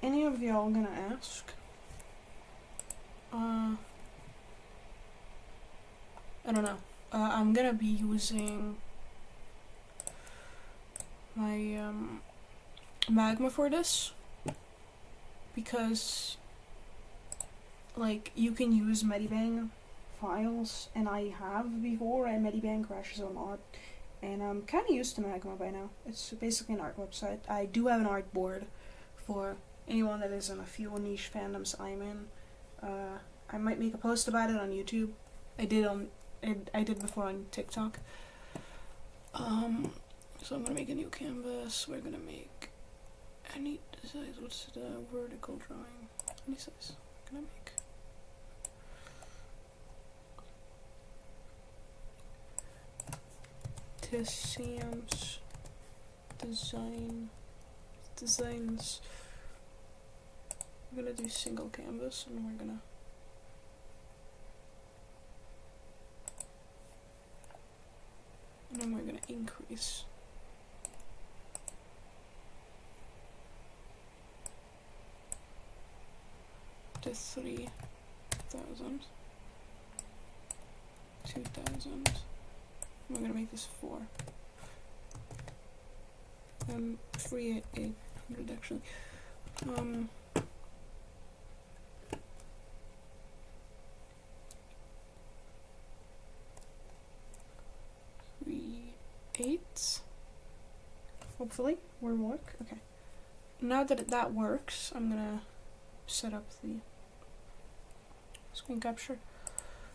any of y'all gonna ask, I don't know. I'm gonna be using my magma for this because like you can use Medibang files, and I have before, and Medibang crashes a lot, and I'm kind of used to magma by now. It's basically an art website. I do have an art board for anyone that is in a few niche fandoms I'm in. I might make a post about it on YouTube. I did before on TikTok. So I'm gonna make a new canvas. We're gonna make any size. What's the vertical drawing? Any size? Can I make? TSAMS designs. We're gonna do single canvas, and we're gonna increase. To 3,000, 2,000. We're gonna make this 4. 3,800 actually. 3/8. Hopefully, will work. Okay. Now that that works, I'm gonna set up the screen capture.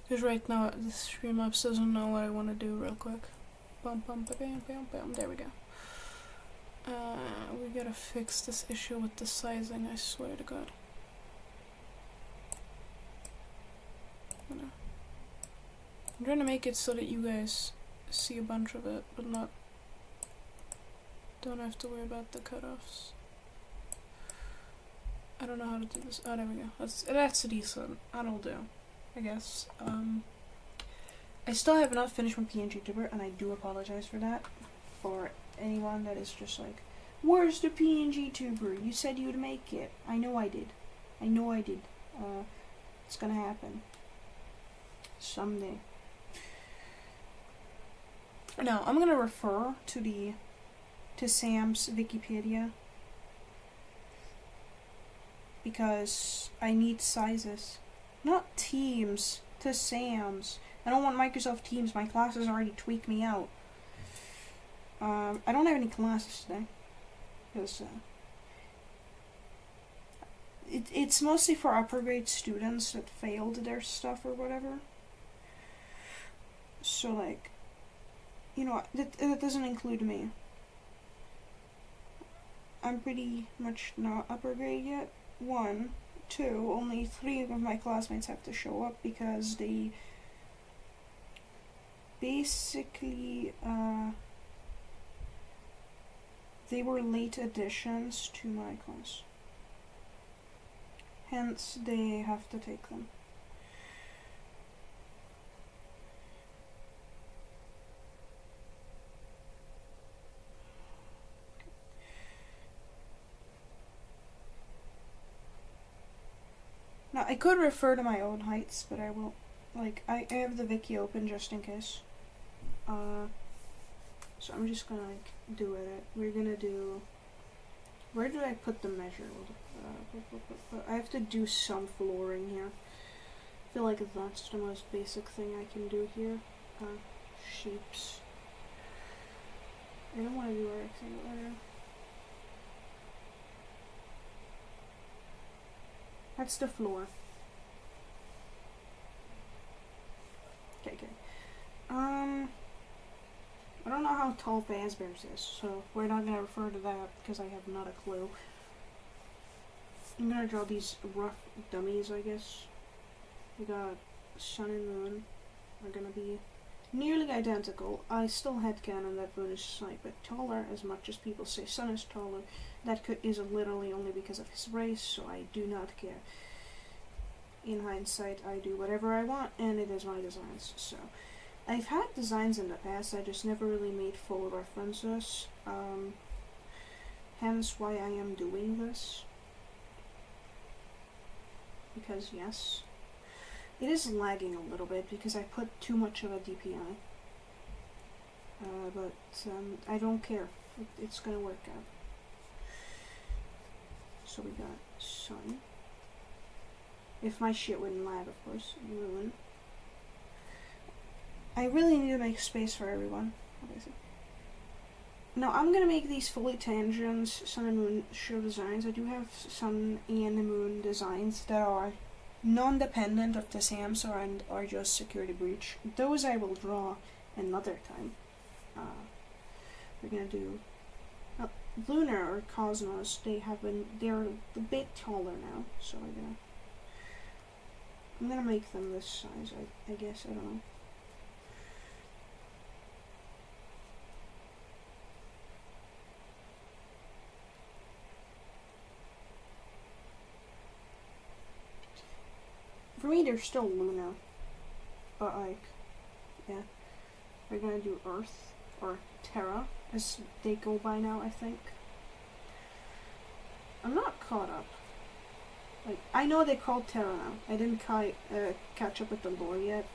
Because right now the Streamlabs doesn't know what I want to do real quick. Bum, bum, ba, bam, bam, bam. There we go. We gotta fix this issue with the sizing, I swear to God. I'm trying to make it so that you guys see a bunch of it, but don't have to worry about the cutoffs. I don't know how to do this. Oh, there we go. That's decent. That'll do, I guess. I still have not finished my PNG tuber, and I do apologize for that. For anyone that is just like, where's the PNG tuber? You said you'd make it. I know I did. It's gonna happen. Someday. Now, I'm gonna refer to TSAMS Wikipedia. Because I need sizes. Not Teams. TSAMS. I don't want Microsoft Teams. My classes already tweak me out. I don't have any classes today. Because it's mostly for upper grade students that failed their stuff or whatever. So like, you know, that doesn't include me. I'm pretty much not upper grade yet. 1, 2, only 3 of my classmates have to show up because they basically they were late additions to my class. Hence, they have to take them. Now, I could refer to my own heights, but I won't. Like, I have the wiki open just in case. So I'm just gonna, like, do it. We're gonna do... Where did I put the measure? I have to do some flooring here. I feel like that's the most basic thing I can do here. Shapes. I don't want to do a rectangle. That's the floor. Okay. I don't know how tall Fazbear's is, so we're not gonna refer to that because I have not a clue. I'm gonna draw these rough dummies, I guess. We got sun and moon are gonna be nearly identical. I still headcanon that moon is slightly taller, as much as people say sun is taller. That is literally only because of his race, so I do not care. In hindsight, I do whatever I want, and it is my designs, so... I've had designs in the past, I just never really made full references, hence why I am doing this. because yes. It is lagging a little bit because I put too much of a DPI. But I don't care. It's gonna work out. So we got sun. If my shit wouldn't lag, of course. Moon. I really need to make space for everyone. Obviously. Now I'm gonna make these fully tangents sun and moon show designs. I do have sun and moon designs that are non-dependent of the TSAMS or just security breach. Those I will draw another time. We're gonna do lunar or cosmos. They're a bit taller now, so I'm gonna make them this size. I guess, I don't know. For me, they're still lunar, but like, yeah. We're gonna do Earth, or Terra, as they go by now, I think. I'm not caught up. Like, I know they called Terra now. I didn't catch up with the lore yet,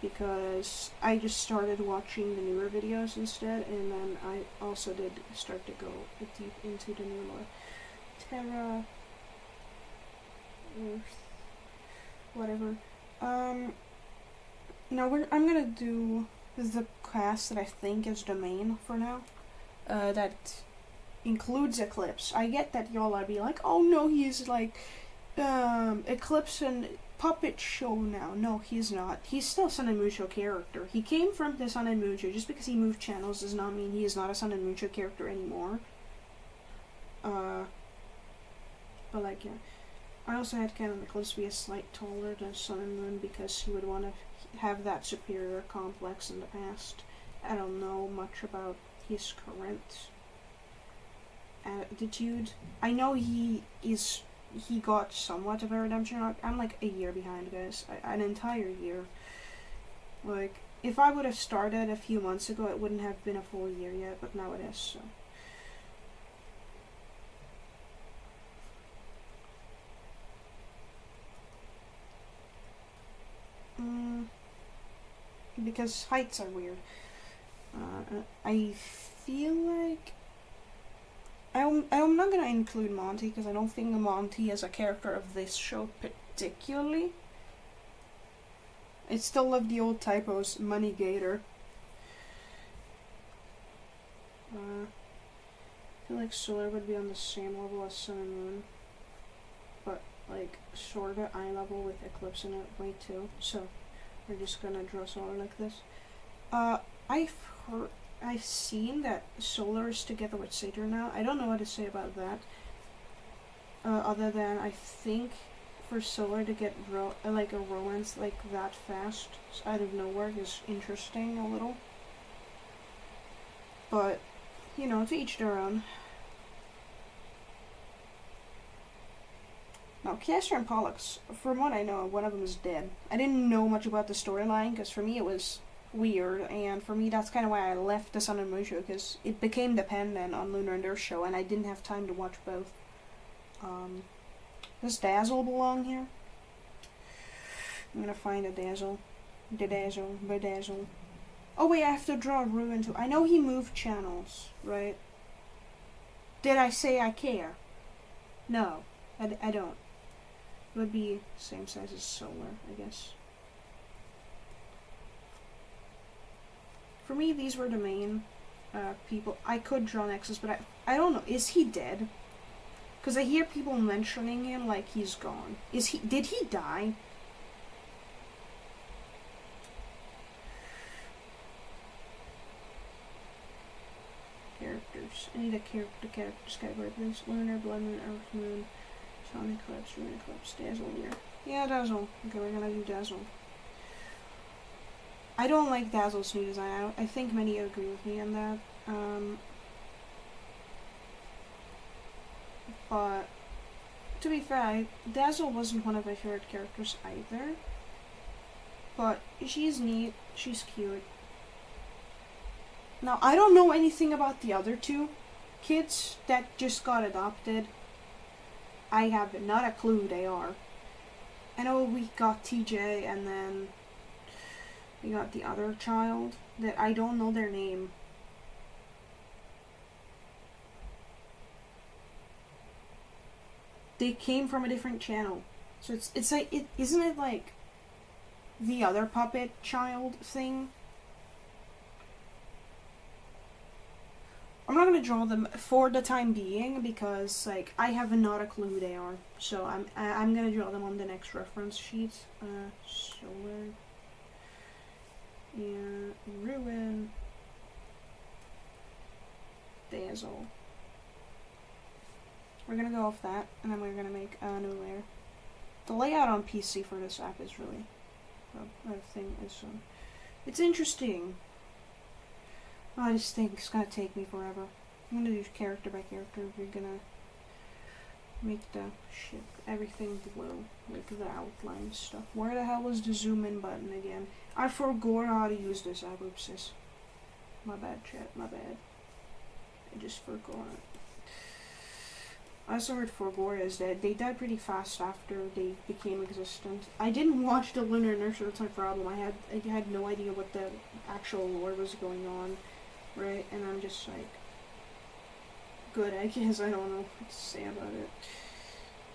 because I just started watching the newer videos instead, and then I also did start to go deep into the new lore. Terra, Earth, whatever. Now I'm gonna do the class that I think is the main for now. That includes Eclipse. I get that y'all are be like, oh no, he's like Eclipse and puppet show now. No, he's not. He's still a Sun and Moon Show character. He came from the Sun and Moon Show. Just because he moved channels does not mean he is not a Sun and Moon Show character anymore. But like, yeah. I also had Canon Eclipse be a slight taller than Sun and Moon because he would want to have that superior complex in the past. I don't know much about his current attitude. I know he got somewhat of a redemption arc. I'm like a year behind, guys. An entire year. Like, if I would have started a few months ago, it wouldn't have been a full year yet, but now it is, so. Because heights are weird. I feel like I'm not gonna include Monty because I don't think Monty is a character of this show particularly. I still love the old typos, Money Gator. I feel like Solar would be on the same level as Sun and Moon, but like sorta eye level with Eclipse in it way too. So we're just gonna draw Solar like this. I've seen that Solar is together with Satyr now. I don't know what to say about that. Other than I think for Solar to get like a romance like that fast out of nowhere is interesting a little. But, you know, to each their own. Now, Castor and Pollux, from what I know, one of them is dead. I didn't know much about the storyline, because for me it was weird, and for me that's kind of why I left the Sun and Moon Show, because it became dependent on Lunar and Earth Show, and I didn't have time to watch both. Does Dazzle belong here? I'm gonna find a Dazzle. Bedazzle. Oh wait, I have to draw Ruin too. I know he moved channels, right? Did I say I care? No, I don't. It would be same size as Solar, I guess. For me, these were the main people. I could draw Nexus, but I don't know. Is he dead? Because I hear people mentioning him like he's gone. Did he die? Characters. I need a character Skybird, please. Lunar, Blood Moon, Earth Moon, Sun Eclipse, Moon Eclipse, Dazzle here. Yeah, Dazzle. Okay, we're gonna do Dazzle. I don't like Dazzle's new design. I think many agree with me on that. But to be fair, Dazzle wasn't one of my favorite characters either. But she's neat. She's cute. Now, I don't know anything about the other two kids that just got adopted. I have not a clue who they are. I know we got TJ and then we got the other child that I don't know their name. They came from a different channel. So it's like, isn't it like the other puppet child thing? I'm not gonna draw them for the time being because like I have not a clue who they are. So I'm gonna draw them on the next reference sheet. Solar. Yeah, Ruin. Dazzle. We're gonna go off that, and then we're gonna make a new layer. The layout on PC for this app is really, it's interesting. I just think it's gonna take me forever. I'm gonna do character by character. We're gonna make the ship, everything glow, like the outline stuff. Where the hell is the zoom in button again? I forgot how to use this app, oopsies. My bad, chat, my bad. I just forgot. I also heard Forgora is dead. They died pretty fast after they became existent. I didn't watch the Lunar Nurture, that's my problem. I had no idea what the actual lore was going on, right? And I'm just like, good, I guess. I don't know what to say about it.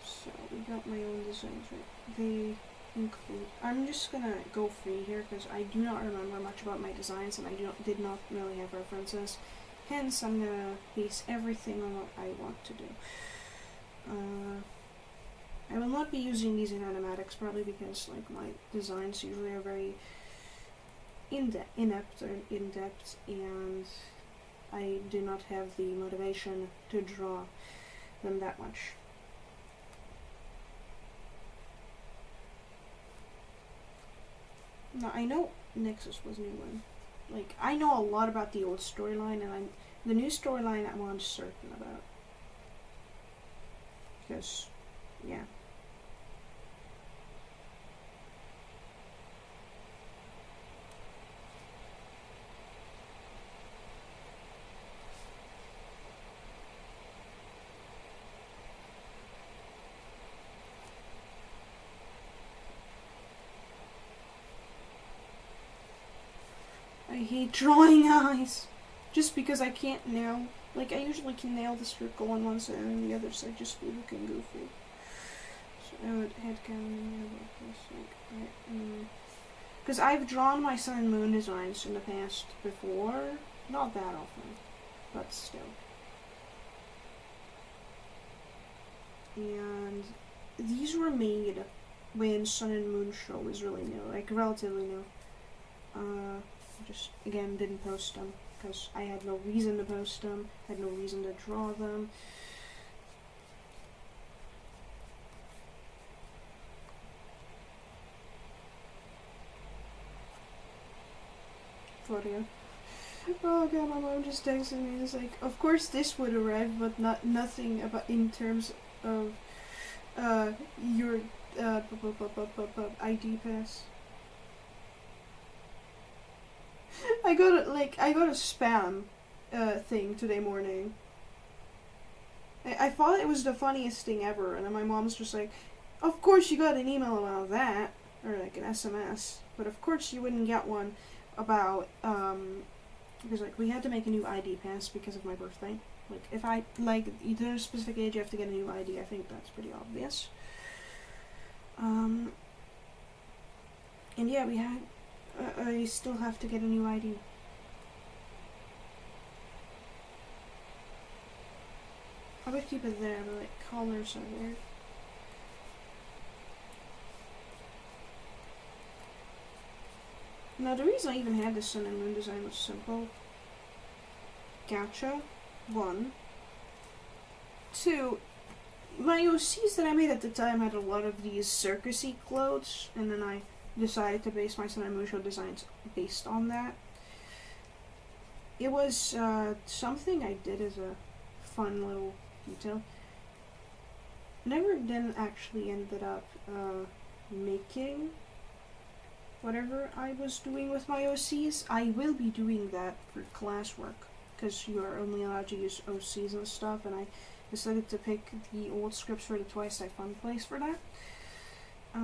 So, we got my own designs, right? They include... I'm just gonna go free here, because I do not remember much about my designs, and I did not really have references. Hence, I'm gonna base everything on what I want to do. I will not be using these in animatics, probably because like my designs usually are very inept, and I do not have the motivation to draw them that much. Now I know Nexus was new one. Like I know a lot about the old storyline, and the new storyline I'm uncertain about. Because, yeah. I hate drawing eyes. Just because I can't nail. Like, I usually can nail the circle on one side and the other side just be looking goofy. So I would headcanon because I've drawn my sun and moon designs in the past before. Not that often, but still. And these were made when Sun and Moon show was really new, like relatively new. Just, again, didn't post them. Because I had no reason to post them, had no reason to draw them. Claudia. Oh god, my mom just texted me. It's like, of course this would arrive, but nothing about in terms of your ID pass. I got a spam thing today morning. I thought it was the funniest thing ever, and then my mom's just like, of course you got an email about that, or like an SMS, but of course you wouldn't get one about, because like we had to make a new ID pass because of my birthday. Like if I, like, there's a specific age you have to get a new ID, I think that's pretty obvious. And yeah, we had, I still have to get a new ID. I would keep it there, but like colors are weird. Now the reason I even had this sun and moon design was simple. Gacha, 1. 2, my OCs that I made at the time had a lot of these circusy clothes, and then I decided to base my Sun and Moon show designs based on that. It was something I did as a fun little detail. Never then actually ended up making whatever I was doing with my OCs. I will be doing that for classwork, because you are only allowed to use OCs and stuff, and I decided to pick the old scripts for the Twice I Fun place for that. I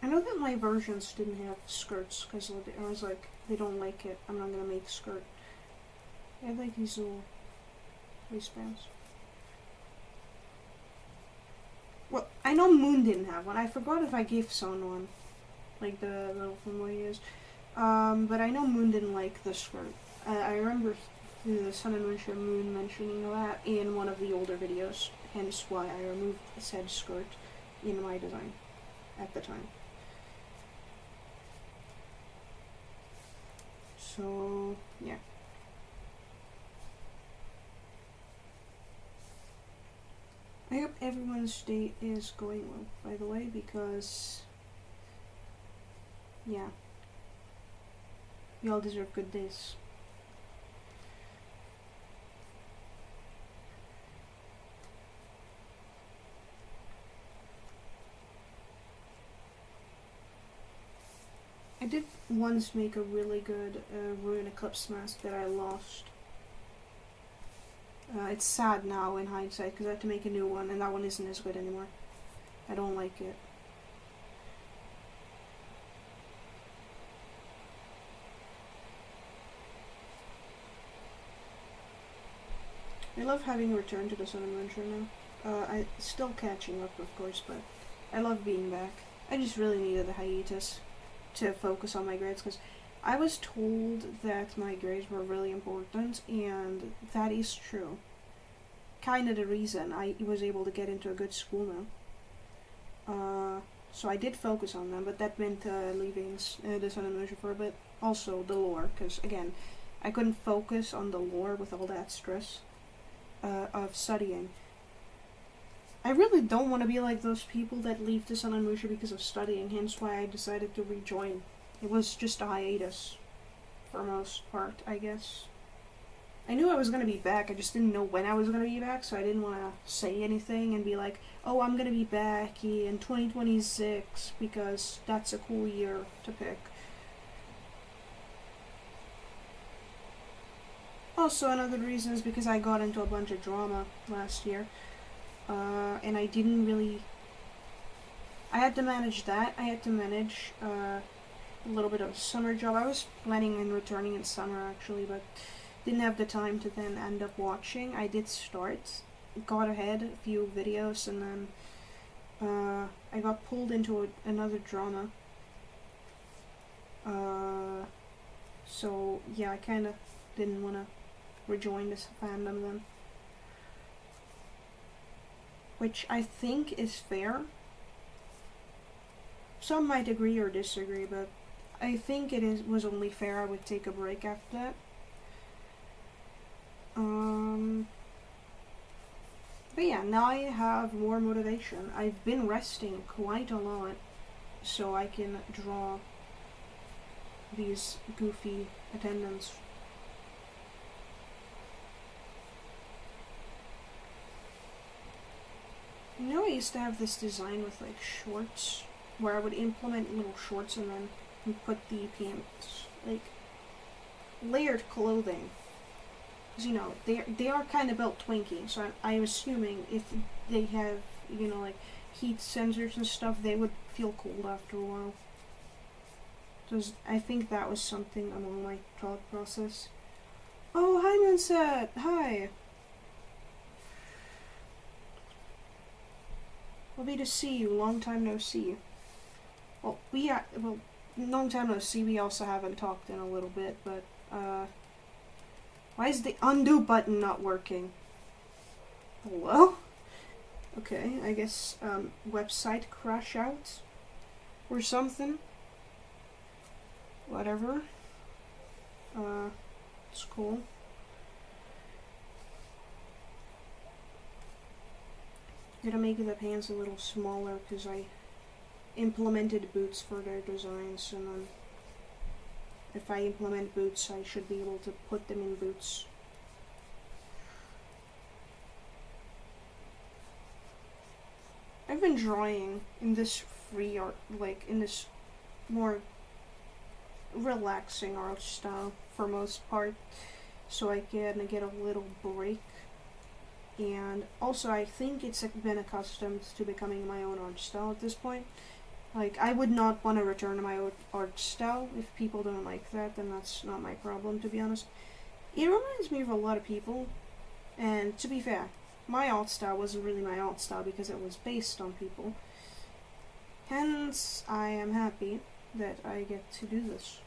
know that my versions didn't have skirts because I was like, they don't like it. I'm not gonna make skirt. I like these little waistbands. Well, I know Moon didn't have one. I forgot if I gave Son one, like the little thing he is. But I know Moon didn't like the skirt. I remember the Sun and Moon mentioning that in one of the older videos. Hence why I removed said skirt in my design at the time. So, yeah. I hope everyone's day is going well, by the way, because, yeah, we all deserve good days. I did once make a really good Ruin Eclipse mask that I lost. It's sad now in hindsight because I had to make a new one and that one isn't as good anymore. I don't like it. I love having returned to the Sun and Moon now. I'm still catching up, of course, but I love being back. I just really needed the hiatus to focus on my grades because I was told that my grades were really important, and that is true. Kind of the reason I was able to get into a good school now. So I did focus on them, but that meant leaving the Sun and Moon for a bit. Also the lore, because again, I couldn't focus on the lore with all that stress of studying. I really don't want to be like those people that leave the Sun and Moon because of studying, hence why I decided to rejoin. It was just a hiatus, for most part, I guess. I knew I was going to be back, I just didn't know when I was going to be back, so I didn't want to say anything and be like, oh, I'm going to be back in 2026, because that's a cool year to pick. Also, another reason is because I got into a bunch of drama last year. And I didn't really... I had to manage that. I had to manage a little bit of a summer job. I was planning on returning in summer, actually, but didn't have the time to then end up watching. I did start, got ahead a few videos, and then I got pulled into another drama. So, yeah, I kind of didn't want to rejoin this fandom then. Which I think is fair. Some might agree or disagree, but I think was only fair I would take a break after that. But yeah, now I have more motivation. I've been resting quite a lot, so I can draw these goofy attendants. You know, I used to have this design with like shorts, where I would implement little shorts and then put the pants, like layered clothing. Because, you know, they are kind of built Twinkie, so I'm assuming if they have, you know, like heat sensors and stuff, they would feel cold after a while. So I think that was something along my thought process. Oh, hi, Monset! Hi! Lovely to see you. Long time no see. Well, long time no see. We also haven't talked in a little bit, but why is the undo button not working? Hello? Okay, I guess website crash out or something. Whatever. It's cool. I'm gonna make the pants a little smaller because I implemented boots for their designs, and then if I implement boots, I should be able to put them in boots. I've been drawing in this free art, like in this more relaxing art style for most part, so I can get a little break And also, I think it's been accustomed to becoming my own art style at this point. Like, I would not want to return to my old art style. If people don't like that, then that's not my problem, to be honest. It reminds me of a lot of people, and to be fair, my art style wasn't really my art style because it was based on people. Hence, I am happy that I get to do this.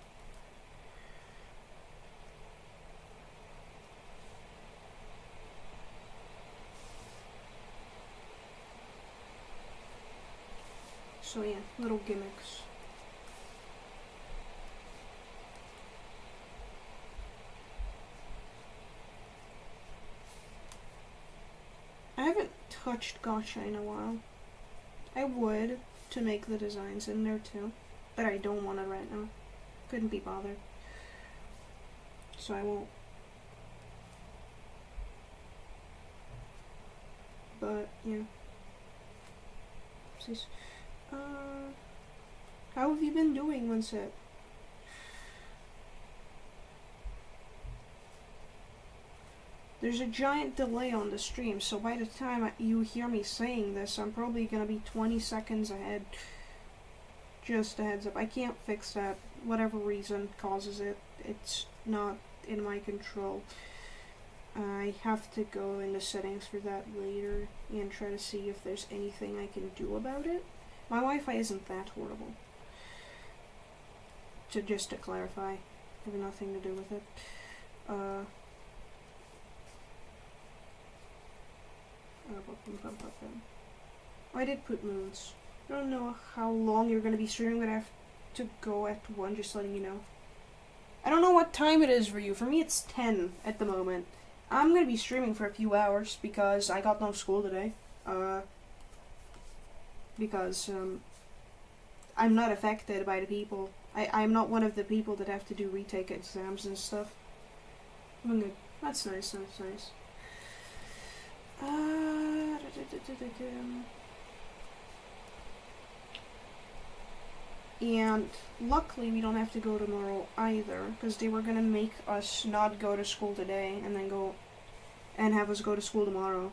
So yeah, little gimmicks. I haven't touched Gotcha in a while. I would, to make the designs in there too, but I don't want it right now. Couldn't be bothered. So I won't. But, yeah. Oopsies. How have you been doing, Winsett? There's a giant delay on the stream, so by the time you hear me saying this, I'm probably gonna be 20 seconds ahead. Just a heads up. I can't fix that. Whatever reason causes it, it's not in my control. I have to go into settings for that later and try to see if there's anything I can do about it. My Wi-Fi isn't that horrible. Just to clarify, I have nothing to do with it. I did put moons. I don't know how long you're going to be streaming, but I have to go at 1, just letting you know. I don't know what time it is for you. For me, it's 10 at the moment. I'm going to be streaming for a few hours because I got no school today. Because I'm not affected by the people. I'm not one of the people that have to do retake exams and stuff. I'm good. That's nice, that's nice. And luckily we don't have to go tomorrow either, because they were gonna make us not go to school today and then go and have us go to school tomorrow.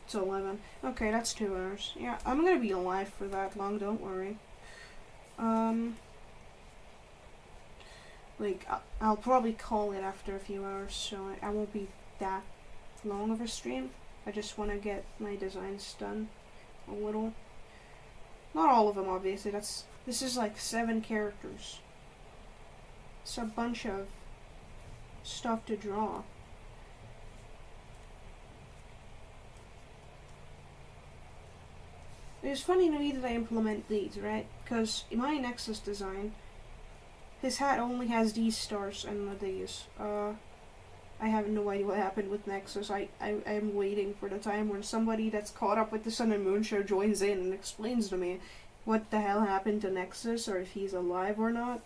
It's 11. Okay, that's 2 hours. Yeah, I'm gonna be alive for that long, don't worry. Like, I'll probably call it after a few hours, so I won't be that long of a stream. I just want to get my designs done a little. Not all of them, obviously. This is like 7 characters. It's a bunch of stuff to draw. It's funny to me that I implement these, right? Because in my Nexus design, his hat only has these stars and not these. I have no idea what happened with Nexus. I'm waiting for the time when somebody that's caught up with the Sun and Moon show joins in and explains to me what the hell happened to Nexus, or if he's alive or not.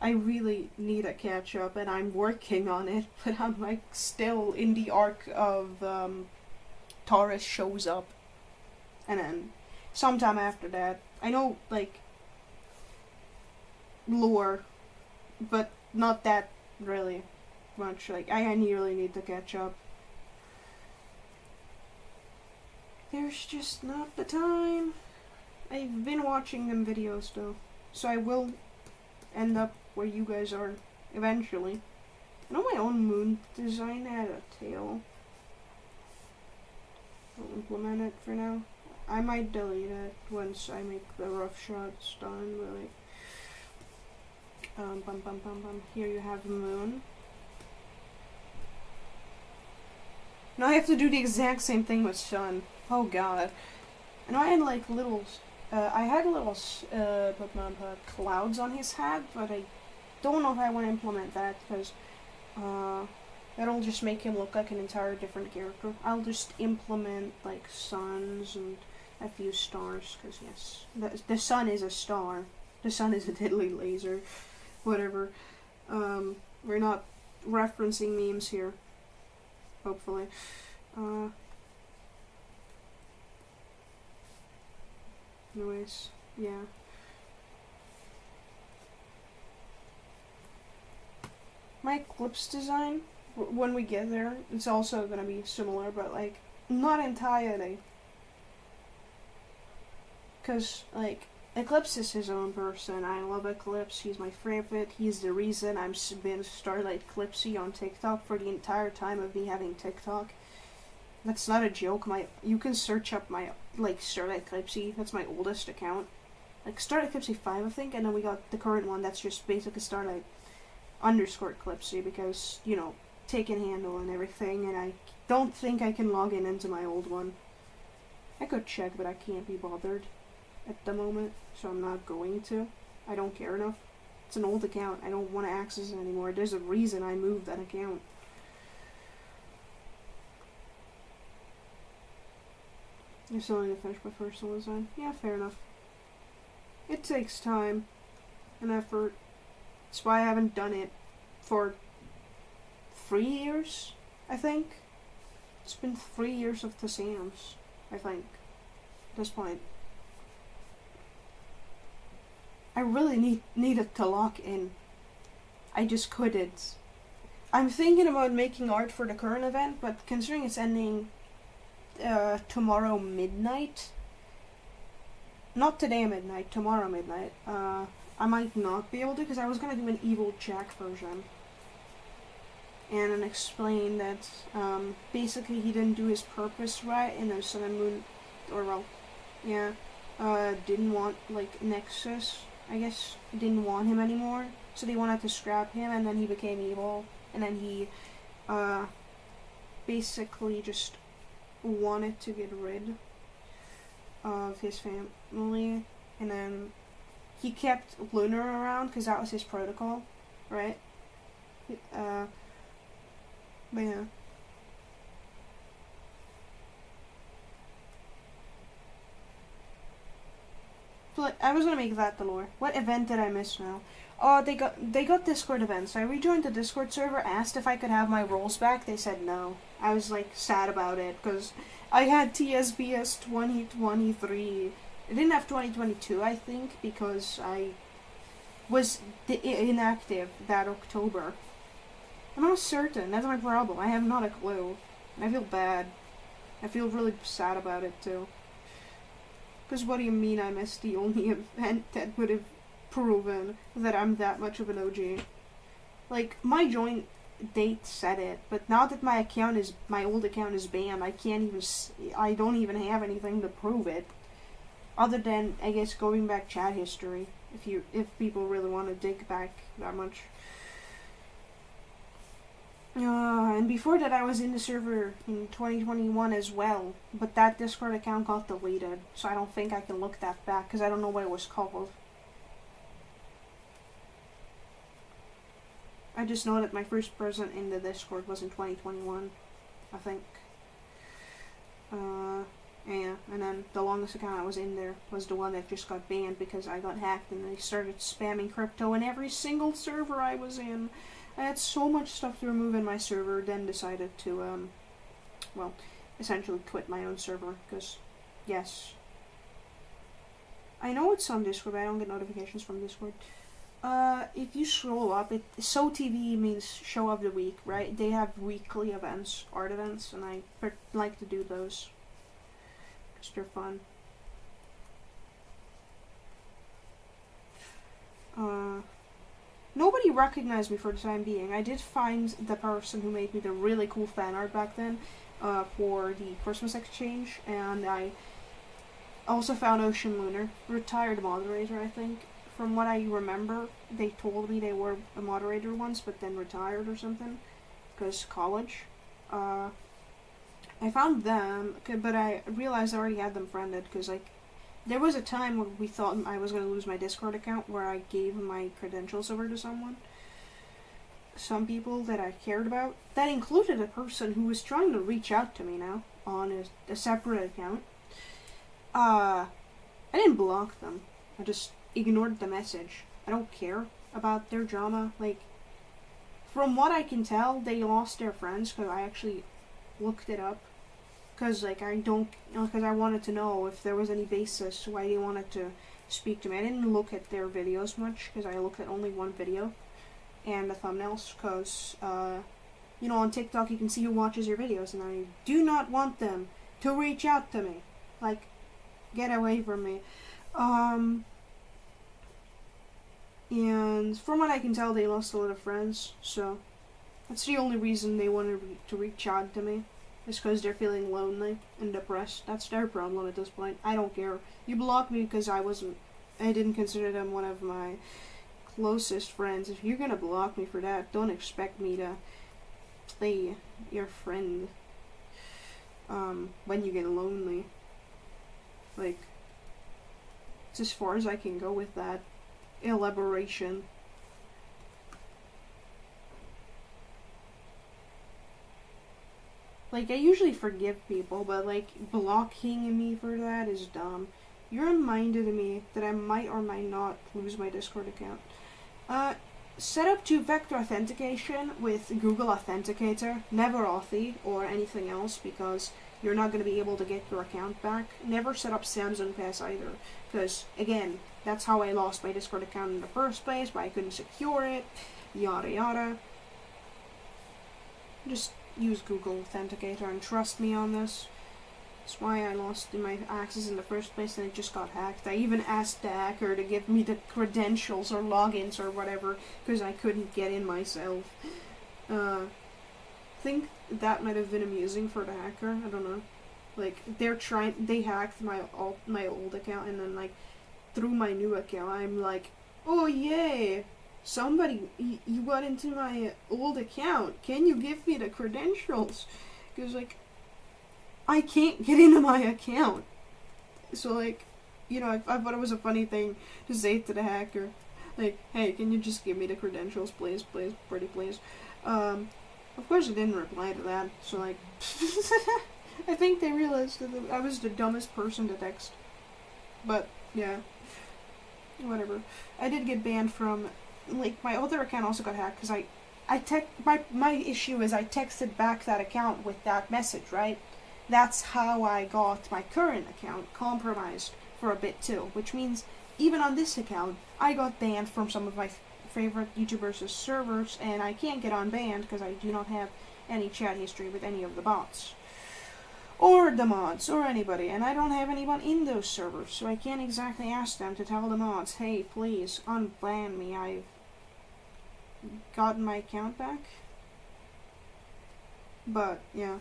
I really need a catch up, and I'm working on it, but I'm like still in the arc of Taurus shows up, and then sometime after that, I know like lore, but not that really much. Like I really need to catch up. There's just not the time. I've been watching them videos though, so I will end up where you guys are eventually. I know my own moon design had a tail. I'll implement it for now. I might delete it once I make the rough shots done, but like here you have the moon. Now I have to do the exact same thing with sun. Oh god. And I had like little clouds on his hat, but I don't know if I want to implement that because that'll just make him look like an entire different character. I'll just implement like suns and a few stars, because yes, the sun is a star. The sun is a deadly laser. Whatever. We're not referencing memes here. Hopefully. Anyways, yeah. My Eclipse design, when we get there, it's also gonna be similar, but like, Not entirely. Because, like, Eclipse is his own person. I love Eclipse. He's my favorite. He's the reason I've been Starlight Eclipsey on TikTok for the entire time of me having TikTok. That's not a joke. You can search up my, like, Starlight Eclipsey. That's my oldest account. Like, Starlight Eclipsey 5, I think, and then we got the current one that's just basically Starlight _ Eclipsey because, you know, taking handle and everything, and I don't think I can log in into my old one. I could check, but I can't be bothered at the moment, so I'm not going to. I don't care enough. It's an old account. I don't want to access it anymore. There's a reason I moved that account. You're still going to finish my personal design? Yeah, fair enough. It takes time and effort. That's why I haven't done it for 3 years, I think. It's been 3 years of TSAMS, I think, at this point. I really needed to lock in. I just couldn't. I'm thinking about making art for the current event, but considering it's ending tomorrow midnight, not today midnight, tomorrow midnight, I might not be able to, because I was going to do an Evil Jack version. And then explain that basically he didn't do his purpose right in the Sun and Moon, or well, yeah, didn't want, like, Nexus, I guess, didn't want him anymore, so they wanted to scrap him, and then he became evil, and then he basically just wanted to get rid of his family, and then he kept Lunar around because that was his protocol, right? But yeah. But I was gonna make that the lore. What event did I miss now? Oh, they got Discord events. I rejoined the Discord server, asked if I could have my roles back. They said no. I was, like, sad about it because I had TSBS 2023. I didn't have 2022, I think, because I was inactive that October. I'm not certain. That's my problem. I have not a clue. I feel bad. I feel really sad about it too. Because what do you mean I missed the only event that would have proven that I'm that much of an OG? Like, my join date said it, but now that my old account is banned, I don't even have anything to prove it. Other than, I guess, going back chat history, if people really want to dig back that much. And before that I was in the server in 2021 as well, but that Discord account got deleted, so I don't think I can look that back, because I don't know what it was called. I just know that my first present in the Discord was in 2021, I think. Yeah, and then the longest account I was in there was the one that just got banned because I got hacked and they started spamming crypto in every single server I was in. I had so much stuff to remove in my server, then decided to, well, essentially quit my own server, because, yes. I know it's on Discord, but I don't get notifications from Discord. If you scroll up, SoTV means Show of the Week, right? They have weekly events, art events, and I like to do those. Because they're fun. Nobody recognized me for the time being. I did find the person who made me the really cool fan art back then for the Christmas exchange, and I also found Ocean Lunar, retired moderator, I think. From what I remember, they told me they were a moderator once, but then retired or something, because college. I found them, but I realized I already had them friended, because, like, there was a time when we thought I was going to lose my Discord account where I gave my credentials over to some people that I cared about. That included a person who was trying to reach out to me now on a separate account. I didn't block them. I just ignored the message. I don't care about their drama. Like, from what I can tell, they lost their friends, because I actually looked it up. Because, like, because I wanted to know if there was any basis why they wanted to speak to me. I didn't look at their videos much, because I looked at only one video, and the thumbnails, because, you know, on TikTok you can see who watches your videos, and I do not want them to reach out to me. Like, get away from me. And from what I can tell, they lost a lot of friends, so that's the only reason they wanted to reach out to me, is because they're feeling lonely and depressed. That's their problem at this point. I don't care. You blocked me because I didn't consider them one of my closest friends. If you're gonna block me for that, don't expect me to play your friend when you get lonely. Like, it's as far as I can go with that elaboration. Like, I usually forgive people, but like, blocking me for that is dumb. You reminded me that I might or might not lose my Discord account. Set up two-factor authentication with Google Authenticator, never Authy or anything else, because you're not going to be able to get your account back. Never set up Samsung Pass either, because, again, that's how I lost my Discord account in the first place, but I couldn't secure it, yada yada. Just use Google Authenticator and trust me on this. That's why I lost my access in the first place, and it just got hacked. I even asked the hacker to give me the credentials or logins or whatever, because I couldn't get in myself. I think that might have been amusing for the hacker. I don't know. Like, they hacked my old account, and then, like, through my new account, I'm like, oh yay! Somebody, you got into my old account. Can you give me the credentials? Because, like, I can't get into my account. So, like, you know, I thought it was a funny thing to say to the hacker. Like, hey, can you just give me the credentials, please, pretty please. Of course I didn't reply to that, so, like, I think they realized that I was the dumbest person to text. But, yeah. Whatever. I did get banned from, like, my other account also got hacked, because my issue is I texted back that account with that message, right? That's how I got my current account compromised for a bit too, which means even on this account, I got banned from some of my favorite YouTubers' servers, and I can't get unbanned because I do not have any chat history with any of the bots, or the mods, or anybody, and I don't have anyone in those servers, so I can't exactly ask them to tell the mods, hey, please, unban me, I've gotten my account back. But, yeah.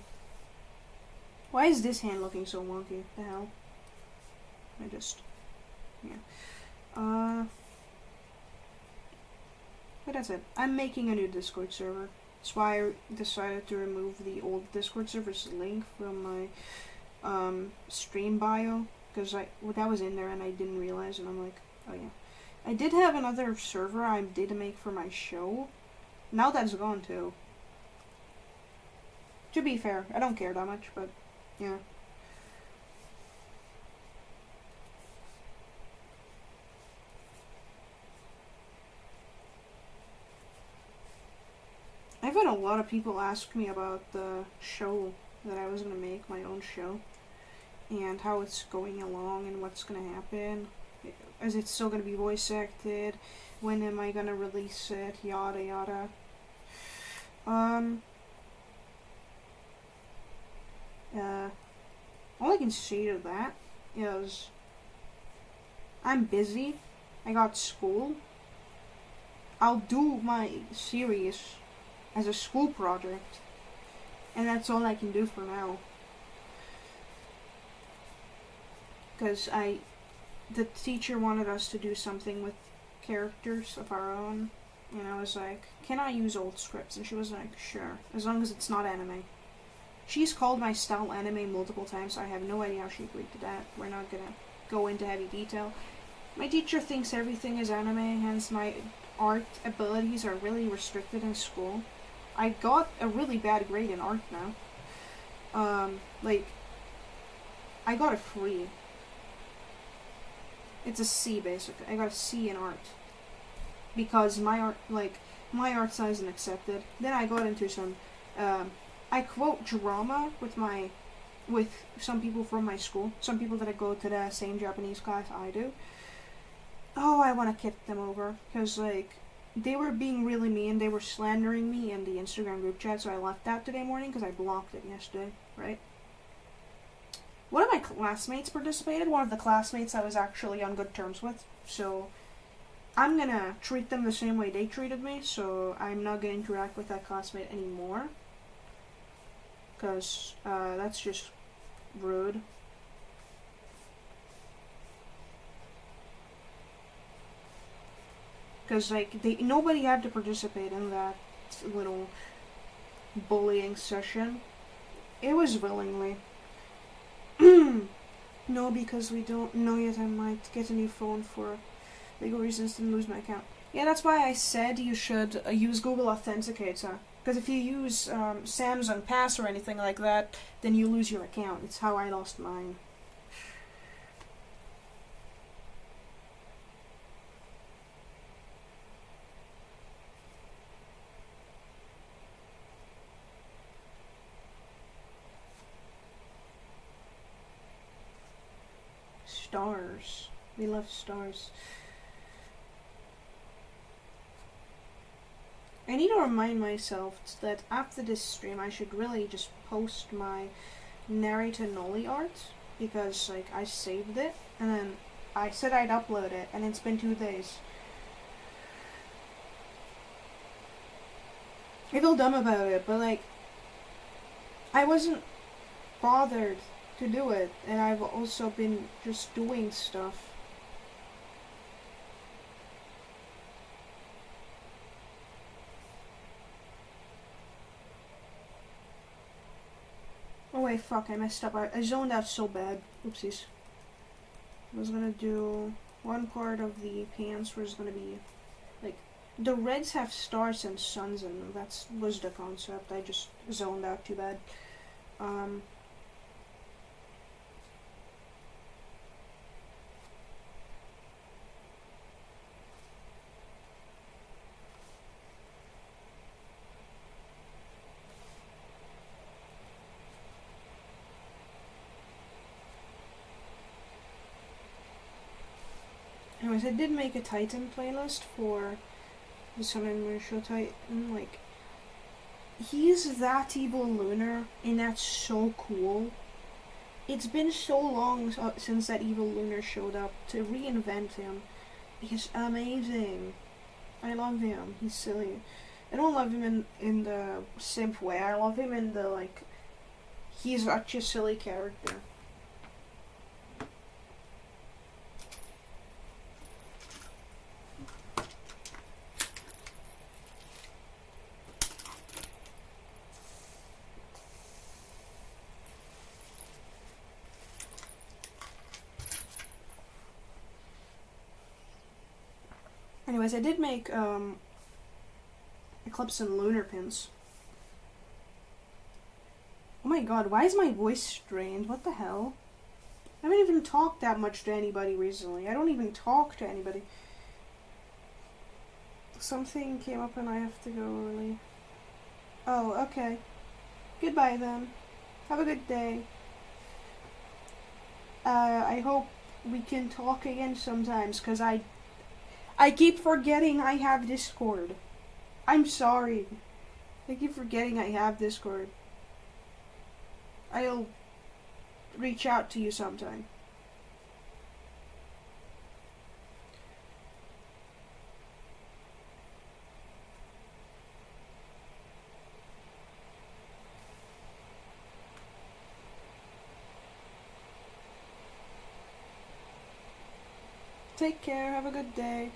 Why is this hand looking so wonky? The hell? Yeah. But that's it. I'm making a new Discord server. That's why I decided to remove the old Discord server's link from my stream bio, because that was in there and I didn't realize, and I'm like, oh yeah. I did have another server I did make for my show. Now that's gone too. To be fair, I don't care that much, but yeah. I've had a lot of people ask me about the show that I was going to make, my own show, and how it's going along and what's going to happen. Is it still going to be voice acted? When am I going to release it? Yada yada. All I can say to that is I'm busy. I got school. I'll do my series as a school project, and that's all I can do for now. Because the teacher wanted us to do something with characters of our own, and I was like, can I use old scripts? And she was like, sure, as long as it's not anime. She's called my style anime multiple times, so I have no idea how she agreed to that. We're not gonna go into heavy detail. My teacher thinks everything is anime, hence my art abilities are really restricted in school. I got a really bad grade in art now. Like, I got a 3. It's a C, basically. I got a C in art. Because my art style isn't accepted. Then I got into some, I quote drama with some people from my school. Some people that I go to the same Japanese class I do. Oh, I want to kick them over. Because, like, they were being really mean. They were slandering me in the Instagram group chat, so I left that today morning because I blocked it yesterday, right? One of my classmates participated, one of the classmates I was actually on good terms with, so I'm gonna treat them the same way they treated me, so I'm not gonna interact with that classmate anymore, because that's just rude. Because, like, nobody had to participate in that little bullying session. It was willingly. No, because we don't know yet. I might get a new phone for legal reasons and lose my account. Yeah, that's why I said you should use Google Authenticator. Because if you use TSAMS on Pass or anything like that, then you lose your account. It's how I lost mine. Stars. We love stars. I need to remind myself that after this stream I should really just post my narrator Noli art, because like I saved it and then I said I'd upload it and it's been 2 days. I feel dumb about it, but like I wasn't bothered to do it, and I've also been just doing stuff. Oh wait, fuck, I messed up. I zoned out so bad. Oopsies. I was gonna do one part of the pants where it's gonna be like the reds have stars and suns in them. That was the concept. I just zoned out too bad. Anyways, I did make a Titan playlist for the Sun and Moon Show Titan. Like, he's that evil lunar, and that's so cool. It's been so long since that evil lunar showed up. To reinvent him is amazing. I love him. He's silly. I don't love him in the simp way. I love him in the, like, he's such a silly character. Anyways, I did make eclipse and lunar pins. Oh my god, why is my voice strained? What the hell? I haven't even talked that much to anybody recently. I don't even talk to anybody. Something came up and I have to go early. Oh, okay. Goodbye then. Have a good day. I hope we can talk again sometimes, because I keep forgetting I have Discord. I'm sorry. I keep forgetting I have Discord. I'll reach out to you sometime. Take care. Have a good day.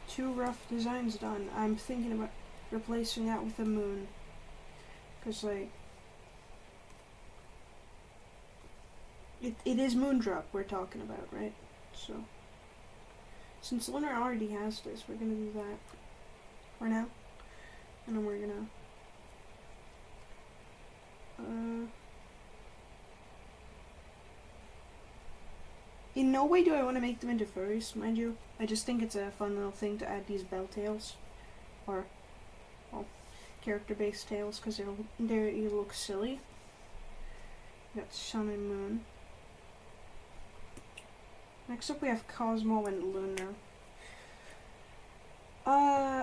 Two rough designs done. I'm thinking about replacing that with a moon. Because, like, it is Moondrop we're talking about, right? So Since Lunar already has this, we're gonna do that for now. And then we're gonna in no way do I want to make them into furries, mind you. I just think it's a fun little thing to add these bell tails, or well, character-based tails, because they look silly. We got Sun and Moon. Next up we have Cosmo and Lunar.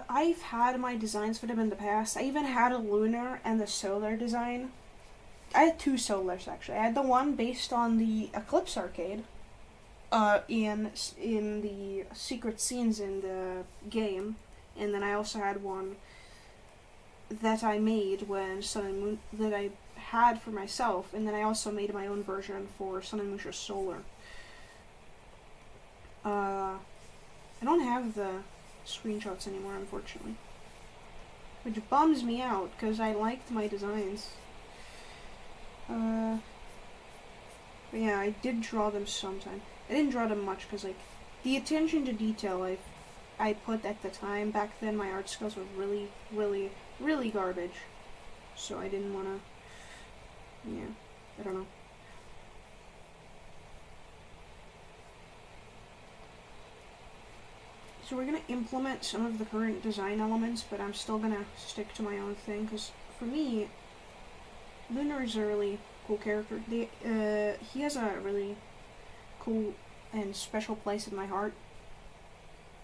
I've had my designs for them in the past. I even had a Lunar and the Solar design. I had two Solars actually. I had the one based on the Eclipse arcade, in the secret scenes in the game, and then I also had one that I made when Sun and Moon that I had for myself, and then I also made my own version for Sun and Moon's Solar. I don't have the screenshots anymore, unfortunately, which bums me out because I liked my designs. But yeah, I did draw them sometime. I didn't draw them much because, like, the attention to detail I put at the time back then, my art skills were really, really, really garbage. So I didn't want to, yeah, I don't know. So we're going to implement some of the current design elements, but I'm still going to stick to my own thing, because for me, Lunar is a really cool character. He has a really cool and special place in my heart.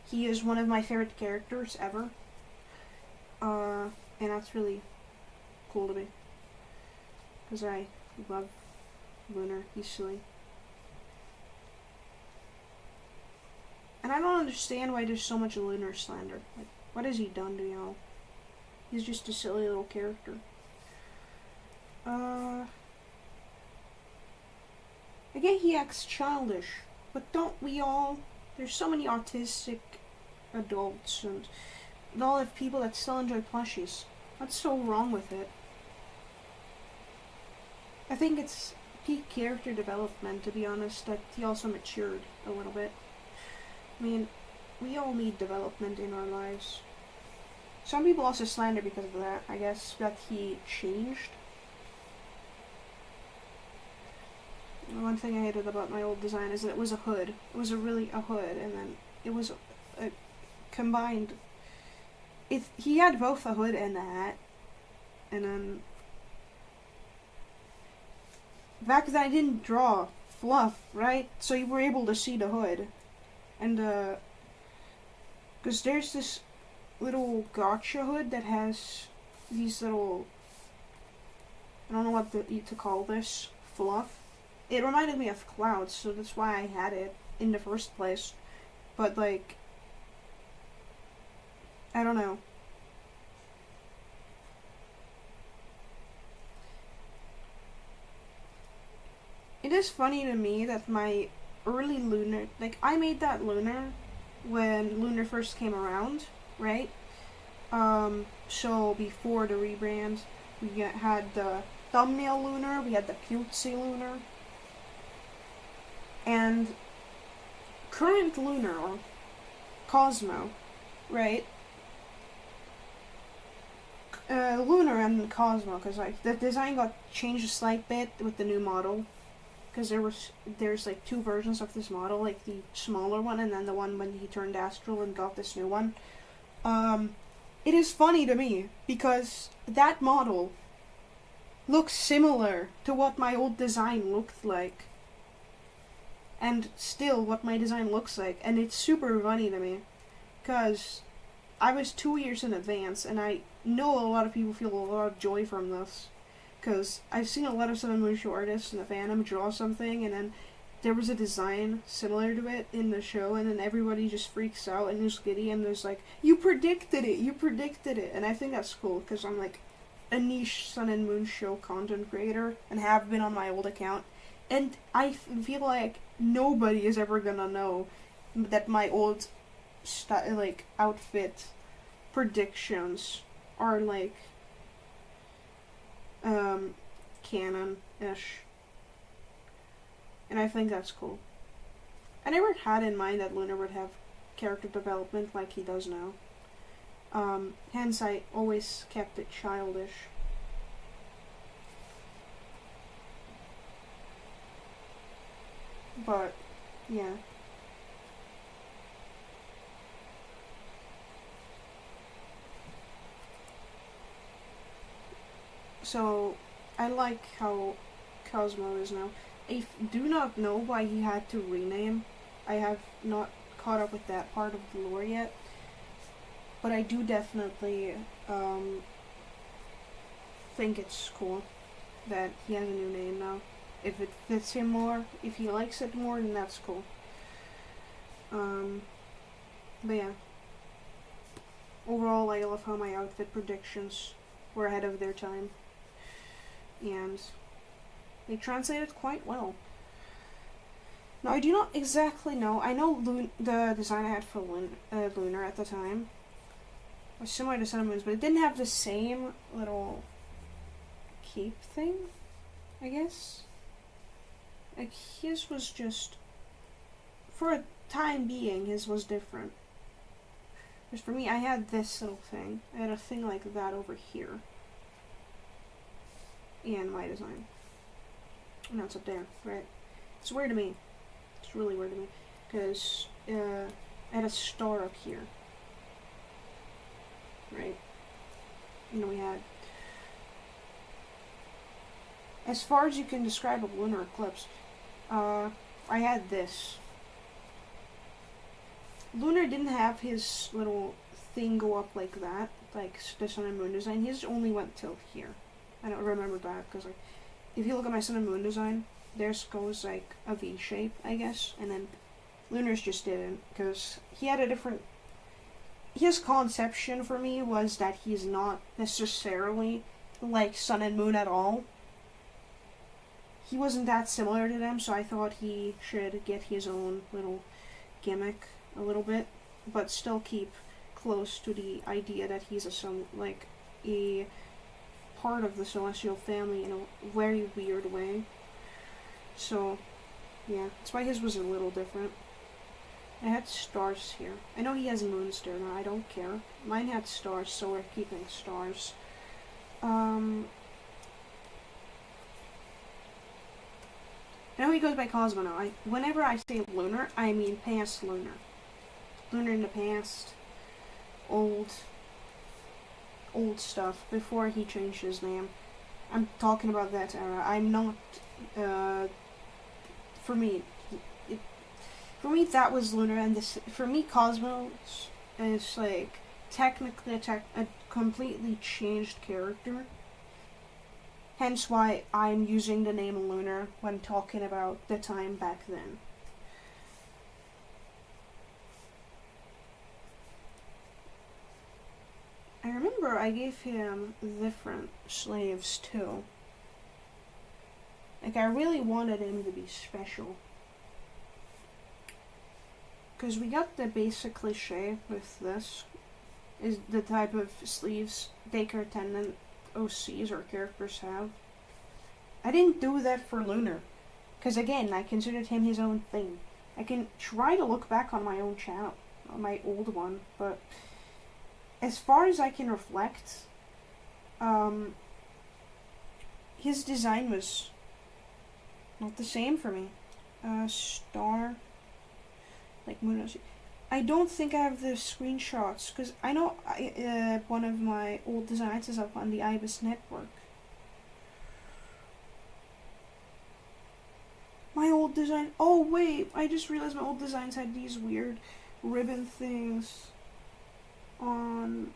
He is one of my favorite characters ever, and that's really cool to me, because I love Lunar. He's silly. And I don't understand why there's so much Lunar slander. Like, what has he done to y'all? He's just a silly little character. Again, he acts childish, but don't we all? There's so many autistic adults and all of people that still enjoy plushies. What's so wrong with it? I think it's peak character development, to be honest, that he also matured a little bit. I mean, we all need development in our lives. Some people also slander because of that, I guess, that he changed. One thing I hated about my old design is that it was a hood. It was a hood, and then it was a combined. He had both a hood and a hat, and then back then I didn't draw fluff, right? So you were able to see the hood, and because there's this little gotcha hood that has these little, I don't know what to call this, fluff. It reminded me of clouds, so that's why I had it in the first place. But, like, I don't know. It is funny to me that my early Lunar, like, I made that Lunar when Lunar first came around, right? So before the rebrand, we had the thumbnail Lunar, we had the cutesy Lunar, and current Lunar, or Cosmo, right? Lunar and Cosmo, because like the design got changed a slight bit with the new model, because there's like two versions of this model, like the smaller one and then the one when he turned astral and got this new one. It is funny to me because that model looks similar to what my old design looked like, and still what my design looks like, and it's super funny to me because I was 2 years in advance, and I know a lot of people feel a lot of joy from this, because I've seen a lot of Sun and Moon show artists in the fandom draw something, and then there was a design similar to it in the show, and then everybody just freaks out and is giddy, and there's like, you predicted it, and I think that's cool, because I'm like a niche Sun and Moon show content creator, and have been on my old account, and I feel like nobody is ever gonna know that my old outfit predictions are like canon-ish, and I think that's cool. I never had in mind that Lunar would have character development like he does now. Hence I always kept it childish. But, yeah. So, I like how Cosmo is now. I do not know why he had to rename. I have not caught up with that part of the lore yet. But I do definitely think it's cool that he has a new name now. If it fits him more, if he likes it more, then that's cool. But yeah. Overall, I love how my outfit predictions were ahead of their time. And they translated quite well. Now, I do not exactly know. I know the design I had for Lunar at the time was similar to Sun and Moon's, but it didn't have the same little cape thing, I guess. Like, his was just, for a time being, his was different. Because for me, I had this little thing. I had a thing like that over here. And my design. No, it's up there, right? It's weird to me. It's really weird to me. Because I had a star up here. Right? And we had... As far as you can describe a lunar eclipse, I had this. Lunar didn't have his little thing go up like that, like the Sun and Moon design. His only went till here. I don't remember that, because like, if you look at my Sun and Moon design, theirs goes like a V shape, I guess, and then Lunar's just didn't, because he had a different... His conception for me was that he's not necessarily like Sun and Moon at all. He wasn't that similar to them, so I thought he should get his own little gimmick a little bit, but still keep close to the idea that he's a part of the celestial family in a very weird way. So, yeah, that's why his was a little different. I had stars here. I know he has moons there now, I don't care. Mine had stars, so we're keeping stars. I know he goes by Cosmo now. Whenever I say lunar, I mean past lunar. Lunar in the past. Old stuff, before he changed his name. I'm talking about that era. I'm not, for me, that was lunar, and for me, Cosmo is like, technically a completely changed character. Hence why I'm using the name Lunar when talking about the time back then. I remember I gave him different slaves too. Like, I really wanted him to be special. Because we got the basic cliche with this, is the type of sleeves Daycare attendant OCs or characters have. I didn't do that for Lunar, because again, I considered him his own thing. I can try to look back on my own channel, on my old one, but as far as I can reflect, his design was not the same for me. Star, like Moon OC. I don't think I have the screenshots, because I know one of my old designs is up on the Ibis network. My old design... Oh, wait! I just realized my old designs had these weird ribbon things on...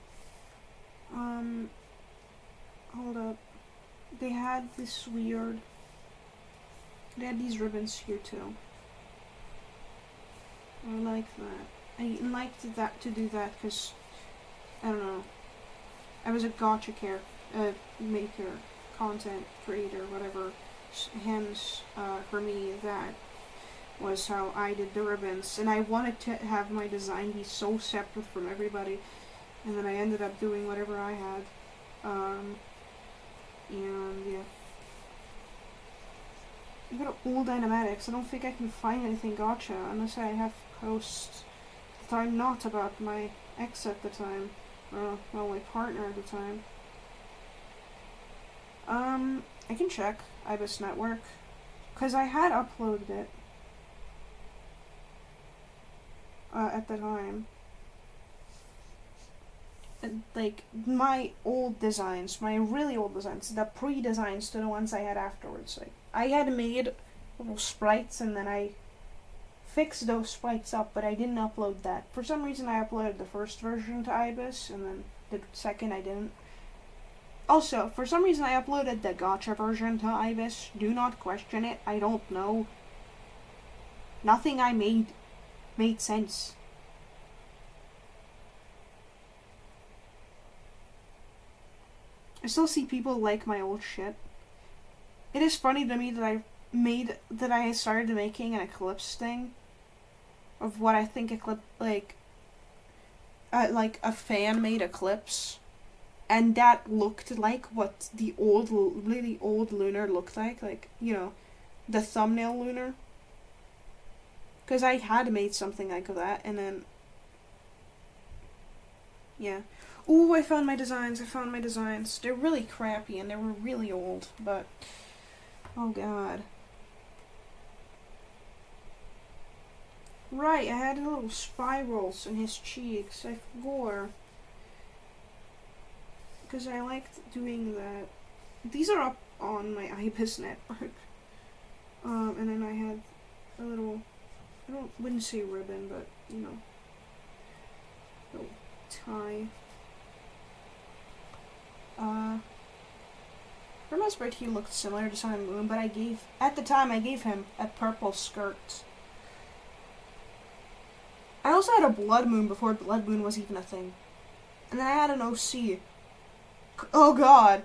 Hold up. They had this weird... They had these ribbons here, too. I like that. I liked that to do that because, I don't know, I was a gacha maker, content creator, whatever. Hence, for me, that was how I did the ribbons. And I wanted to have my design be so separate from everybody. And then I ended up doing whatever I had. And yeah. I got old animatics. I don't think I can find anything gacha unless I have posts time, not about my ex at the time. Well, my partner at the time. I can check IBIS Network, because I had uploaded it at the time. Like, my old designs, my really old designs, the pre-designs to the ones I had afterwards. Like, I had made little sprites and then I fixed those sprites up, but I didn't upload that. For some reason I uploaded the first version to IBIS and then the second I didn't. Also, for some reason I uploaded the gotcha version to IBIS. Do not question it, I don't know. Nothing I made sense. I still see people like my old shit. It is funny to me that I started making an Eclipse thing of what I think like a fan made Eclipse, and that looked like what the really old Lunar looked like, you know, the thumbnail Lunar. Because I had made something like that, and then, yeah. Ooh, I found my designs. They're really crappy and they were really old, but oh god. Right, I had little spirals in his cheeks. I forgot. Because I liked doing that. These are up on my IBIS network. And then I had a little, wouldn't say ribbon, but, you know, little tie. For most part he looked similar to Sun and Moon, but at the time I gave him a purple skirt. I also had a Blood Moon before Blood Moon was even a thing. And then I had an OC. Oh god.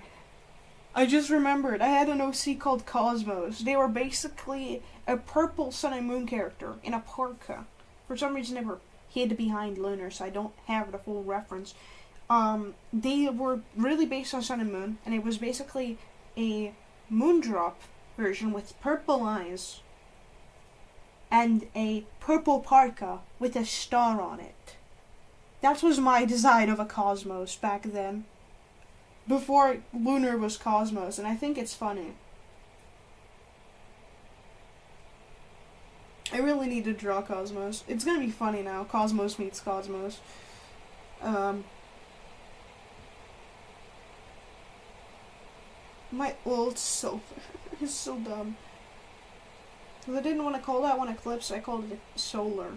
I just remembered. I had an OC called Cosmos. They were basically a purple Sun and Moon character in a parka. For some reason they were hid behind Lunar, so I don't have the full reference. They were really based on Sun and Moon, and it was basically a Moondrop version with purple eyes and a purple parka with a star on it. That was my design of a Cosmos back then, before Lunar was Cosmos, and I think it's funny. I really need to draw Cosmos. It's gonna be funny now. Cosmos meets Cosmos. My old soap is so dumb. Because I didn't want to call that one Eclipse, I called it Solar.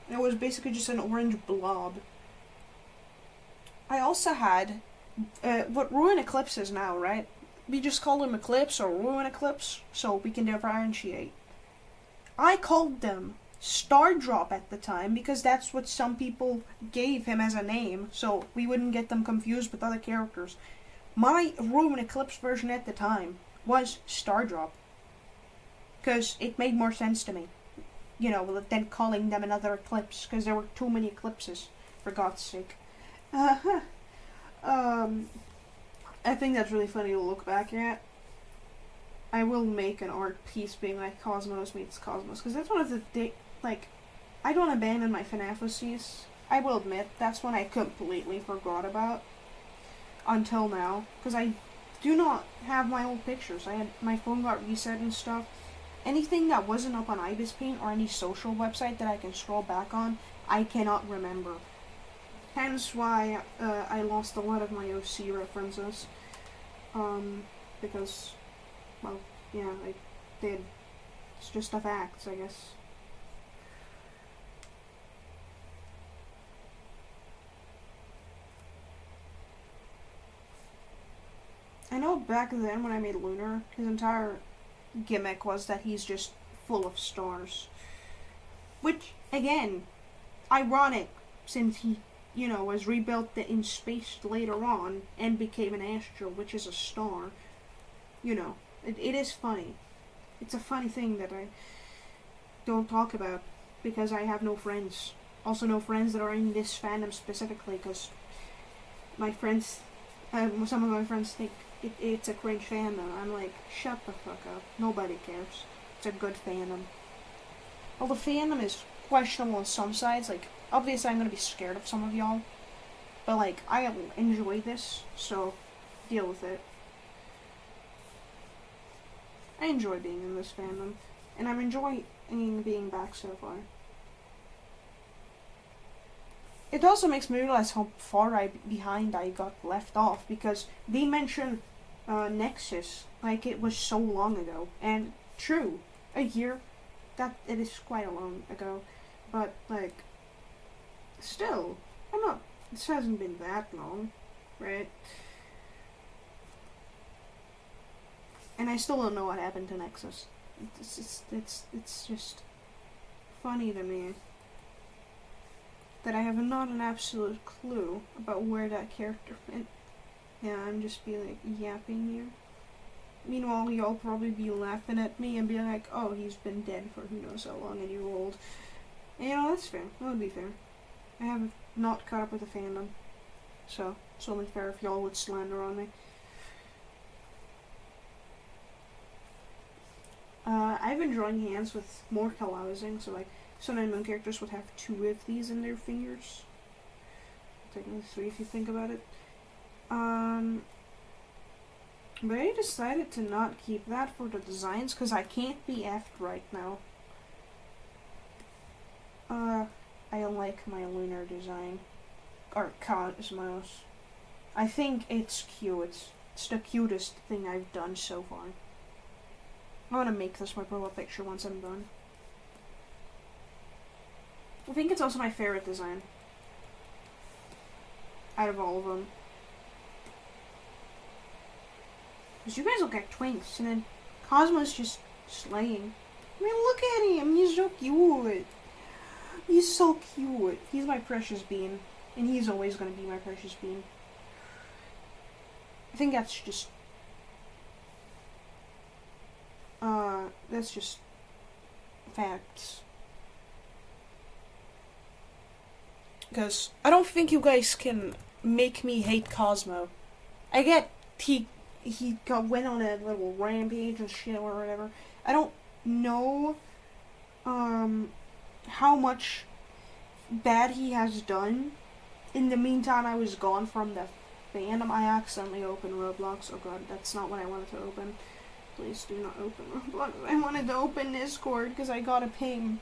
And it was basically just an orange blob. I also had what Ruin Eclipse is now, right? We just call them Eclipse or Ruin Eclipse, so we can differentiate. I called them Stardrop at the time because that's what some people gave him as a name, so we wouldn't get them confused with other characters. My Ruin Eclipse version at the time was Stardrop. Because it made more sense to me. You know, than calling them another Eclipse. Because there were too many Eclipses, for God's sake. I think that's really funny to look back at. I will make an art piece being like Cosmos meets Cosmos. Because that's one of the, I don't abandon my FNAF. I will admit, that's one I completely forgot about. Until now, because I do not have my old pictures. My phone got reset and stuff. Anything that wasn't up on IBIS Paint or any social website that I can scroll back on, I cannot remember. Hence why I lost a lot of my OC references. Because, well, yeah, I did. It's just a fact, I guess. I know back then when I made Lunar, his entire gimmick was that he's just full of stars. Which, again, ironic, since he, you know, was rebuilt in space later on and became an astral, which is a star. You know, it is funny. It's a funny thing that I don't talk about because I have no friends. Also no friends that are in this fandom specifically because my friends, some of my friends think it's a cringe fandom. I'm like, shut the fuck up. Nobody cares. It's a good fandom. Well, the fandom is questionable on some sides. Like, obviously I'm gonna be scared of some of y'all, but like, I enjoy this, so deal with it. I enjoy being in this fandom, and I'm enjoying being back so far. It also makes me realize how far behind I got left off, because they mentioned Nexus like it was so long ago, and true, a year, that it is quite a long ago, but like, still, this hasn't been that long, right? And I still don't know what happened to Nexus. It's just funny to me that I have not an absolute clue about where that character went. Yeah, I'm just be like yapping here. Meanwhile, y'all probably be laughing at me and be like, oh, he's been dead for who knows how long, and you're old. And you know, that's fair. That would be fair. I have not caught up with the fandom, so it's only fair if y'all would slander on me. I've been drawing hands with more collaging, so like Sun and Moon characters would have 2 of these in their fingers. Technically 3 if you think about it. But I decided to not keep that for the designs because I can't be effed right now. I like my lunar design. Or Cosmos. I think it's cute. It's the cutest thing I've done so far. I want to make this my profile picture once I'm done. I think it's also my favorite design out of all of them. Because you guys look like twinks, and then Cosmo's just slaying. I mean, look at him, he's so cute. He's so cute. He's my precious bean, and he's always going to be my precious bean. I think that's just facts. Because I don't think you guys can make me hate Cosmo. I get he went on a little rampage and shit or whatever. I don't know how much bad he has done. In the meantime, I was gone from the fandom. I accidentally opened Roblox. Oh god, that's not what I wanted to open. Please do not open Roblox. I wanted to open Discord because I got a ping.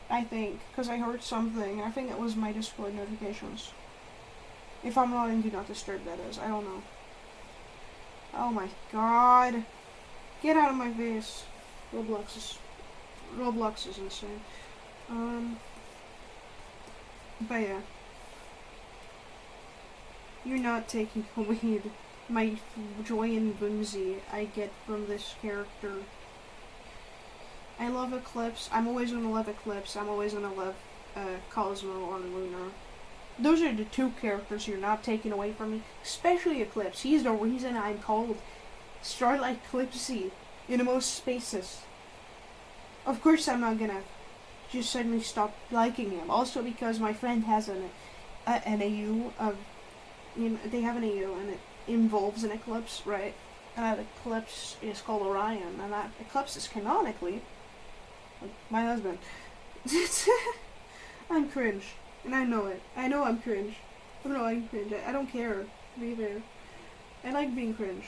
I think. Because I heard something. I think it was my Discord notifications. If I'm not in Do Not Disturb, that is. I don't know. Oh my god. Get out of my face. Roblox is insane. But yeah. You're not taking away my joy and whimsy I get from this character. I love Eclipse. I'm always gonna love Eclipse. I'm always gonna love Cosmo or Lunar. Those are the 2 characters you're not taking away from me. Especially Eclipse. He's the reason I'm called Starlight Eclipsey in most spaces. Of course I'm not gonna just suddenly stop liking him. Also because my friend has an AU of... they have an AU and it involves an eclipse, right? And that eclipse is called Orion, and that eclipse is canonically like my husband. I'm cringe, and I know it. I know I'm cringe. I'm cringe. I don't care, to be fair. I like being cringe.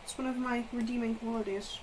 It's one of my redeeming qualities.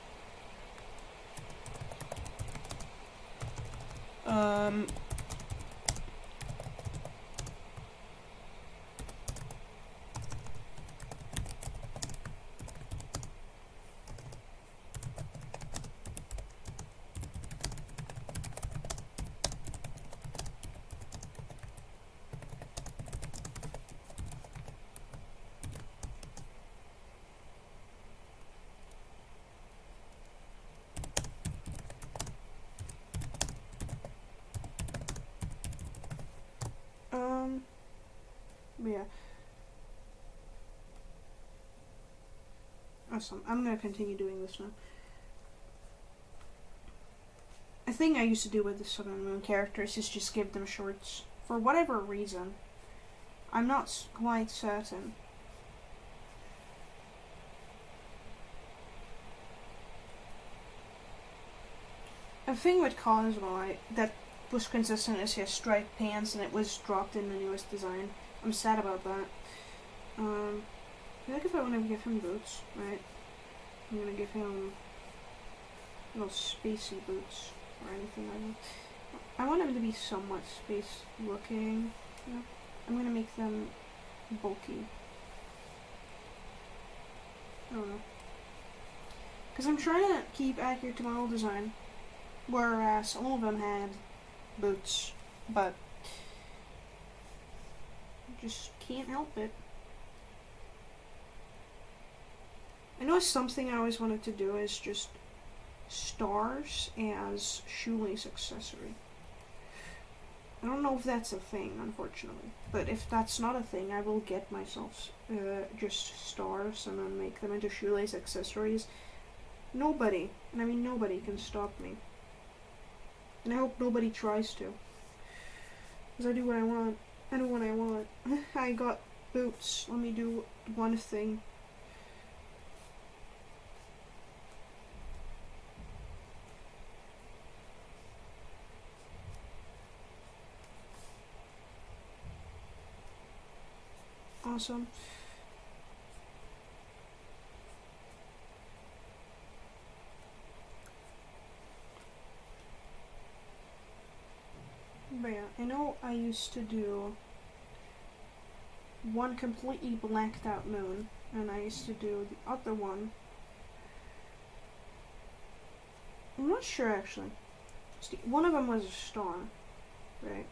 Yeah. Awesome. I'm gonna continue doing this now. A thing I used to do with the Sun and Moon characters is just give them shorts. For whatever reason. I'm not quite certain. A thing with Cosmo that was consistent is his striped pants, and it was dropped in the newest design. I'm sad about that. I think if I want to give him boots, right, I'm gonna give him little spacey boots or anything like that. I want him to be somewhat space looking. You know? I'm gonna make them bulky. I don't know. Because I'm trying to keep accurate to my old design. Whereas all of them had boots. But just can't help it. I know something I always wanted to do is just stars as shoelace accessory. I don't know if that's a thing, unfortunately. But if that's not a thing, I will get myself just stars and then make them into shoelace accessories. Nobody, and I mean nobody, can stop me. And I hope nobody tries to. Because I do what I want. I do what I want. I got boots. Let me do one thing. Awesome. But yeah, I know I used to do one completely blacked out moon, and I used to do the other one. I'm not sure actually. One of them was a star, right?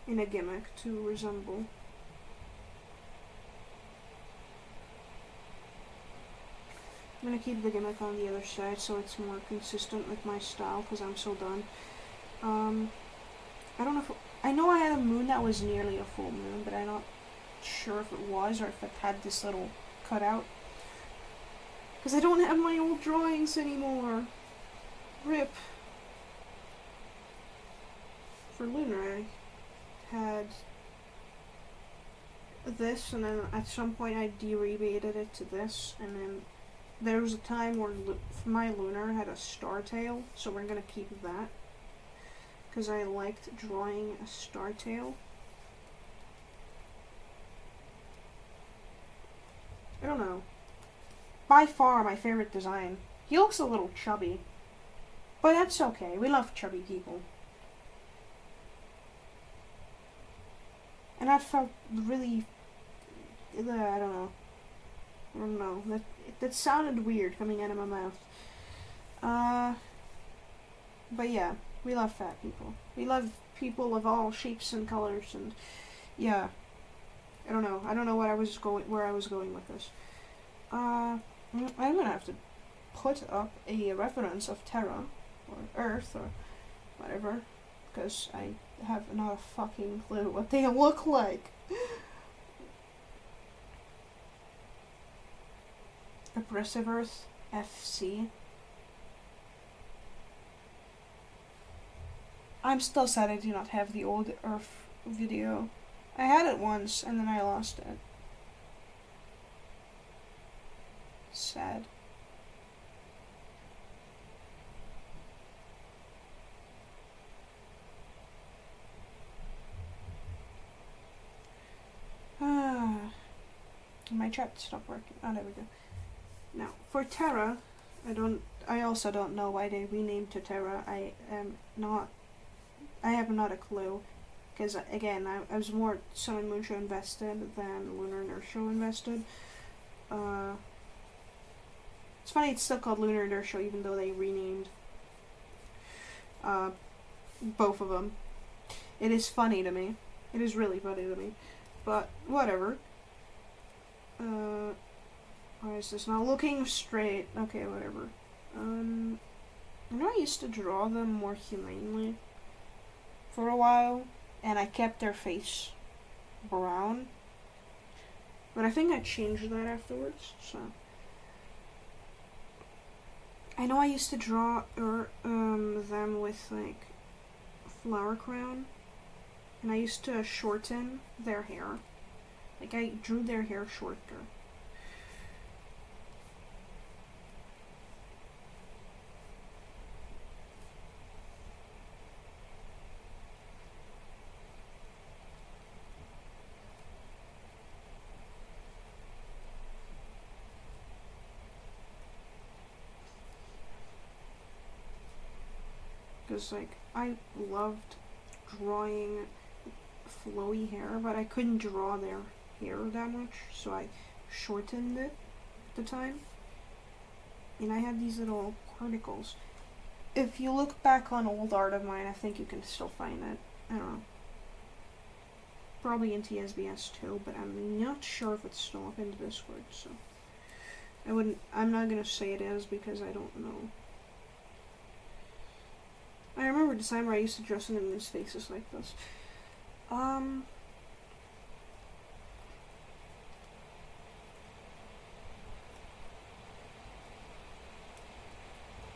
In a gimmick to resemble. I'm gonna keep the gimmick on the other side so it's more consistent with my style because I'm so done. I don't know if I know I had a moon that was nearly a full moon, but I'm not sure if it was or if it had this little cutout. Because I don't have my old drawings anymore. RIP. For lunar, I had this, and then at some point I derivated it to this, and then there was a time where my lunar had a star tail, so we're gonna keep that. Because I liked drawing a star tail. I don't know. By far my favorite design. He looks a little chubby. But that's okay. We love chubby people. And that felt really... I don't know. That sounded weird coming out of my mouth. But yeah. We love fat people. We love people of all shapes and colors, and yeah. I don't know where I was going with this. I'm gonna have to put up a reference of Terra or Earth or whatever, because I have not a fucking clue what they look like. Aggressive Earth FC. I'm still sad I do not have the old Earth video. I had it once and then I lost it. Sad. My chat stopped working. Oh, there we go. Now, for Terra, I also don't know why they renamed to Terra. I have not a clue, because again, I was more Sun and Moon Show invested than Lunar and Earth Show invested. It's funny it's still called Lunar and Earth Show even though they renamed both of them. It is funny to me. It is really funny to me. But whatever. Why is this not looking straight? Okay, whatever. I know I used to draw them more humanely for a while, and I kept their face brown. But I think I changed that afterwards, so. I know I used to draw them with, like, flower crown, and I used to shorten their hair. Like, I drew their hair shorter. because like I loved drawing flowy hair, but I couldn't draw their hair that much, so I shortened it at the time. And I had these little particles. If you look back on old art of mine, I think you can still find it. I don't know. Probably in TSBS too, but I'm not sure if it's still up in Discord, so I'm not gonna say it is because I don't know. I remember the time where I used to dress in his faces like this.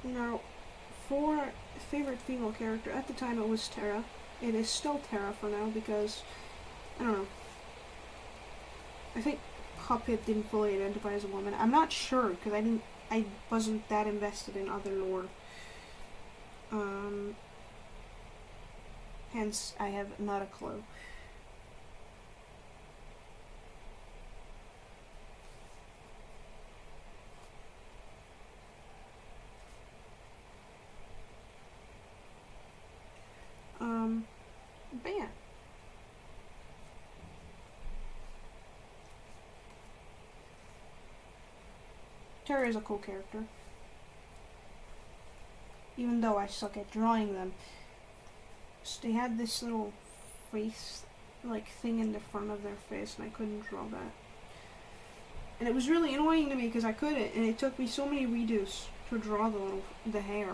Now, for favorite female character, at the time it was Terra. It is still Terra for now because, I don't know. I think Puppet didn't fully identify as a woman. I'm not sure because I wasn't that invested in other lore. Hence, I have not a clue. But yeah. Terra is a cool character. Even though I suck at drawing them. They had this little face, like, thing in the front of their face, and I couldn't draw that. And it was really annoying to me because I couldn't, and it took me so many redos to draw the hair.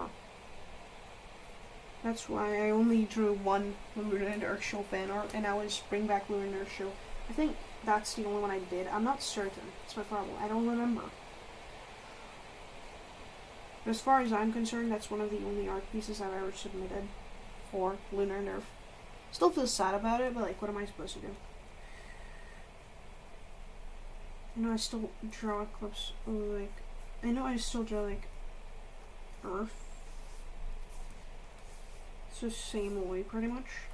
That's why I only drew one Lunar and Earth Show fan art, and I was Bring Back Lunar and Earth Show. I think that's the only one I did. I'm not certain. That's my problem. I don't remember. But as far as I'm concerned, that's one of the only art pieces I've ever submitted for Lunar and Earth. Still feel sad about it, but like, what am I supposed to do? I know I still draw clips, like, I know I still draw, like, Earth. It's the same way, pretty much.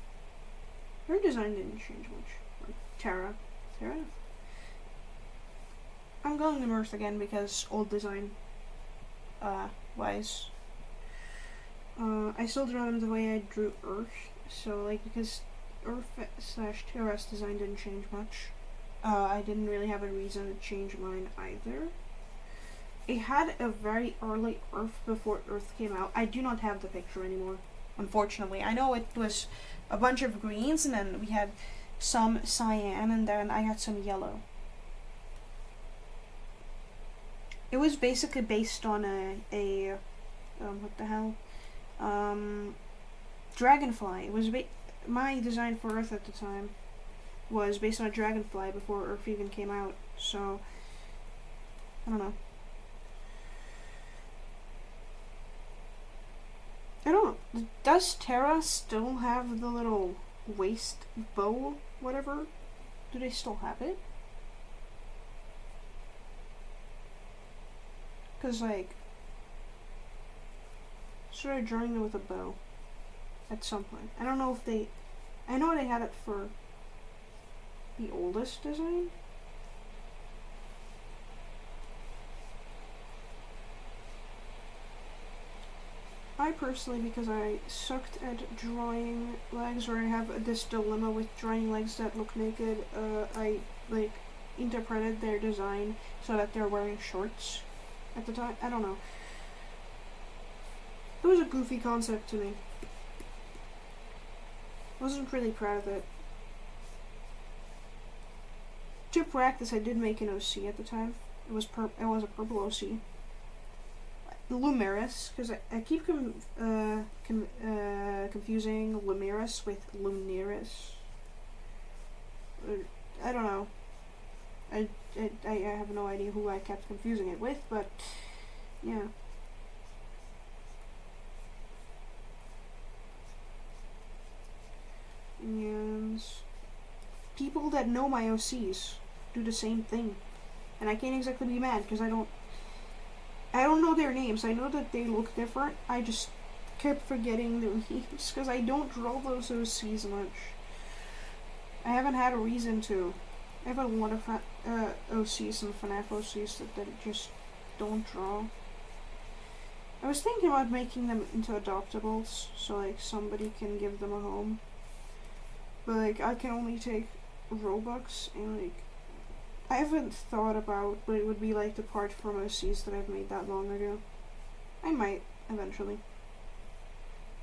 Her design didn't change much. Like, Terra. I'm going to Earth again because old design, wise. I still draw them the way I drew Earth, so, like, because Earth/Terra's design didn't change much. I didn't really have a reason to change mine either. It had a very early Earth before Earth came out. I do not have the picture anymore, unfortunately. I know it was a bunch of greens, and then we had some cyan, and then I had some yellow. It was basically based on what the hell? Dragonfly. It was my design for Earth at the time was based on a dragonfly before Earth even came out, so I don't know. I don't know. Does Terra still have the little waist bow, whatever? Do they still have it? Because, like, started drawing them with a bow at some point. I don't know if they... I know they had it for the oldest design. I personally, because I sucked at drawing legs, or I have this dilemma with drawing legs that look naked, I, like, interpreted their design so that they're wearing shorts at the time. I don't know. It was a goofy concept to me. I wasn't really proud of it. To practice, I did make an OC at the time. It was a purple OC. Lumeris, because I keep confusing Lumeris with Lunaris. I don't know. I have no idea who I kept confusing it with, but yeah. And people that know my OCs do the same thing, and I can't exactly be mad because I don't know their names. I know that they look different. I just kept forgetting their names because I don't draw those OCs much. I haven't had a reason to. I have a lot of OCs and FNAF OCs that I just don't draw. I was thinking about making them into adoptables, so like somebody can give them a home. But like I can only take Robux, and like I haven't thought about what it would be like to part from OCs that I've made that long ago. I might eventually,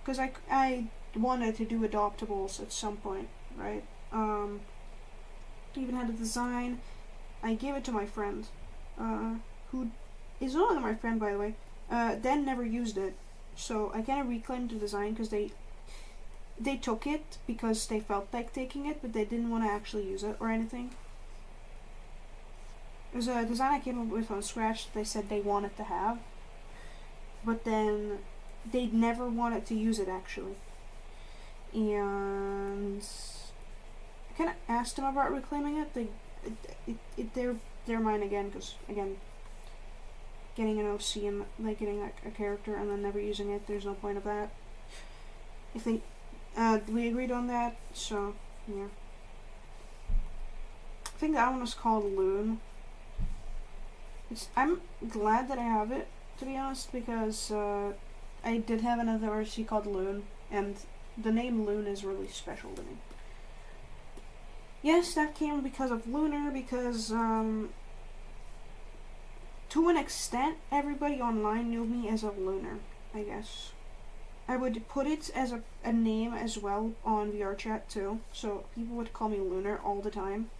because I wanted to do adoptables at some point, right? Even had a design. I gave it to my friend, who is no longer my friend, by the way. Then never used it, so I kind of reclaimed the design because they took it because they felt like taking it, but they didn't want to actually use it or anything. It was a design I came up with on scratch that they said they wanted to have, but then they never wanted to use it actually. And I kind of asked them about reclaiming it. They're mine again, because again, getting an OC and like getting a character and then never using it, there's no point of that. I think we agreed on that, so yeah. I think that one was called Loon. I'm glad that I have it, to be honest, because I did have another RC called Loon, and the name Loon is really special to me. Yes, that came because of Lunar, because to an extent, everybody online knew me as a Lunar, I guess. I would put it as a name as well on VRChat too, so people would call me Lunar all the time.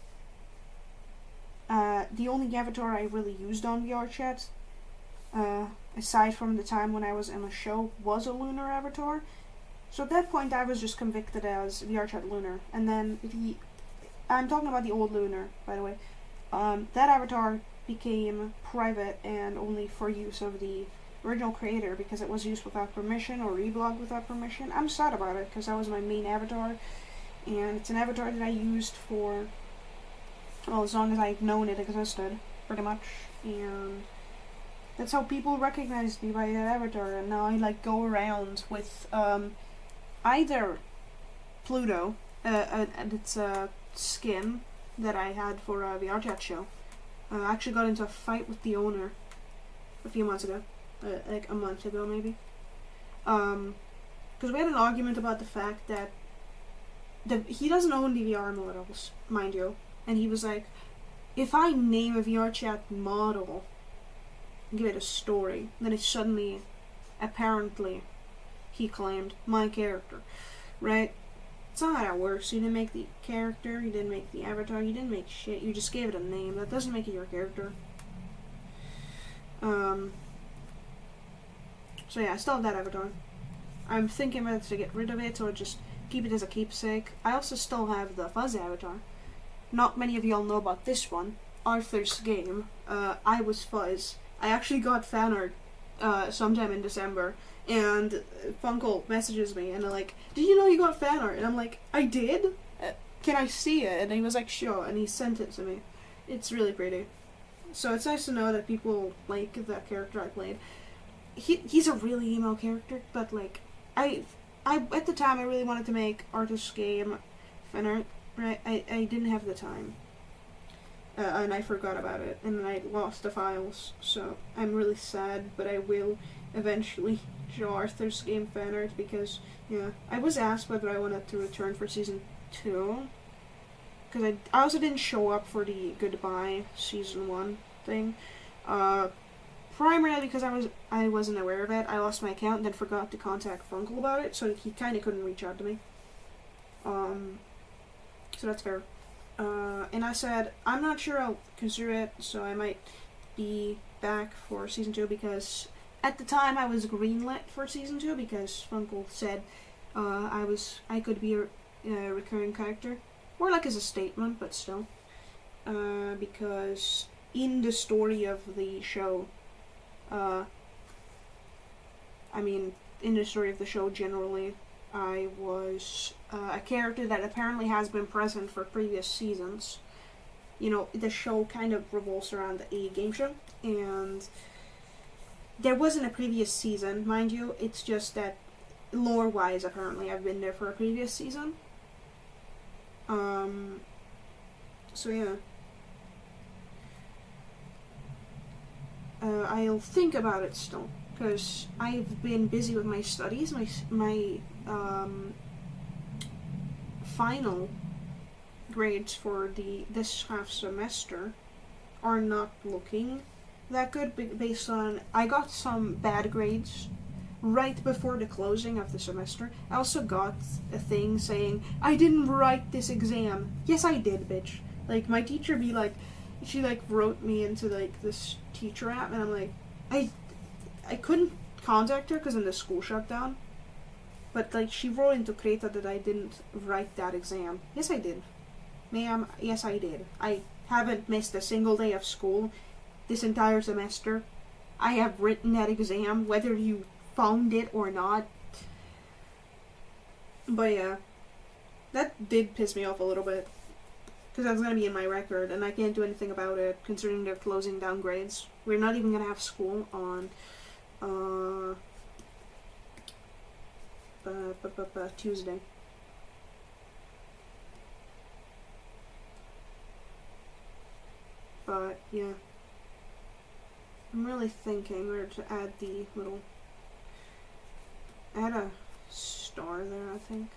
The only avatar I really used on VRChat, aside from the time when I was in a show, was a Lunar avatar. So at that point I was just convicted as VRChat Lunar, and then I'm talking about the old Lunar, by the way. That avatar became private and only for use of the original creator because it was used without permission or reblogged without permission. I'm sad about it because that was my main avatar, and it's an avatar that I used for, well, as long as I've known it existed, pretty much, and that's how people recognized me, by that avatar. And now I like go around with either Pluto, and it's a skin that I had for the VRChat show. I actually got into a fight with the owner a few months ago, like a month ago maybe, because we had an argument about the fact that he doesn't own the VR models, mind you, and he was like, if I name a VRChat model and give it a story, then it's suddenly, apparently, he claimed, my character, right? It's not how that works. You didn't make the character, you didn't make the avatar, you didn't make shit, you just gave it a name. That doesn't make it your character. So yeah, I still have that avatar. I'm thinking whether to get rid of it or just keep it as a keepsake. I also still have the Fuzz avatar. Not many of y'all know about this one. Arthur's game. I was Fuzz. I actually got fan art sometime in December, and Funkle messages me and they're like, did you know you got fan art? And I'm like, I did? Can I see it? And he was like, sure, and he sent it to me. It's really pretty. So it's nice to know that people like the character I played. He's a really emo character, but like, I at the time I really wanted to make Arthur's game fan art, right? I didn't have the time. And I forgot about it, and then I lost the files, so I'm really sad, but I will eventually show Arthur's game fan art, because, yeah, I was asked whether I wanted to return for season 2, because I also didn't show up for the goodbye season 1 thing, primarily because I wasn't aware of it. I lost my account and then forgot to contact Funkle about it, so he kind of couldn't reach out to me, so that's fair. And I said, I'm not sure I'll consider it, so I might be back for season 2, because at the time I was greenlit for season 2 because Funkle said I could be a recurring character, more like as a statement, but still, because in the story of the show, in the story of the show generally, I was a character that apparently has been present for previous seasons. You know, the show kind of revolves around a game show, and there wasn't a previous season, mind you. It's just that lore-wise, apparently, I've been there for a previous season. So yeah. I'll think about it still. because I've been busy with my studies. My final grades for this half semester are not looking that good based on I got some bad grades right before the closing of the semester. I also got a thing saying I didn't write this exam. Yes, I did, bitch. Like, my teacher be like, she like wrote me into like this teacher app, and I'm like, I couldn't contact her because then the school shut down. But like, she wrote into Creta that I didn't write that exam. Yes, I did, ma'am. Yes, I did. I haven't missed a single day of school this entire semester. I have written that exam, whether you found it or not. But yeah, that did piss me off a little bit, because that's going to be in my record, and I can't do anything about it, considering they're closing down grades. We're not even going to have school on Tuesday. But yeah, I'm really thinking where to add the little, add a star there, I think.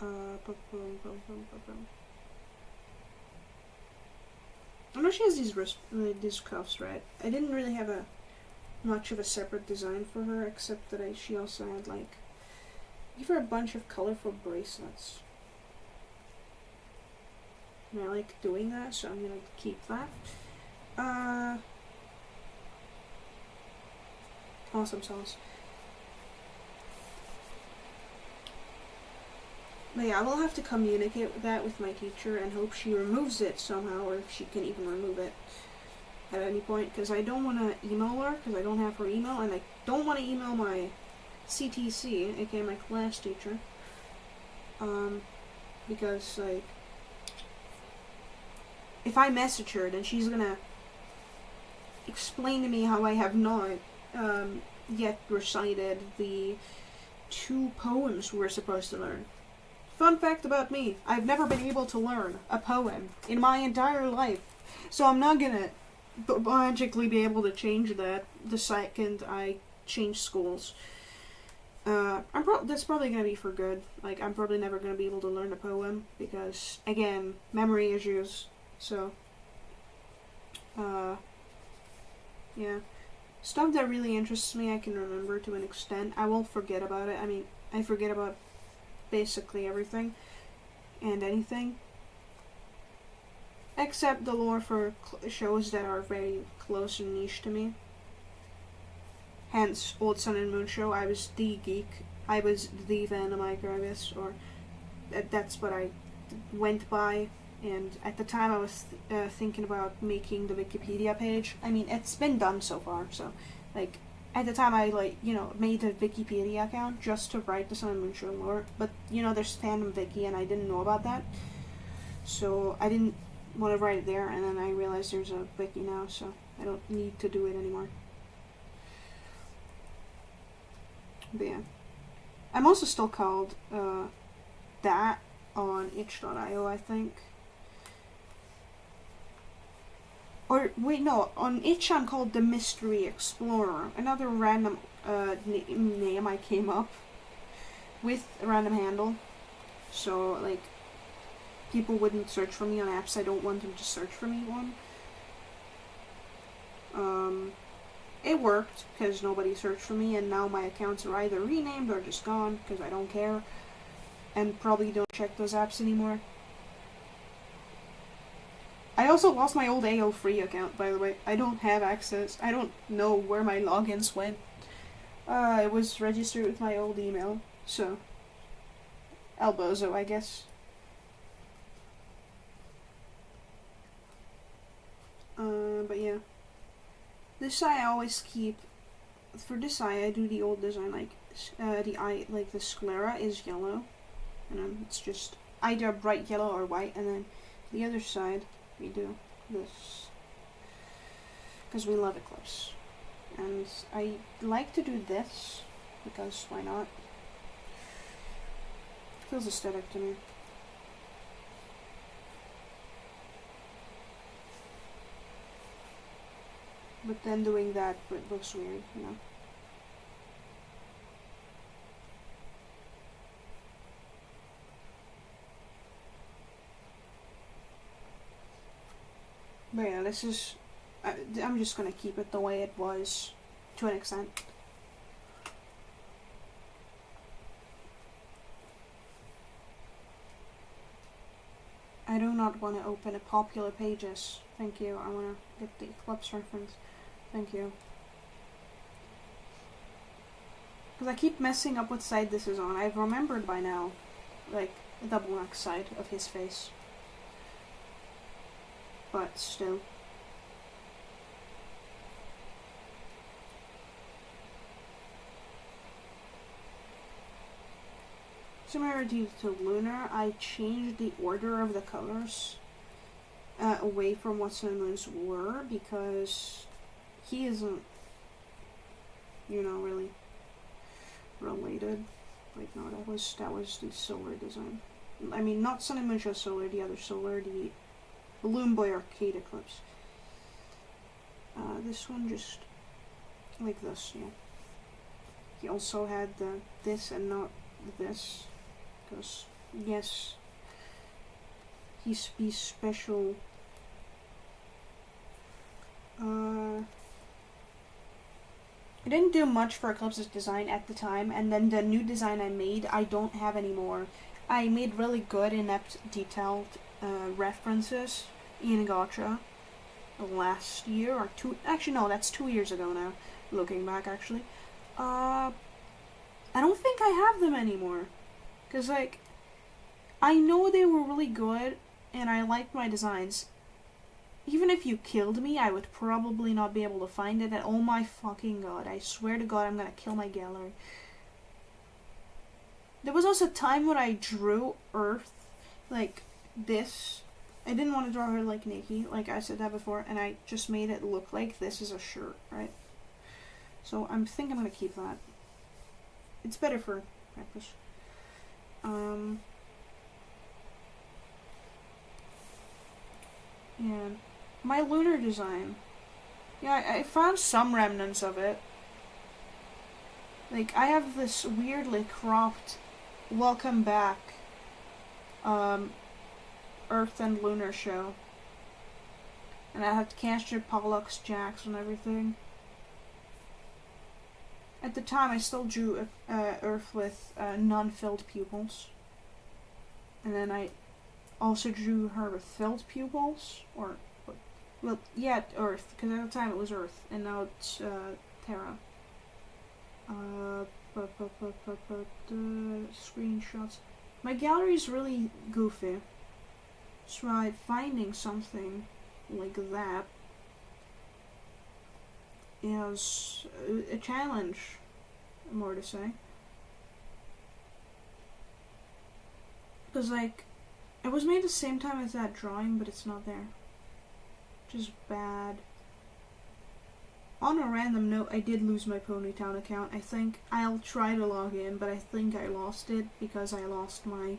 I know she has these cuffs, right? I didn't really have much of a separate design for her, except that she also had like, give her a bunch of colorful bracelets. And I like doing that, so I'm gonna keep that. Awesome sauce. But yeah, I will have to communicate that with my teacher and hope she removes it somehow, or if she can even remove it at any point, because I don't want to email her, because I don't have her email, and I don't want to email my CTC, aka my class teacher, because, like, if I message her, then she's gonna explain to me how I have not yet recited the 2 poems we're supposed to learn. Fun fact about me, I've never been able to learn a poem in my entire life, so I'm not gonna magically be able to change that the second I change schools. That's probably gonna be for good. Like, I'm probably never gonna be able to learn a poem because, again, memory issues. So, yeah, stuff that really interests me I can remember to an extent. I will forget about it. I mean, I forget about basically everything and anything, except the lore for shows that are very close and niche to me. Hence, Old Sun and Moon Show. I was the geek. I was the Vanamiker, I guess, or that's what I went by. And at the time, I was thinking about making the Wikipedia page. I mean, it's been done so far, so, like, at the time, I, like, made a Wikipedia account just to write the Sun and Moon Show lore. But, there's Fandom Wiki, and I didn't know about that. So, I didn't want to write it there, and then I realized there's a wiki now, so I don't need to do it anymore. But yeah. I'm also still called that on itch.io, I think. Or, wait, no, on itch I'm called the Mystery Explorer. Another random name I came up with, a random handle. So, like, people wouldn't search for me on apps I don't want them to search for me on. It worked, because nobody searched for me, and now my accounts are either renamed or just gone, because I don't care, and probably don't check those apps anymore. I also lost my old AO free account, by the way. I don't have access. I don't know where my logins went. It was registered with my old email, so Albozo, I guess. But yeah. This eye I always keep. For this eye, I do the old design, like, the eye, like, the sclera is yellow. And it's just either bright yellow or white, and then the other side, we do this. Because we love Eclipse. And I like to do this, because why not? It feels aesthetic to me. But then doing that looks weird, yeah, this is... I'm just gonna keep it the way it was, to an extent. I do not want to open a popular pages. Thank you. I want to get the Eclipse reference. Thank you. Because I keep messing up what side this is on. I've remembered by now. Like, the black side of his face. But still. Similarity to Lunar, I changed the order of the colors away from what Sun and Moon's were because he isn't, you know, really related. Like, no, that was the Solar design. I mean, not Sun and Moon just Solar, the other Solar, the Balloon Boy Arcade Eclipse. This one just like this, yeah. He also had this and not this. Because, yes, he's special. I didn't do much for Eclipse's design at the time, and then the new design I made, I don't have anymore. I made really good, inept, detailed references in Gacha last year, or actually no, that's 2 years ago now, looking back actually. I don't think I have them anymore. Because, like, I know they were really good, and I liked my designs. Even if you killed me, I would probably not be able to find it, and oh my fucking god, I swear to god I'm gonna kill my gallery. There was also a time when I drew Earth, like, this. I didn't want to draw her like Nikki, like I said that before, and I just made it look like this is a shirt, right? So I think I'm gonna keep that. It's better for practice. Yeah, my lunar design. Yeah, I found some remnants of it. Like, I have this weirdly cropped welcome back Earth and Lunar show. And I have Castor, Pollux, Jax, and everything. At the time, I still drew Earth with non-filled pupils. And then I also drew her with filled pupils. Or, well, yeah, Earth. Because at the time it was Earth. And now it's Terra. Screenshots. My gallery is really goofy. So finding something like that is a challenge, more to say. Because, like, it was made the same time as that drawing, but it's not there. Which is bad. On a random note, I did lose my Ponytown account. I think I'll try to log in, but I think I lost it because I lost my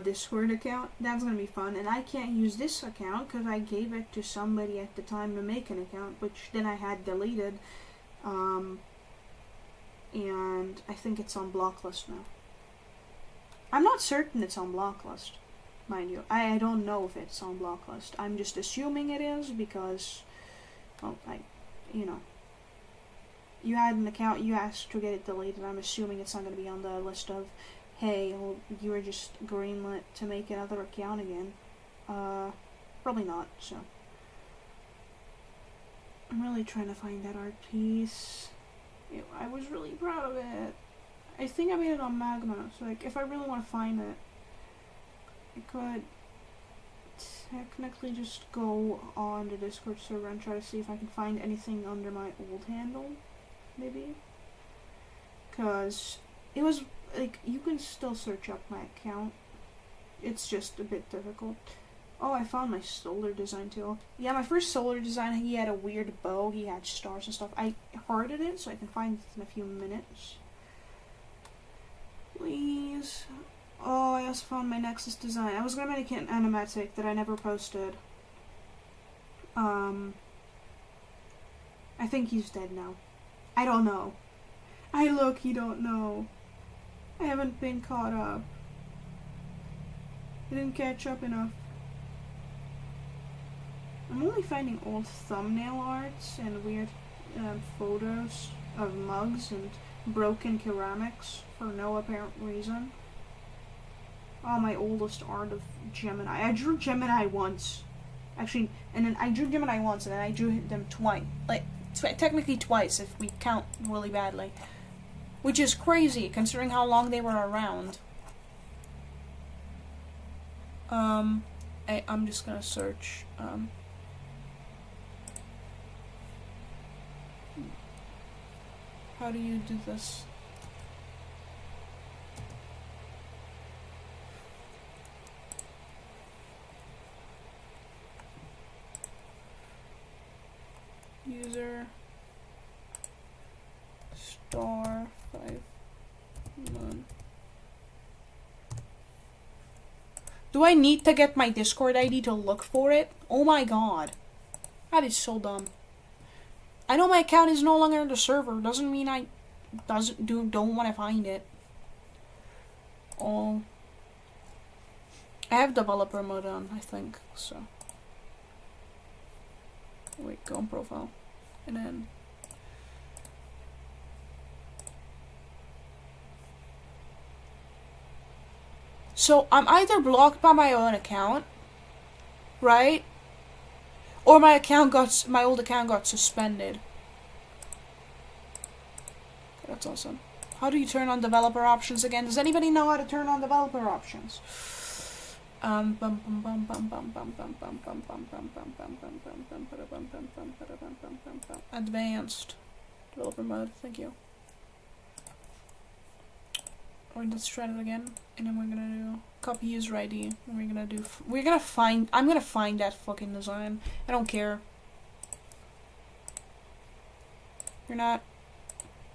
Discord account. That's gonna be fun, and I can't use this account because I gave it to somebody at the time to make an account, which then I had deleted, and I think it's on blocklist now. I'm not certain it's on blocklist, mind you. I don't know if it's on blocklist. I'm just assuming it is because, well, you know, you had an account, you asked to get it deleted. I'm assuming it's not going to be on the list of, hey, well, you were just greenlit to make another account again. Probably not, so. I'm really trying to find that art piece. I was really proud of it. I think I made it on Magma, so, like, if I really want to find it, I could technically just go on the Discord server and try to see if I can find anything under my old handle, maybe. Because it was, like, you can still search up my account. It's just a bit difficult. Oh, I found my solar design too. Yeah, my first solar design, he had a weird bow, he had stars and stuff. I hearted it, so I can find it in a few minutes. Please. Oh, I also found my Nexus design. I was gonna make an animatic that I never posted. I think he's dead now. I don't know. I low-key don't know. I haven't been caught up. I didn't catch up enough. I'm only finding old thumbnail arts and weird photos of mugs and broken ceramics for no apparent reason. Oh, my oldest art of Gemini. I drew Gemini once. Actually, and then I drew Gemini once, and then I drew them twice. Like, technically twice if we count really badly. Which is crazy, considering how long they were around. I'm just gonna search, how do you do this? User star 5 moon. Do I need to get my Discord ID to look for it? Oh my god. That is so dumb. I know my account is no longer on the server. Doesn't mean I don't want to find it. Oh. I have developer mode on, I think, so. Wait, go on profile. And then so I'm either blocked by my own account, right? Or my old account got suspended. That's awesome. How do you turn on developer options again? Does anybody know how to turn on developer options? Advanced developer mode. Thank you. Alright, let's try it again, and then we're gonna do copy user ID. And I'm gonna find that fucking design. I don't care. You're not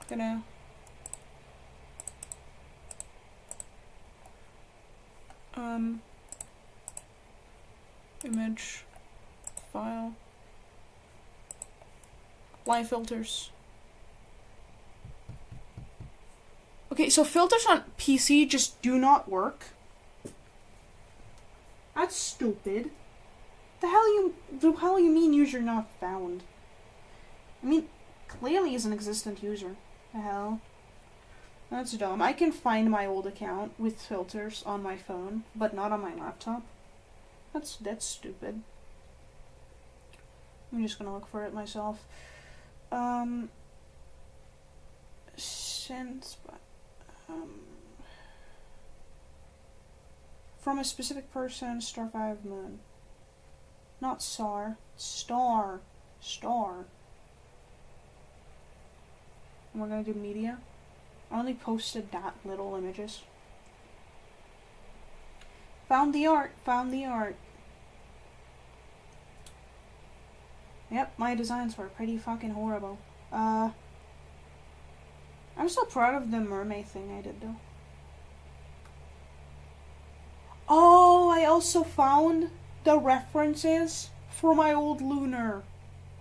gonna. Image, file, live filters. Okay, so filters on PC just do not work. That's stupid. The hell you mean user not found? I mean, clearly is an existent user. The hell? That's dumb. I can find my old account with filters on my phone, but not on my laptop. That's stupid. I'm just gonna look for it myself. From a specific person, star 5 moon. Not SAR. Star. And we're gonna do media. I only posted that little images. Found the art. Yep, my designs were pretty fucking horrible. I'm so proud of the mermaid thing I did though. Oh, I also found the references for my old lunar.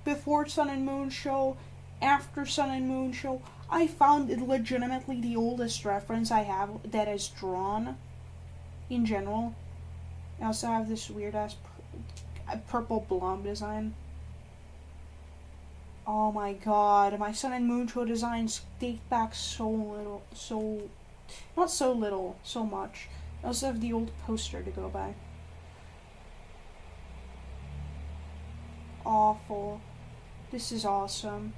Before Sun and Moon show, after Sun and Moon show. I found it legitimately the oldest reference I have that is drawn in general. I also have this weird ass purple blob design. Oh my god, my Sun and Moon show designs date back so much. I also have the old poster to go by. Awful. This is awesome.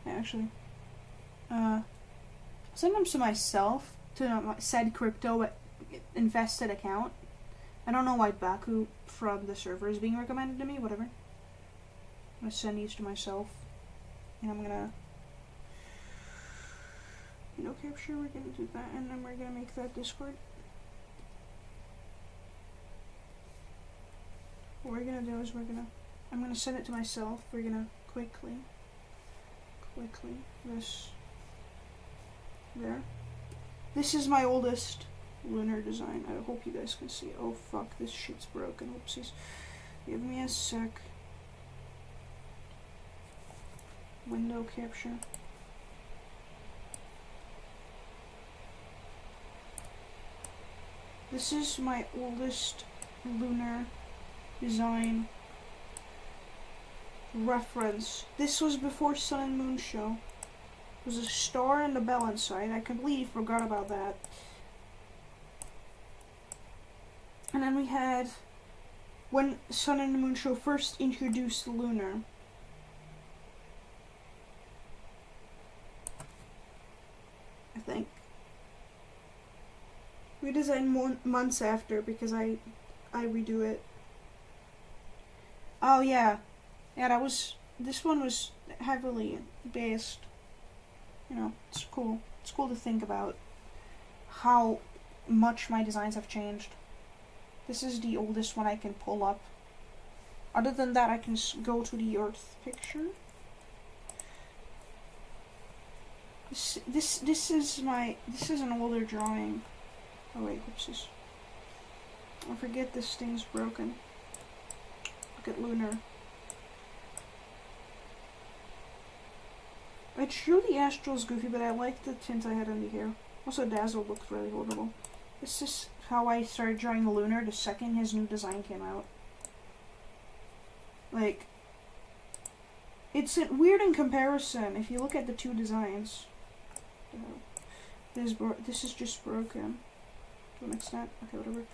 Actually, send them to myself, to said crypto invested account. I don't know why Baku from the server is being recommended to me, whatever. I'm gonna send these to myself, and I'm gonna capture, we're gonna do that, and then we're gonna make that Discord. What we're gonna do is I'm gonna send it to myself. We're gonna quickly, this, there. This is my oldest lunar design. I hope you guys can see it. Oh fuck, this shit's broken. Oopsies. Give me a sec. Window capture. This is my oldest lunar design reference. This was before Sun and Moon show. It was a star and a bell inside. I completely forgot about that. And then we had when Sun and Moon show first introduced the lunar. I think. We designed months after because I redo it. Oh yeah. Yeah, this one was heavily based. You know, it's cool. It's cool to think about how much my designs have changed. This is the oldest one I can pull up. Other than that, I can go to the Earth picture. This is an older drawing. Oh wait, whoopsies. I forget this thing's broken. Look at lunar. I drew the astrals goofy, but I like the tint I had on the hair. Also, Dazzle looked really horrible. This is how I started drawing lunar the second his new design came out. Like, it's weird in comparison if you look at the two designs. This is just broken to an extent. Okay, whatever.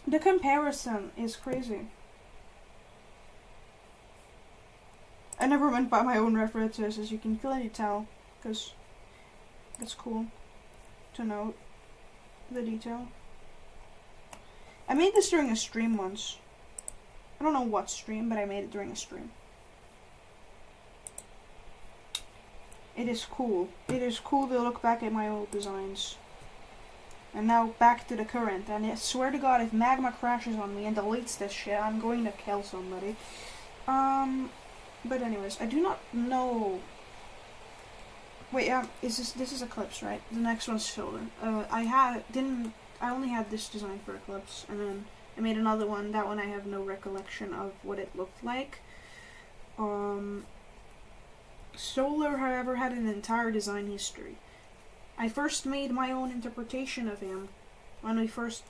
The comparison is crazy. I never went by my own references, as you can clearly tell, because it's cool to note the detail. I made this during a stream once. I don't know what stream, but I made it during a stream. It is cool. It is cool to look back at my old designs. And now back to the current. And I swear to God, if magma crashes on me and deletes this shit, I'm going to kill somebody. But anyways, I do not know. Wait, this is Eclipse, right? The next one's Solar. I only had this design for Eclipse, and then I made another one. That one I have no recollection of what it looked like. Solar, however, had an entire design history. I first made my own interpretation of him when I first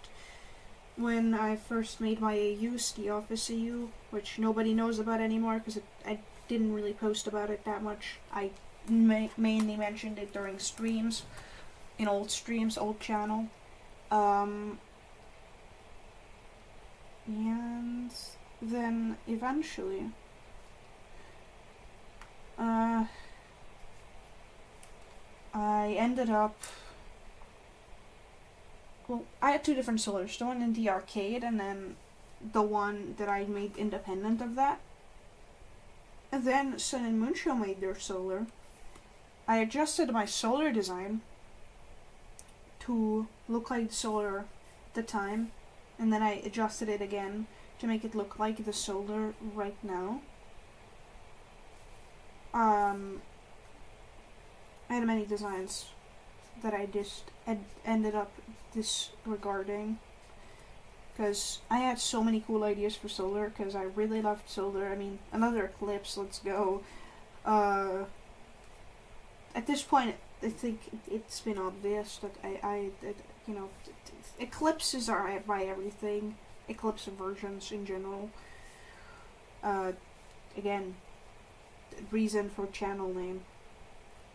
made my AUs, the Office AU, which nobody knows about anymore because I didn't really post about it that much. I mainly mentioned it during streams, in old streams, old channel. And then eventually, I ended up. Well, I had two different Solars, the one in the arcade and then the one that I made independent of that. And then Sun and Moon Show made their Solar. I adjusted my Solar design to look like the Solar at the time, and then I adjusted it again to make it look like the Solar right now. I had many designs that I just ended up disregarding because I had so many cool ideas for Solar because I really loved Solar. I mean, another Eclipse, let's go. At this point, I think it's been obvious that Eclipses are I buy everything. Eclipse versions in general. Again, reason for channel name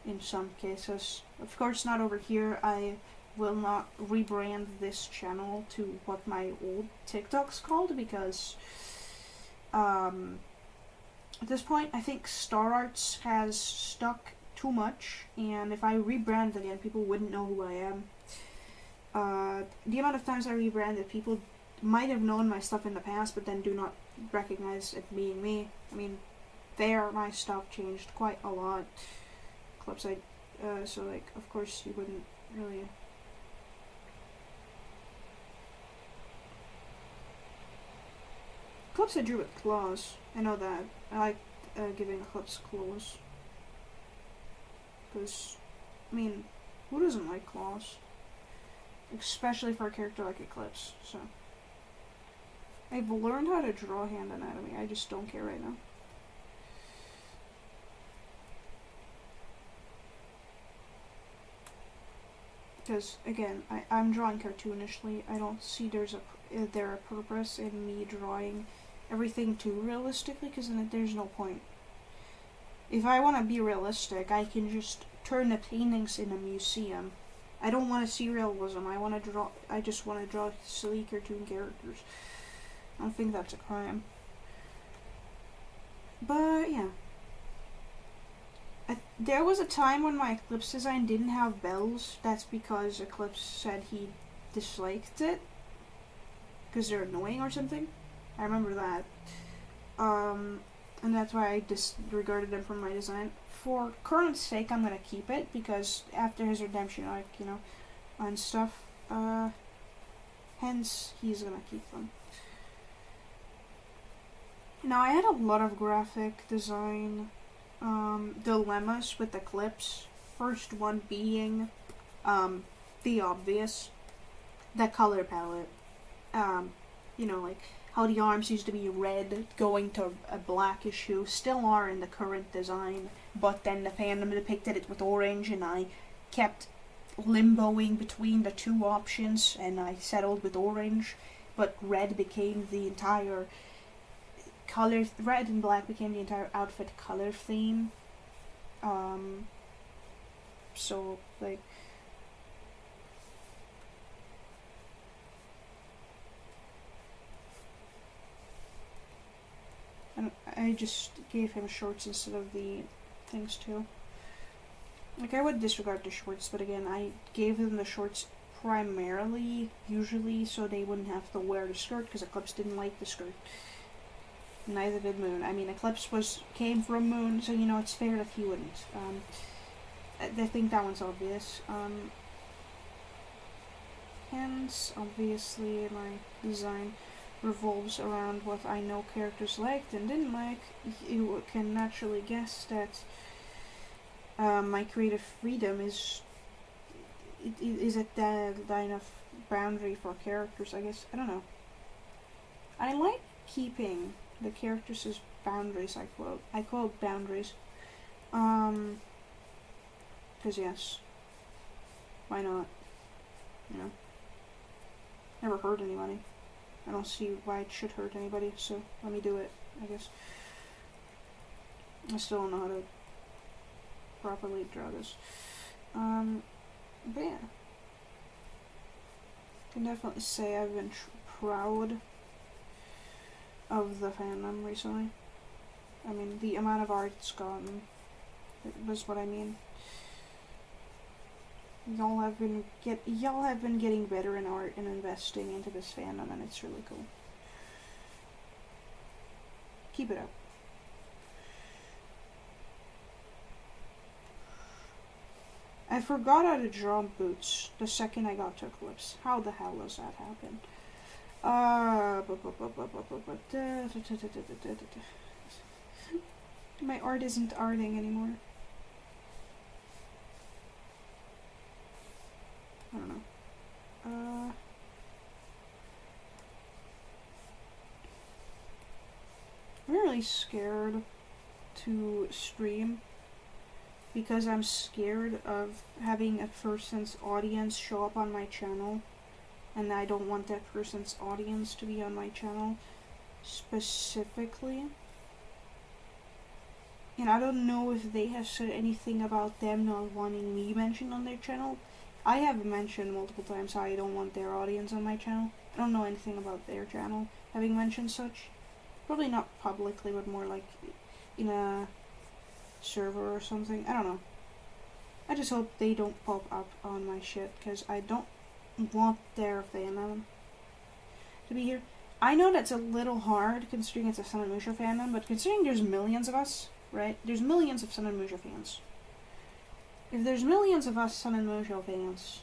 in some cases. Of course, not over here. I will not rebrand this channel to what my old TikTok's called because at this point, I think Star Arts has stuck too much, and if I rebrand again, people wouldn't know who I am. The amount of times I rebranded, people might have known my stuff in the past, but then do not recognize it being me. I mean, my stuff changed quite a lot. Clips so like, of course, you wouldn't really. Clips I drew with claws. I know that. I like giving Eclipse claws. Because, I mean, who doesn't like claws? Especially for a character like Eclipse, so. I've learned how to draw hand anatomy, I just don't care right now. Because, again, I'm drawing cartoonishly. I don't see there a purpose in me drawing everything too realistically, because then there's no point. If I want to be realistic, I can just turn the paintings in a museum. I don't want to see realism. I just want to draw silly cartoon characters. I don't think that's a crime. But, yeah. There was a time when my Eclipse design didn't have bells. That's because Eclipse said he disliked it. Because they're annoying or something. I remember that. And that's why I disregarded them from my design. For current sake, I'm going to keep it. Because after his redemption arc, and stuff. Hence, he's going to keep them. Now, I had a lot of graphic design dilemmas with Eclipse. First one being the obvious, the color palette. Like how the arms used to be red going to a blackish hue, still are in the current design, but then the fandom depicted it with orange, and I kept limboing between the two options, and I settled with orange, but red became the entire color, red and black became the entire outfit color theme. So, like, and I just gave him shorts instead of the things too. Like, I would disregard the shorts, but again, I gave them the shorts primarily, usually, so they wouldn't have to wear the skirt, because Eclipse didn't like the skirt. Neither did Moon. I mean, Eclipse came from Moon, so it's fair that he wouldn't. I think that one's obvious. Hence, obviously, my design revolves around what I know characters liked and didn't like. You can naturally guess that my creative freedom is at that enough boundary for characters, I guess. I don't know. I like keeping the characters as boundaries, I quote boundaries. Because yes. Why not? Never hurt anybody. I don't see why it should hurt anybody, so let me do it, I guess. I still don't know how to properly draw this. But yeah. I can definitely say I've been proud of the fandom recently. I mean, the amount of art it's gotten was what I mean. Y'all have been getting better in art and investing into this fandom, and it's really cool. Keep it up. I forgot how to draw boots the second I got to Eclipse. How the hell does that happen? My art isn't arting anymore. I don't know. I'm really scared to stream because I'm scared of having a person's audience show up on my channel, and I don't want that person's audience to be on my channel specifically. And I don't know if they have said anything about them not wanting me mentioned on their channel. I have mentioned multiple times how I don't want their audience on my channel. I don't know anything about their channel having mentioned such. Probably not publicly, but more like in a server or something. I don't know. I just hope they don't pop up on my shit, because I don't want their fandom to be here. I know that's a little hard considering it's a Sun and Musha fandom, but considering there's millions of us, right? There's millions of Sun and Musha fans. If there's millions of us Sun and Musha fans,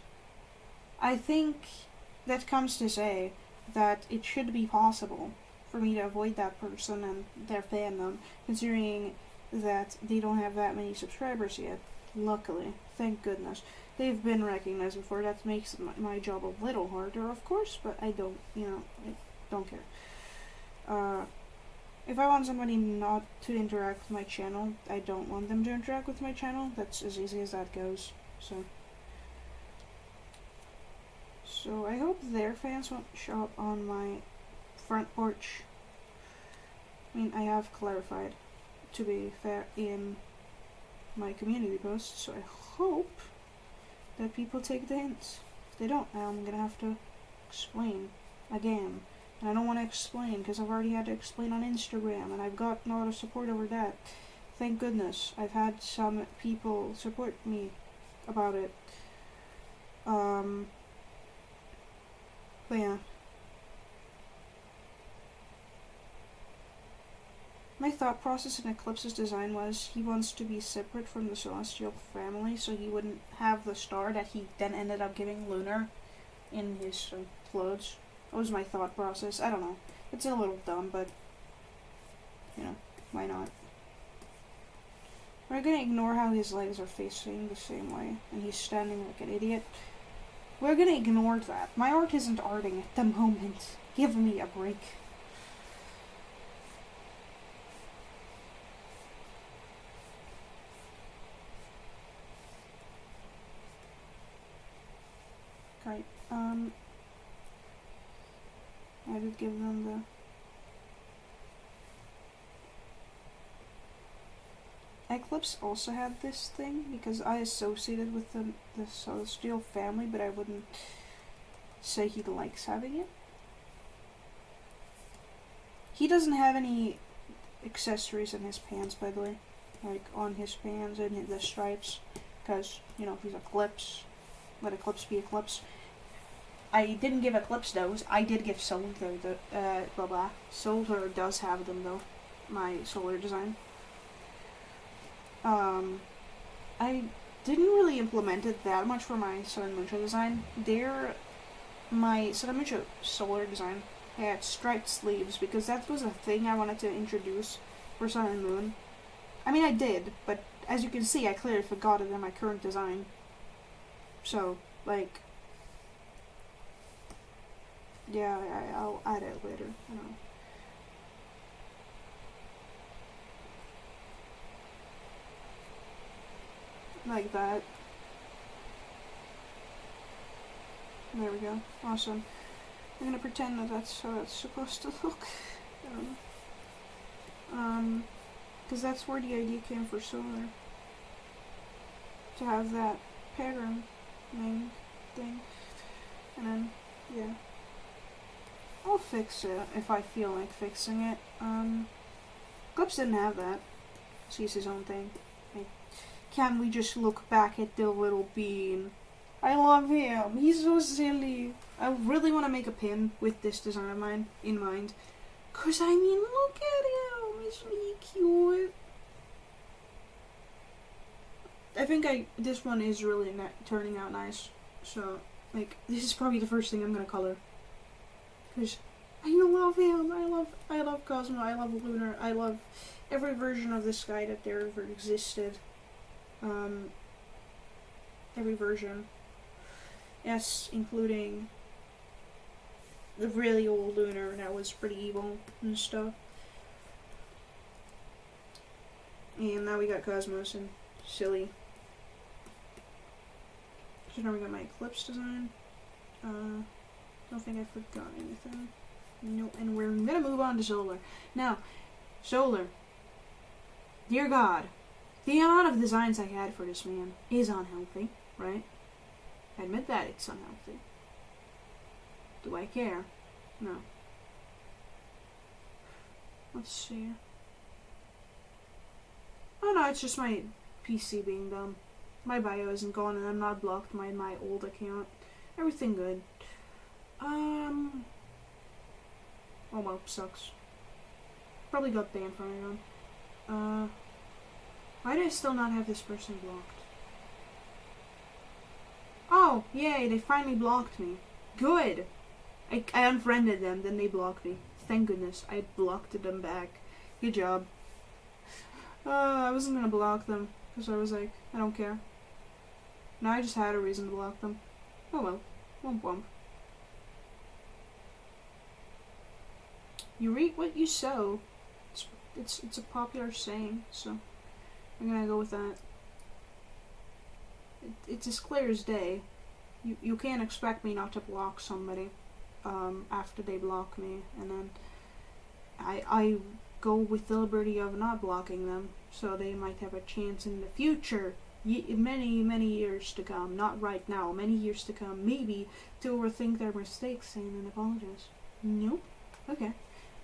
I think that comes to say that it should be possible for me to avoid that person and their fandom, considering that they don't have that many subscribers yet. Luckily, thank goodness. They've been recognized before. That makes my job a little harder, of course, but I don't, I don't care. If I want somebody not to interact with my channel, I don't want them to interact with my channel. That's as easy as that goes. So, So I hope their fans won't show up on my front porch. I mean, I have clarified, to be fair, in my community post, so I hope that people take the hints. If they don't, I'm gonna have to explain again. And I don't want to explain because I've already had to explain on Instagram, and I've got a lot of support over that. Thank goodness. I've had some people support me about it. But yeah. My thought process in Eclipse's design was he wants to be separate from the Celestial family, so he wouldn't have the star that he then ended up giving Lunar in his clothes. That was my thought process. I don't know. It's a little dumb, but, you know, why not? We're gonna ignore how his legs are facing the same way, and he's standing like an idiot. We're gonna ignore that. My art isn't arting at the moment. Give me a break. Right, I did give them the... Eclipse also had this thing, because I associated with the Celestial family, but I wouldn't say he likes having it. He doesn't have any accessories in his pants, by the way. Like, on his pants and the stripes, because, you know, he's Eclipse. Let Eclipse be Eclipse. I didn't give Eclipse those. I did give Solar the blah blah. Solar does have them though. My Solar design. I didn't really implement it that much for my Sun and Moonshine design. My Sun and Moonshine Solar design had striped sleeves because that was a thing I wanted to introduce for Sun and Moon. I mean, I did, but as you can see, I clearly forgot it in my current design. So, like, yeah, I'll add it later. I don't know. Like that. There we go. Awesome. I'm gonna pretend that that's how it's supposed to look. Because that's where the idea came for Solar. To have that pattern name thing. And then, yeah. I'll fix it if I feel like fixing it. Eclipse didn't have that. Sees his own thing. Like, can we just look back at the little bean? I love him. He's so silly. I really want to make a pin with this design of mine in mind. Cause I mean, look at him. He's really cute. I think this one is really turning out nice. So, like, this is probably the first thing I'm gonna color. Cause I love him. I love Cosmo. I love Lunar. I love every version of this guy that there ever existed. Every version. Yes, including the really old Lunar that was pretty evil and stuff. And now we got Cosmos and Silly. So now we got my Eclipse design. Don't think I forgot anything. No, and we're gonna move on to Solar. Now, Solar. Dear God, the amount of designs I had for this man is unhealthy, right? I admit that it's unhealthy. Do I care? No. Let's see. Oh no, it's just my PC being dumb. My bio isn't gone and I'm not blocked by my old account. Everything good. Oh well, sucks. Probably got banned from everyone. Why do I still not have this person blocked? Oh, yay, they finally blocked me. Good! I unfriended them, then they blocked me. Thank goodness, I blocked them back. Good job. I wasn't gonna block them, because I was like, I don't care. Now I just had a reason to block them. Oh well. Womp womp. You reap what you sow. It's a popular saying, so I'm gonna go with that. It's as clear as day. You can't expect me not to block somebody after they block me, and then I go with the liberty of not blocking them, so they might have a chance in the future, many years to come, not right now, many years to come, maybe, to overthink their mistakes and then apologize. Nope. Okay.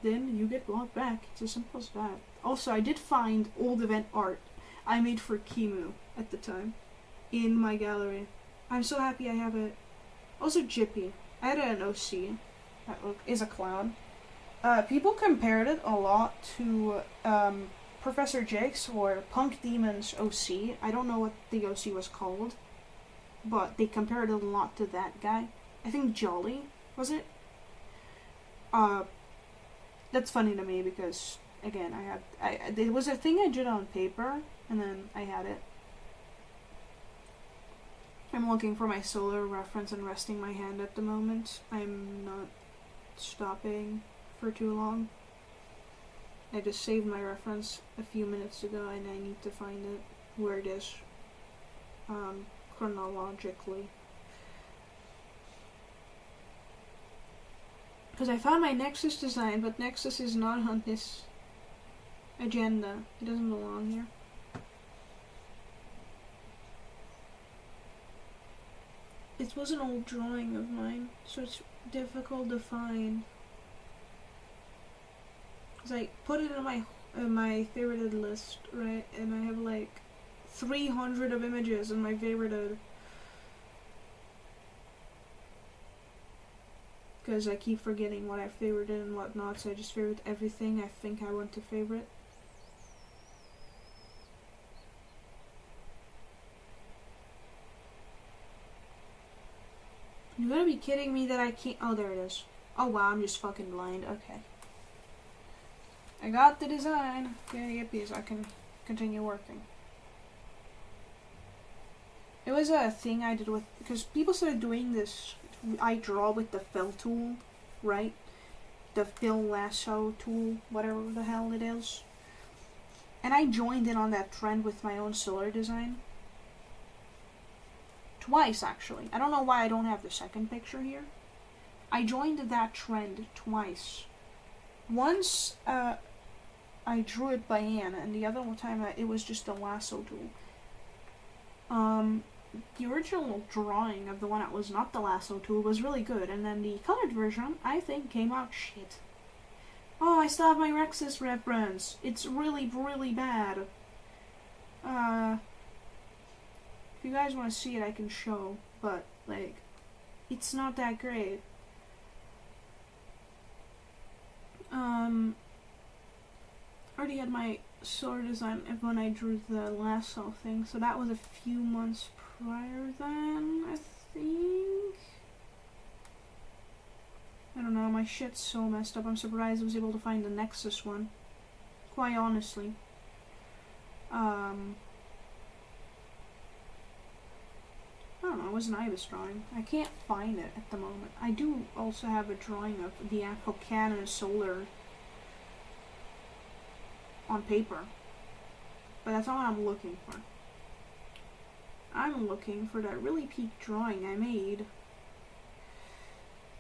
Then you get blocked back. It's as simple as that. Also, I did find old event art I made for Kimu at the time in my gallery. I'm so happy I have it. Also, Jippy. I had an OC that is a clown. People compared it a lot to Professor Jake's or Punk Demon's OC. I don't know what the OC was called, but they compared it a lot to that guy. I think Jolly, was it? That's funny to me because, again, it was a thing I did on paper, and then I had it. I'm looking for my solar reference and resting my hand at the moment. I'm not stopping for too long. I just saved my reference a few minutes ago and I need to find it where it is chronologically. Because I found my Nexus design, but Nexus is not on this agenda. It doesn't belong here. It was an old drawing of mine, so it's difficult to find. Cause I put it in my favorited list, right? And I have like 300 of images in my favorited. Because I keep forgetting what I favorited and what not, so I just favorite everything I think I want to favorite. You gotta be kidding me that I can't. Oh, there it is. Oh wow, I'm just fucking blind. Okay. I got the design. Okay, yippies, I can continue working. It was a thing I did with, because people started doing this. I draw with the fill tool, right? The fill lasso tool, whatever the hell it is. And I joined in on that trend with my own solar design. Twice, actually. I don't know why I don't have the second picture here. I joined that trend twice. Once, I drew it by hand, and the other time it was just a lasso tool. The original drawing of the one that was not the lasso tool was really good, and then the colored version, I think, came out shit. Oh, I still have my Rexus reference. It's really, really bad. If you guys want to see it, I can show, but, like, it's not that great. I already had my solar design when I drew the lasso thing, so that was a few months prior then, I think. I don't know, my shit's so messed up. I'm surprised I was able to find the Nexus one. Quite honestly. I don't know, it was an Ibis drawing. I can't find it at the moment. I do also have a drawing of the actual Canon Solar on paper. But that's not what I'm looking for. I'm looking for that really peak drawing I made.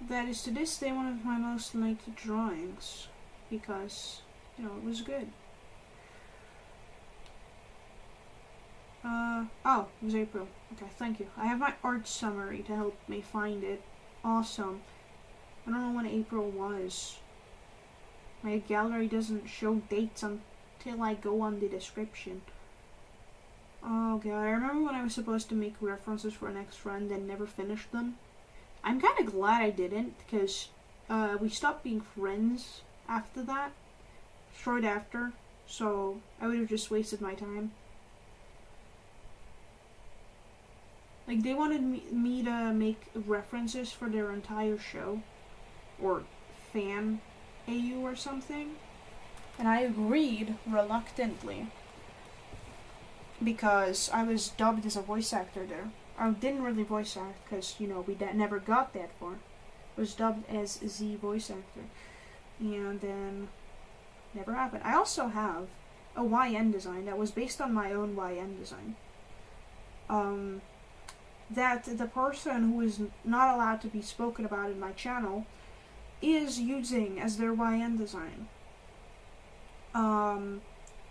That is to this day one of my most liked drawings. Because, you know, it was good. Oh, it was April. Okay, thank you. I have my art summary to help me find it. Awesome. I don't know when April was. My gallery doesn't show dates until I go on the description. Oh god, I remember when I was supposed to make references for an ex-friend and never finished them. I'm kind of glad I didn't, because we stopped being friends after that. Short after. So, I would have just wasted my time. Like, they wanted me to make references for their entire show. Or fan AU or something. And I agreed reluctantly. Because I was dubbed as a voice actor there. I didn't really voice act because, you know, we never got that far. I was dubbed as the voice actor. And then, never happened. I also have a YN design that was based on my own YN design. that the person who is not allowed to be spoken about in my channel is using as their YN design.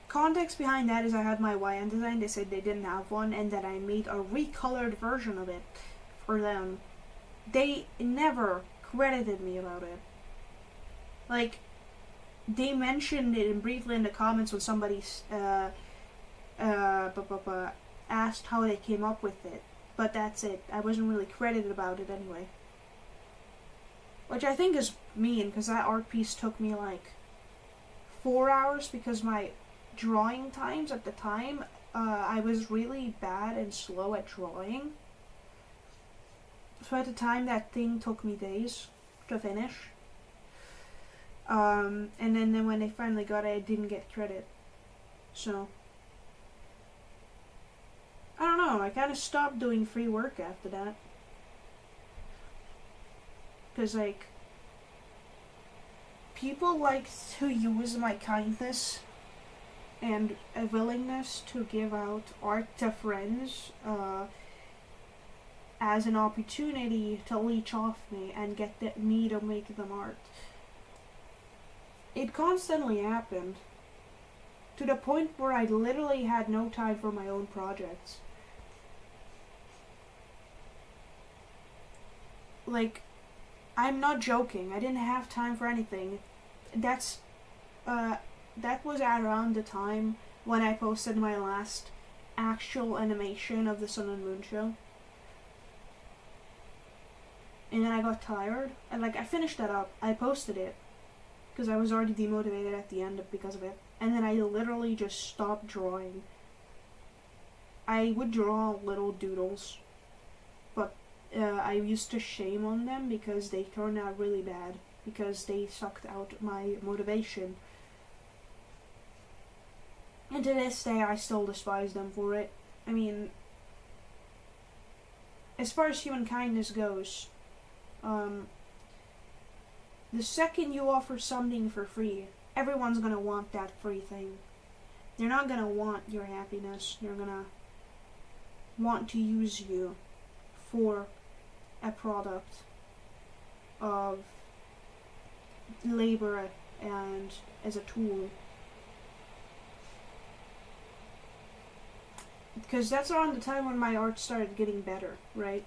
Context behind that is I had my YN design, they said they didn't have one, and that I made a recolored version of it for them. They never credited me about it. Like, they mentioned it briefly in the comments when somebody asked how they came up with it, but that's it. I wasn't really credited about it anyway. Which I think is mean, because that art piece took me like 4 hours, because my drawing times at the time, I was really bad and slow at drawing. So at the time, that thing took me days to finish. And then when they finally got it, I didn't get credit. So, I don't know, I kind of stopped doing free work after that. Because, like, people like to use my kindness and a willingness to give out art to friends as an opportunity to leech off me and get me to make them art. It constantly happened, to the point where I literally had no time for my own projects. Like, I'm not joking, I didn't have time for anything. That was around the time when I posted my last actual animation of the Sun and Moon show. And then I got tired, and like, I finished that up, I posted it, because I was already demotivated at the end because of it. And then I literally just stopped drawing. I would draw little doodles, but I used to shame on them because they turned out really bad, because they sucked out my motivation. And to this day, I still despise them for it. I mean, as far as human kindness goes, the second you offer something for free, everyone's gonna want that free thing. They're not gonna want your happiness. They're gonna want to use you for a product of labor and as a tool. Because that's around the time when my art started getting better, right?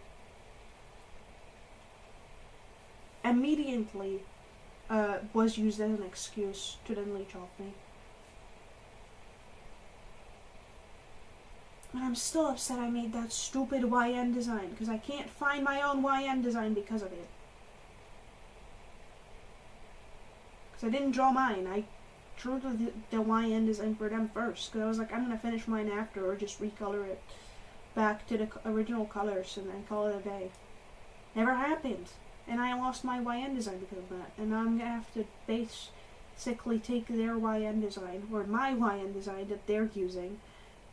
Immediately was used as an excuse to then leech off me. And I'm still upset I made that stupid YN design, because I can't find my own YN design because of it. Because I didn't draw mine, I drew the YN design for them first, because I was like, I'm going to finish mine after, or just recolor it back to the original colors and then call it a day. Never happened. And I lost my YN design because of that. And now I'm going to have to basically take their YN design, or my YN design that they're using.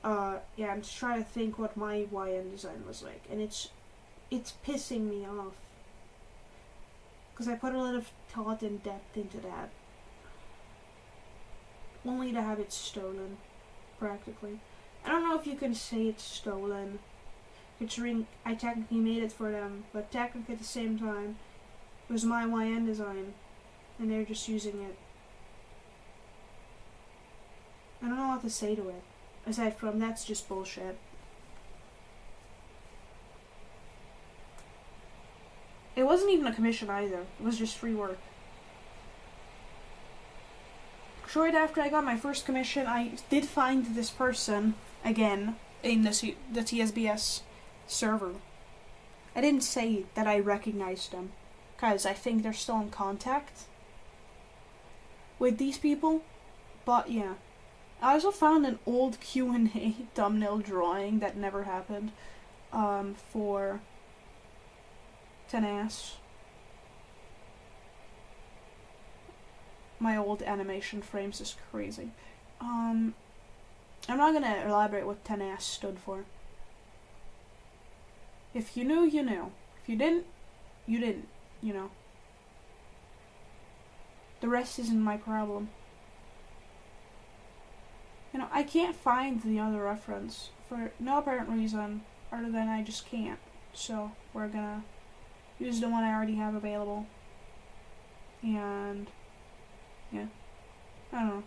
I'm just trying to think what my YN design was like. And it's pissing me off. Because I put a lot of thought and depth into that. Only to have it stolen, practically. I don't know if you can say it's stolen, considering I technically made it for them, but technically at the same time, it was my YN design, and they're just using it. I don't know what to say to it, aside from that's just bullshit. It wasn't even a commission either, it was just free work. Shortly after I got my first commission, I did find this person again in the TSBS server. I didn't say that I recognized them, because I think they're still in contact with these people, but yeah. I also found an old Q&A thumbnail drawing that never happened, for TSAMS. My old animation frames is crazy. I'm not gonna elaborate what TSAMS stood for. If you knew, you knew. If you didn't, you didn't, you know. The rest isn't my problem. You know, I can't find the other reference for no apparent reason other than I just can't. So we're gonna use the one I already have available. And yeah, I don't know.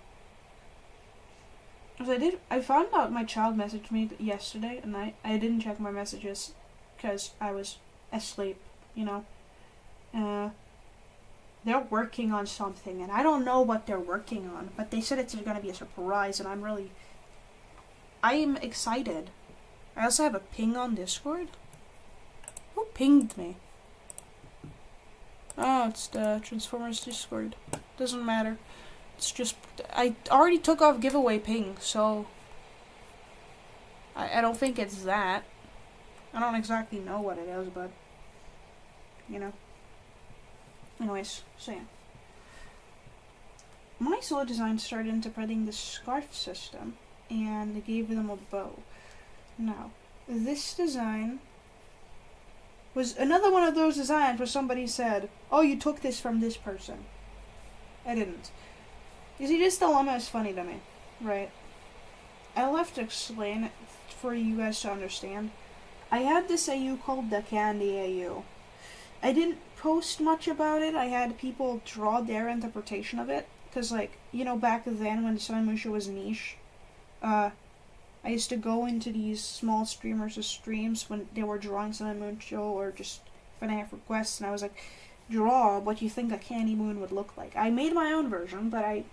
I found out my child messaged me yesterday, and I didn't check my messages because I was asleep, you know. They're working on something, and I don't know what they're working on, but they said it's going to be a surprise, and I'm excited. I also have a ping on Discord. Who pinged me? Oh, it's the Transformers Discord. Doesn't matter. It's just, I already took off giveaway ping, so I don't think it's that. I don't exactly know what it is, but, you know. Anyways, so yeah. My solar design started interpreting the scarf system, and I gave them a bow. Now, this design was another one of those designs where somebody said, oh, you took this from this person. I didn't. You see, this dilemma is funny to me, right? I'll have to explain it for you guys to understand. I had this AU called the Candy AU. I didn't post much about it. I had people draw their interpretation of it. Because, like, you know, back then when the Sun and Moon Show was niche, I used to go into these small streamers' streams when they were drawing Sun and Moon Show, or just when I have requests, and I was like, draw what you think a candy moon would look like. I made my own version, but I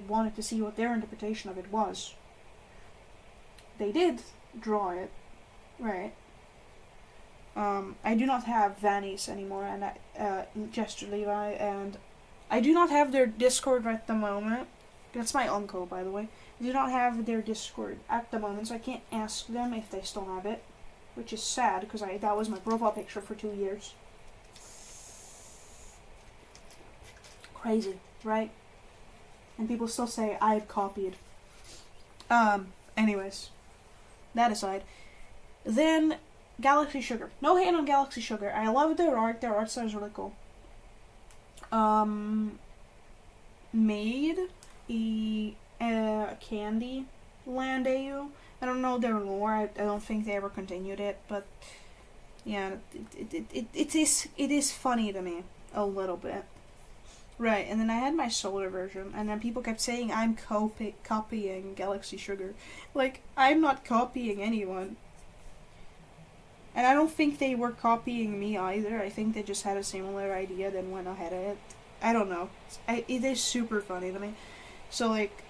wanted to see what their interpretation of it was. They did draw it, right? I do not have Vanny's anymore, and Gesture Levi, and I do not have their Discord at the moment. That's my uncle, by the way. I do not have their Discord at the moment, so I can't ask them if they still have it, which is sad, because that was my profile picture for 2 years. Crazy, right? And people still say I've copied. Anyways, that aside, then Galaxy Sugar. No hate on Galaxy Sugar. I love their art. Their art style is really cool. Made a Candy Land AU. I don't know their lore. I don't think they ever continued it, but yeah, it is funny to me a little bit. Right, and then I had my solar version, and then people kept saying I'm copying Galaxy Sugar. Like, I'm not copying anyone. And I don't think they were copying me either. I think they just had a similar idea, then went ahead of it. I don't know. It is super funny to me. So, like,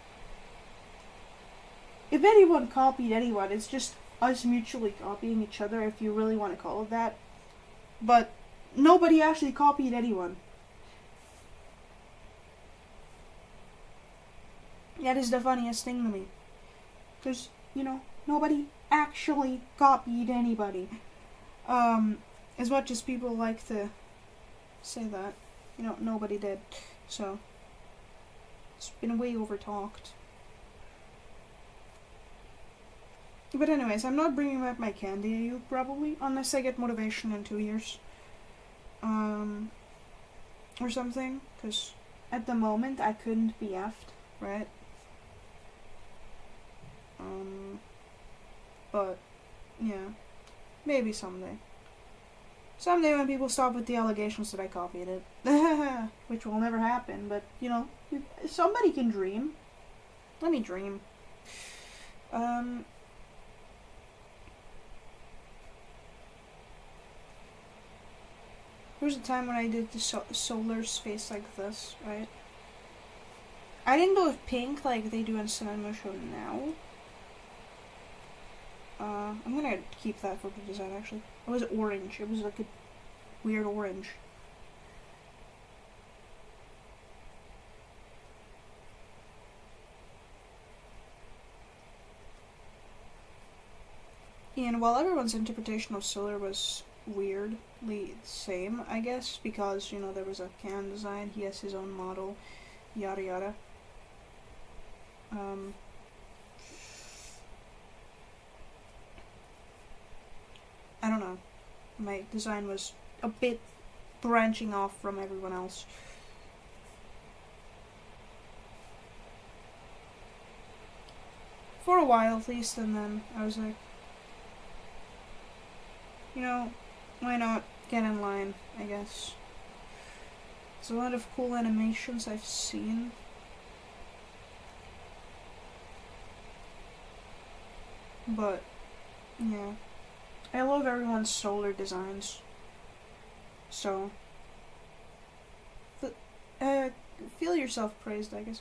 if anyone copied anyone, it's just us mutually copying each other, if you really want to call it that. But nobody actually copied anyone. That is the funniest thing to me. Because, nobody actually copied anybody. As much as people like to say that, nobody did. So, it's been way over-talked. But anyways, I'm not bringing back my Candy AU, probably, unless I get motivation in 2 years. Or something, because at the moment I couldn't be effed, right? But, yeah, maybe someday. Someday when people stop with the allegations that I copied it. Which will never happen, but, somebody can dream. Let me dream. There was a time when I did the solar space like this, right? I didn't go with pink like they do in Sun and Moon Show now. I'm gonna keep that for the design, actually. It was orange. It was like a weird orange. And while everyone's interpretation of solar was weirdly the same, I guess, because, there was a can design, he has his own model, yada yada. I don't know. My design was a bit branching off from everyone else. For a while, at least, and then I was like, you know, why not get in line, I guess. There's a lot of cool animations I've seen. But, yeah. I love everyone's solar designs. So, feel yourself praised, I guess.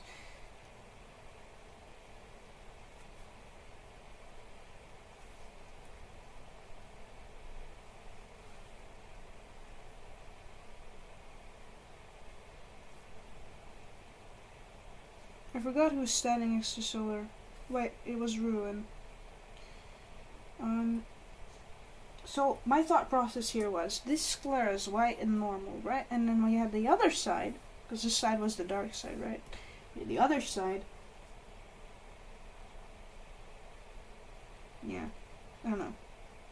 I forgot who's standing next to Solar. Wait, it was Ruin. So my thought process here was, this square is white and normal, right? And then we had the other side, because this side was the dark side, right? The other side, yeah, I don't know.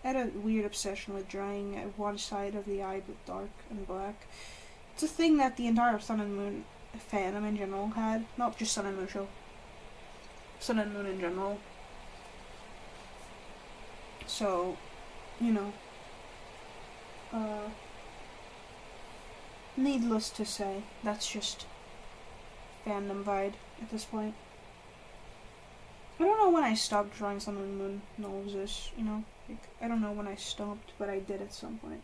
I had a weird obsession with drawing one side of the eye with dark and black. It's a thing that the entire Sun and Moon fandom in general had, not just Sun and Moon show. Sun and Moon in general. So, you know, needless to say, that's just fandom vibe at this point. I don't know when I stopped drawing Sun and Moon noses, you know? Like, I don't know when I stopped, but I did at some point.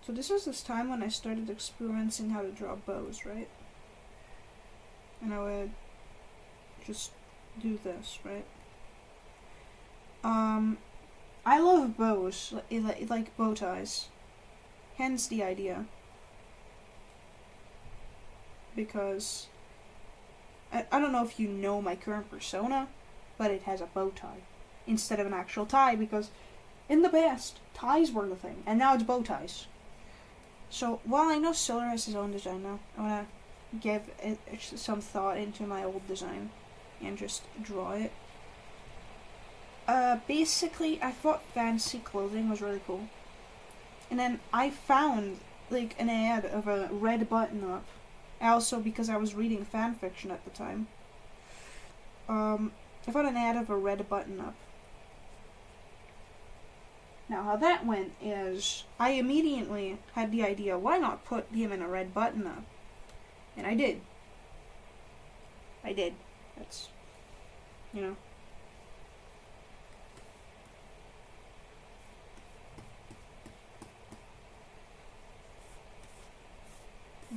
So this was this time when I started experiencing how to draw bows, right? And I would just do this, right? I love bows, like bow ties. Hence the idea. Because I don't know if you know my current persona, but it has a bow tie instead of an actual tie, because in the past, ties were the thing, and now it's bow ties. So while I know Solar has his own design now, I want to give it some thought into my old design and just draw it. Basically, I thought fancy clothing was really cool. And then I found, like, an ad of a red button-up. Also, because I was reading fan fiction at the time. I found an ad of a red button-up. Now, how that went is, I immediately had the idea, why not put him in a red button-up? And I did. That's, you know.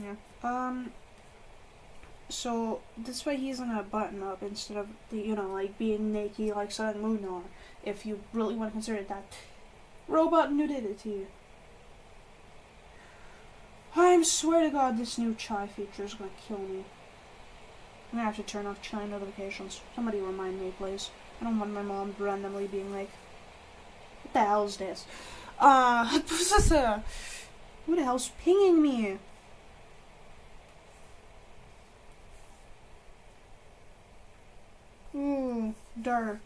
Yeah. So this way he's in a button up instead of like being naked like Sun and Moon are. If you really want to consider it that robot nudity. I swear to God, this new chai feature is gonna kill me. I'm gonna have to turn off chai notifications. Somebody remind me, please. I don't want my mom randomly being like, "What the hell is this?" Who the hell's pinging me? Ooh, Dark.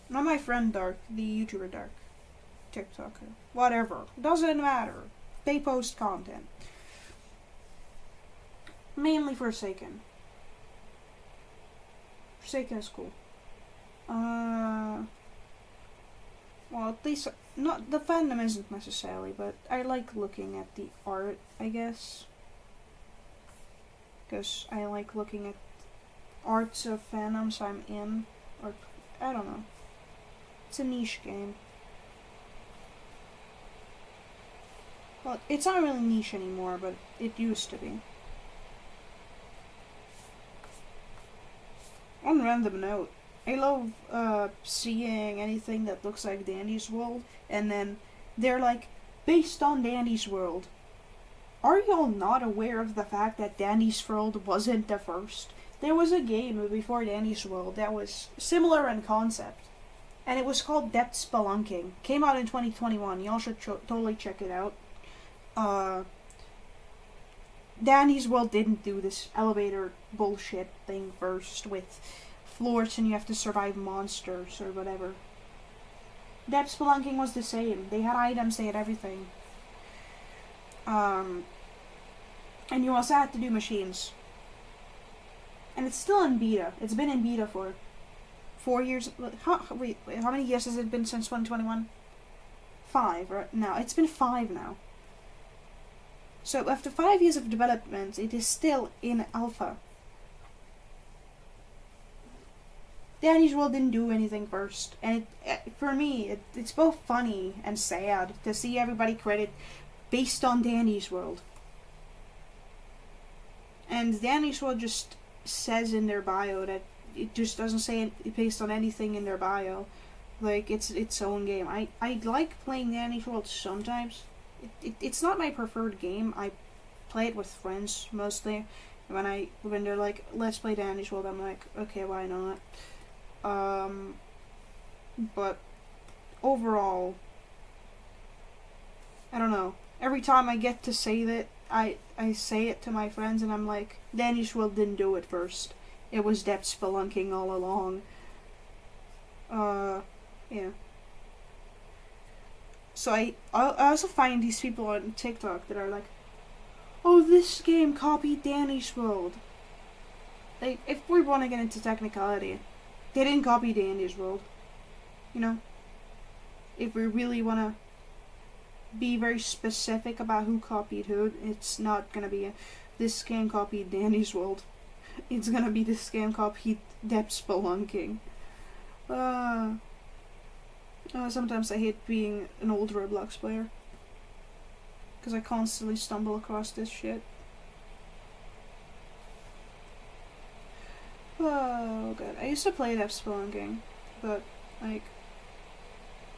Not my friend Dark, the YouTuber Dark. TikToker. Whatever. Doesn't matter. They post content. Mainly Forsaken. Forsaken is cool. Well, at least, not, the fandom isn't necessarily, but I like looking at the art, I guess. Because I like looking at arts of fandoms I'm in, or I don't know. It's a niche game. Well, it's not really niche anymore, but it used to be. On random note, I love seeing anything that looks like Dandy's World, and then they're like, based on Dandy's World. Are y'all not aware of the fact that Dandy's World wasn't the first? There was a game before Dandy's World that was similar in concept, and it was called Depth Spelunking. Came out in 2021. Y'all should totally check it out. Dandy's World didn't do this elevator bullshit thing first with floors and you have to survive monsters or whatever. Depth Spelunking was the same. They had items, they had everything. And you also had to do machines. And it's still in beta. It's been in beta for 4 years. Wait, how many years has it been since 2021? 5, right? Now it's been 5 now. So after 5 years of development, it is still in alpha. Danny's World didn't do anything first, and for me, it's both funny and sad to see everybody credit based on Danny's World. And Danny's World just says in their bio that it just doesn't say it based on anything in their bio. Like, it's its own game. I like playing Danny's World sometimes. It's not my preferred game. I play it with friends mostly. When they're like, let's play Danny's World, I'm like, okay, why not? But overall, I don't know. Every time I get to say that, I say it to my friends, and I'm like, Danny's World didn't do it first. It was depth spelunking all along. Yeah. So I also find these people on TikTok that are like, oh, this game copied Danny's World. Like, if we want to get into technicality, they didn't copy Danny's World. You know? If we really want to be very specific about who copied who, it's not going to be this game copied Danny's World. It's going to be this game copied depth spelunking. Sometimes I hate being an old Roblox player. Because I constantly stumble across this shit. Oh god, I used to play depth spelunking, but like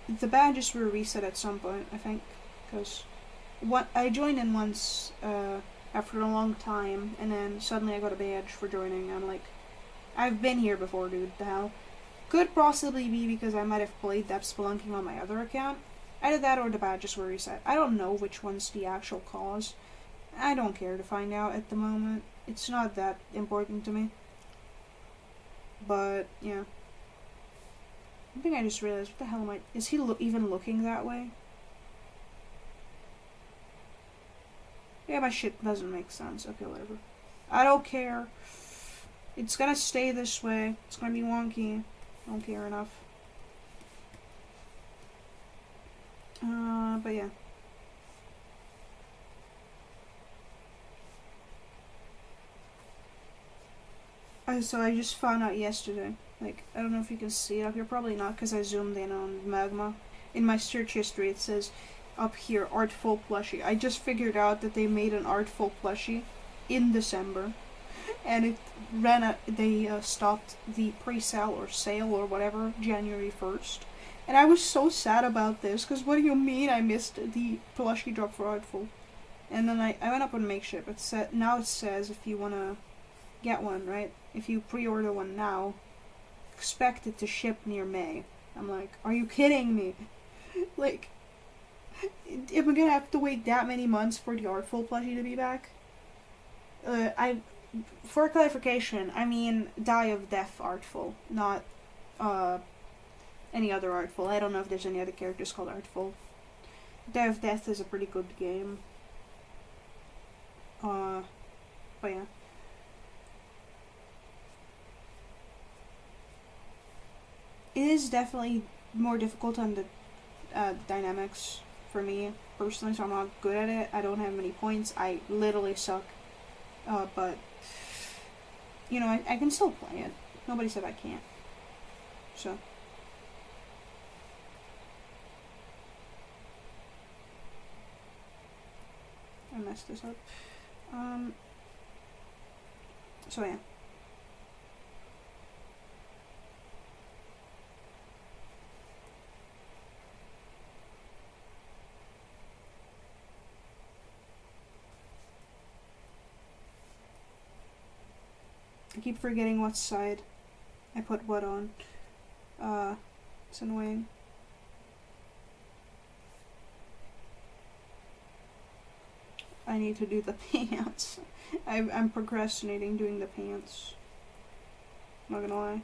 the badges were reset at some point, I think, because I joined in once after a long time, and then suddenly I got a badge for joining. I'm like, I've been here before, dude. The hell? Could possibly be because I might have played depth spelunking on my other account. Either that or the badges were reset. I don't know which one's the actual cause. I don't care to find out at the moment. It's not that important to me. But, yeah. I think I just realized, what the hell am I... Is he even looking that way? Yeah, my shit doesn't make sense. Okay, whatever. I don't care. It's gonna stay this way. It's gonna be wonky. I don't care enough. But yeah. So I just found out yesterday. Like, I don't know if you can see it up here. Probably not, because I zoomed in on Magma. In my search history, it says up here, Artful Plushie. I just figured out that they made an Artful Plushie in December. And it ran out, they stopped the pre-sale or sale or whatever, January 1st. And I was so sad about this, because what do you mean I missed the plushie drop for Artful? And then I went up on Makeship. Now it says if you want to get one, right? If you pre-order one now, expect it to ship near May. I'm like, are you kidding me? Like, am I gonna have to wait that many months for the Artful plushie to be back? For clarification, I mean Die of Death Artful, not any other Artful. I don't know if there's any other characters called Artful. Die of Death is a pretty good game. But yeah. It is definitely more difficult on the dynamics for me personally, so I'm not good at it. I don't have many points. I literally suck. But, you know, I can still play it. Nobody said I can't. So. I messed this up. So yeah. I keep forgetting what side I put what on. It's annoying. I need to do the pants. I'm procrastinating doing the pants. Not gonna lie.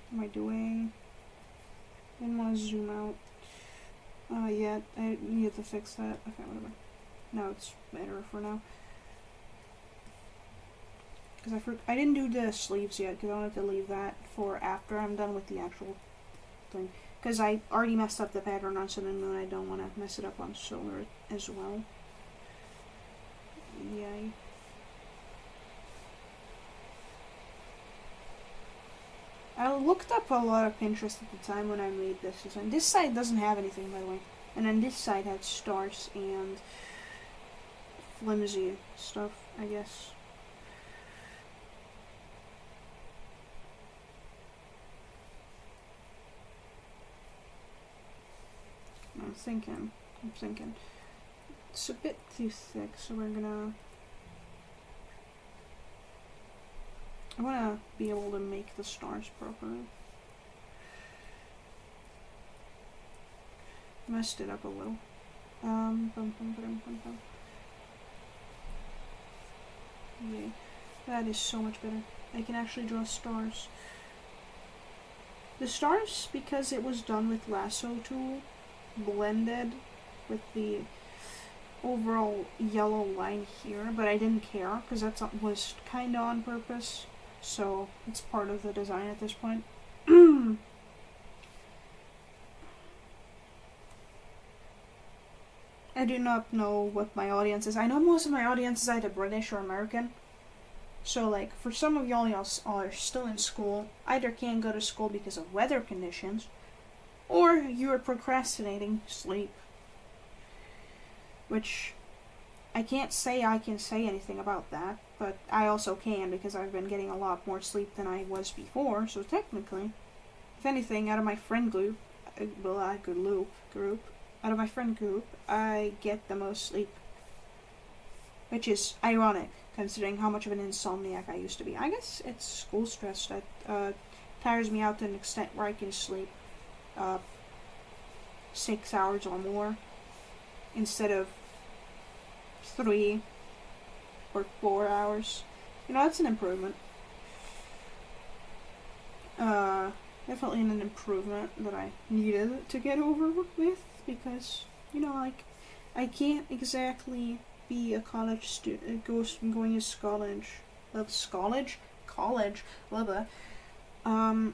What am I doing? I didn't want to zoom out. Yeah, I needed to fix that. Okay, whatever. No, it's better for now. because I didn't do the sleeves yet because I wanted to leave that for after I'm done with the actual thing. Because I already messed up the pattern on Sun and Moon, I don't want to mess it up on Solar as well. Yay. I looked up a lot of Pinterest at the time when I made this design. This side doesn't have anything, by the way. And then this side had stars and flimsy stuff, I guess. I'm thinking. It's a bit too thick, so we're gonna... I wanna be able to make the stars properly. Messed it up a little. Yay. That is so much better. I can actually draw stars. The stars, because it was done with lasso tool, blended with the overall yellow line here, but I didn't care because that was kind of on purpose, so it's part of the design at this point. I do not know what my audience is. I know most of my audience is either British or American. So, like, for some of y'all are still in school, either can't go to school because of weather conditions, or you're procrastinating sleep. Which, I can't say I can say anything about that, but I also can because I've been getting a lot more sleep than I was before, so technically, if anything, out of my friend group, out of my friend group, I get the most sleep. Which is ironic, considering how much of an insomniac I used to be. I guess it's school stress that tires me out to an extent where I can sleep 6 hours or more instead of 3 or 4 hours. You know, that's an improvement. Definitely an improvement that I needed to get over with, because, you know, like, I can't exactly be a college student, going to college, blah blah, and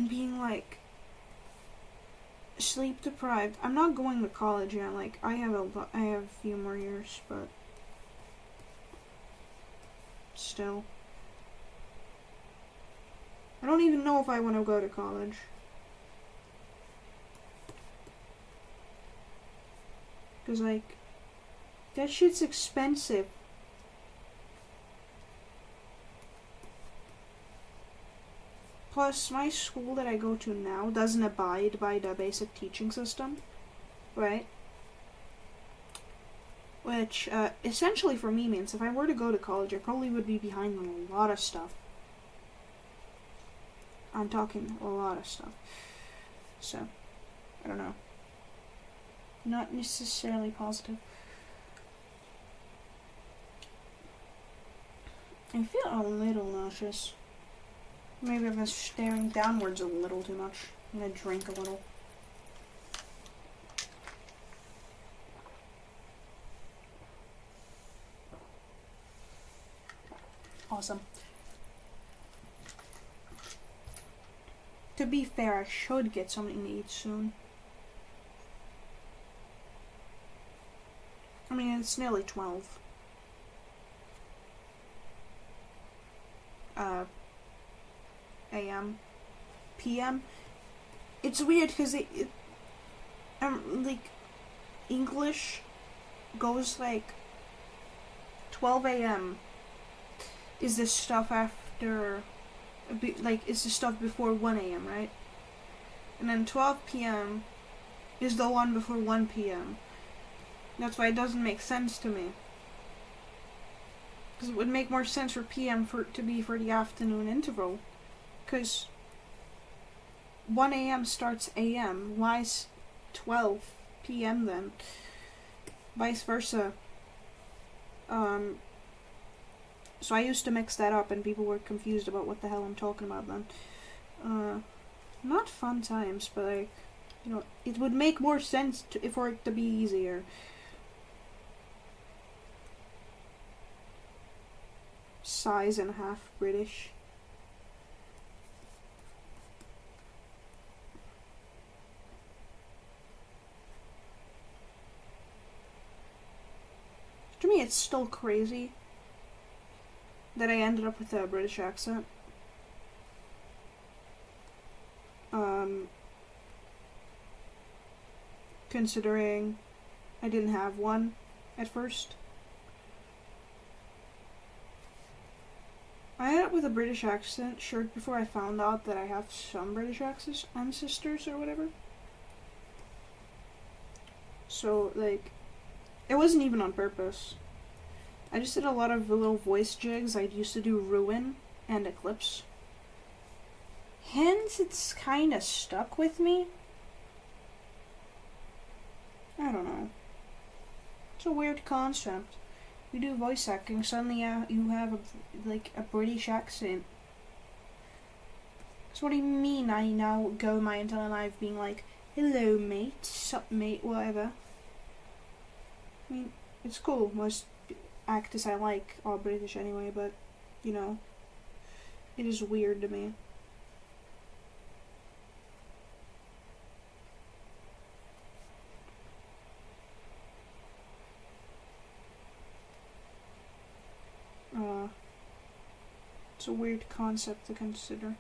being like sleep deprived. I'm not going to college yet. Like, I have a few more years, but still, I don't even know if I want to go to college. Cause like, that shit's expensive. Plus, my school that I go to now doesn't abide by the basic teaching system, right? Which, essentially for me means if I were to go to college, I probably would be behind on a lot of stuff. I'm talking a lot of stuff. So, I don't know. Not necessarily positive. I feel a little nauseous. Maybe I've been staring downwards a little too much. I'm gonna drink a little. Awesome. To be fair, I should get something to eat soon. I mean, it's nearly 12. A.M. P.M. It's weird because like, English goes like 12 a.m. is the stuff after, like, is the stuff before 1 a.m., right? And then 12 p.m. is the one before 1 p.m. That's why it doesn't make sense to me. Because it would make more sense for p.m. to be for the afternoon interval. Because 1 a.m. starts a.m. Why is 12 p.m. then? Vice versa. So I used to mix that up and people were confused about what the hell I'm talking about then. Not fun times, but, like, you know, it would make more sense for it to be easier. size and half British. To me, it's still crazy that I ended up with a British accent. Considering I didn't have one at first. I ended up with a British accent short before I found out that I have some British ancestors or whatever. So, like, it wasn't even on purpose. I just did a lot of little voice jigs. I used to do Ruin and Eclipse. Hence, it's kind of stuck with me. I don't know. It's a weird concept. You do voice acting, suddenly you have a British accent. So what do you mean I now go my entire life being like, hello mate, sup mate, whatever. I mean, it's cool. Most actors I like are British anyway, but, you know, it is weird to me. It's a weird concept to consider.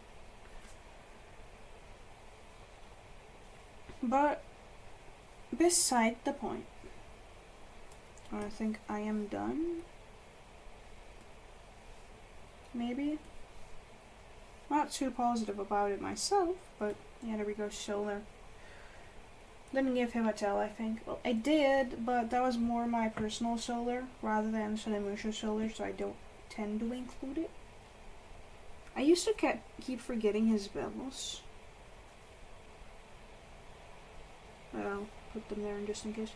But, beside the point. I think I am done. Maybe? Not too positive about it myself, but yeah, there we go, solar. Didn't give him a tell, I think. Well, I did, but that was more my personal solar rather than Sonimusha solar, so I don't tend to include it. I used to keep forgetting his bells. But I'll put them there just in case.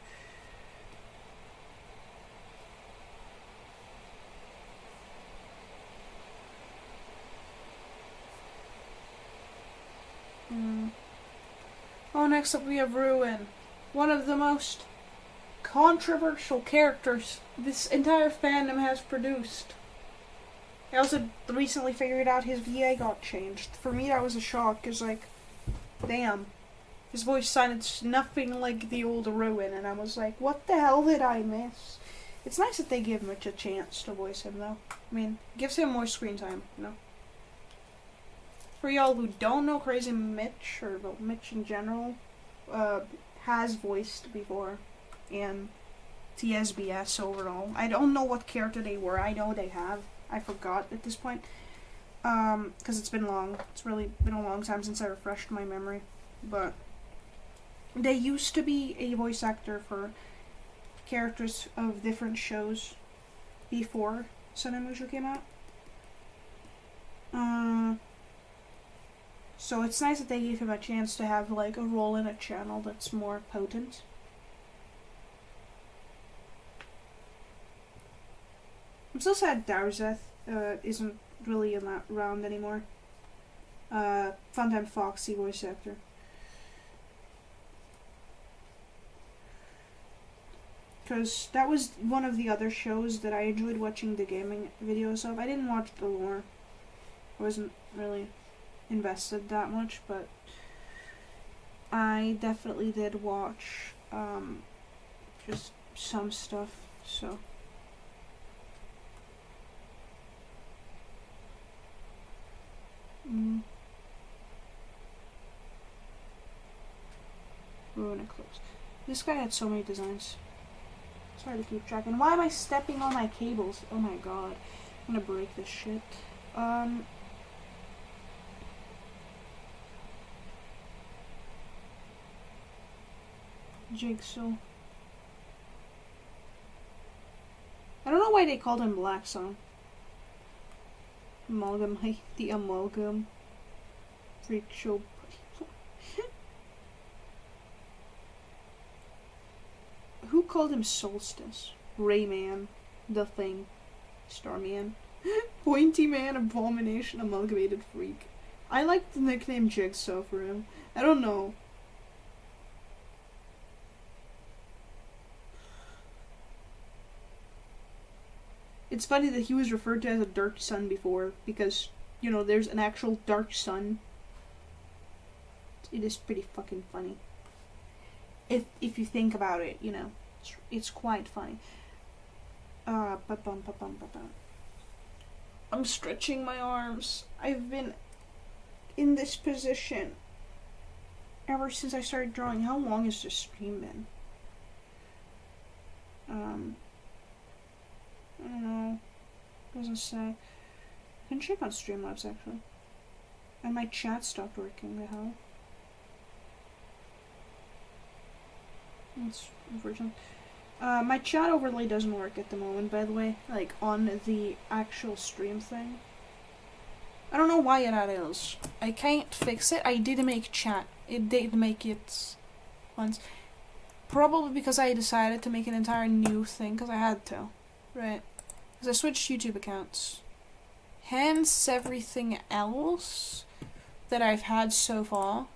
Oh, next up we have Ruin. One of the most controversial characters this entire fandom has produced. I also recently figured out his VA got changed. For me, that was a shock, because, like, damn. His voice sounded nothing like the old Ruin, and I was like, what the hell did I miss? It's nice that they give Mitch a chance to voice him, though. I mean, gives him more screen time, you know? For y'all who don't know, Crazy Mitch, or well, Mitch in general, has voiced before in TSBS overall. I don't know what character they were. I know they have. I forgot at this point. Because it's been long. It's really been a long time since I refreshed my memory. But they used to be a voice actor for characters of different shows before Sonimusha came out. So it's nice that they gave him a chance to have like a role in a channel that's more potent. I'm so sad Darzeth isn't really in that round anymore. Funtime Foxy voice actor. Because that was one of the other shows that I enjoyed watching the gaming videos of. I didn't watch the lore. I wasn't really invested that much, but I definitely did watch just some stuff, so. Ruin Eclipse. This guy had so many designs. It's hard to keep track. And why am I stepping on my cables? Oh my god. I'm gonna break this shit. Jigsaw. I don't know why they called him Black Sun. Amalgamate the amalgam. Freak show. Who called him Solstice? Rayman. The Thing. Starman. Pointy Man, Abomination, Amalgamated Freak. I like the nickname Jigsaw for him. I don't know. It's funny that he was referred to as a dark sun before, because, you know, there's an actual dark sun. It is pretty fucking funny. If you think about it, you know, it's quite funny. I'm stretching my arms. I've been in this position ever since I started drawing. How long has this stream been? I don't know. Doesn't say. I can check on Streamlabs actually. And my chat stopped working. The hell? That's unfortunate. My chat overlay doesn't work at the moment, by the way. Like, on the actual stream thing. I don't know why that is. I can't fix it. I did make chat. It did make it once. Probably because I decided to make an entire new thing, because I had to. Right. Because I switched YouTube accounts. Hence everything else that I've had so far.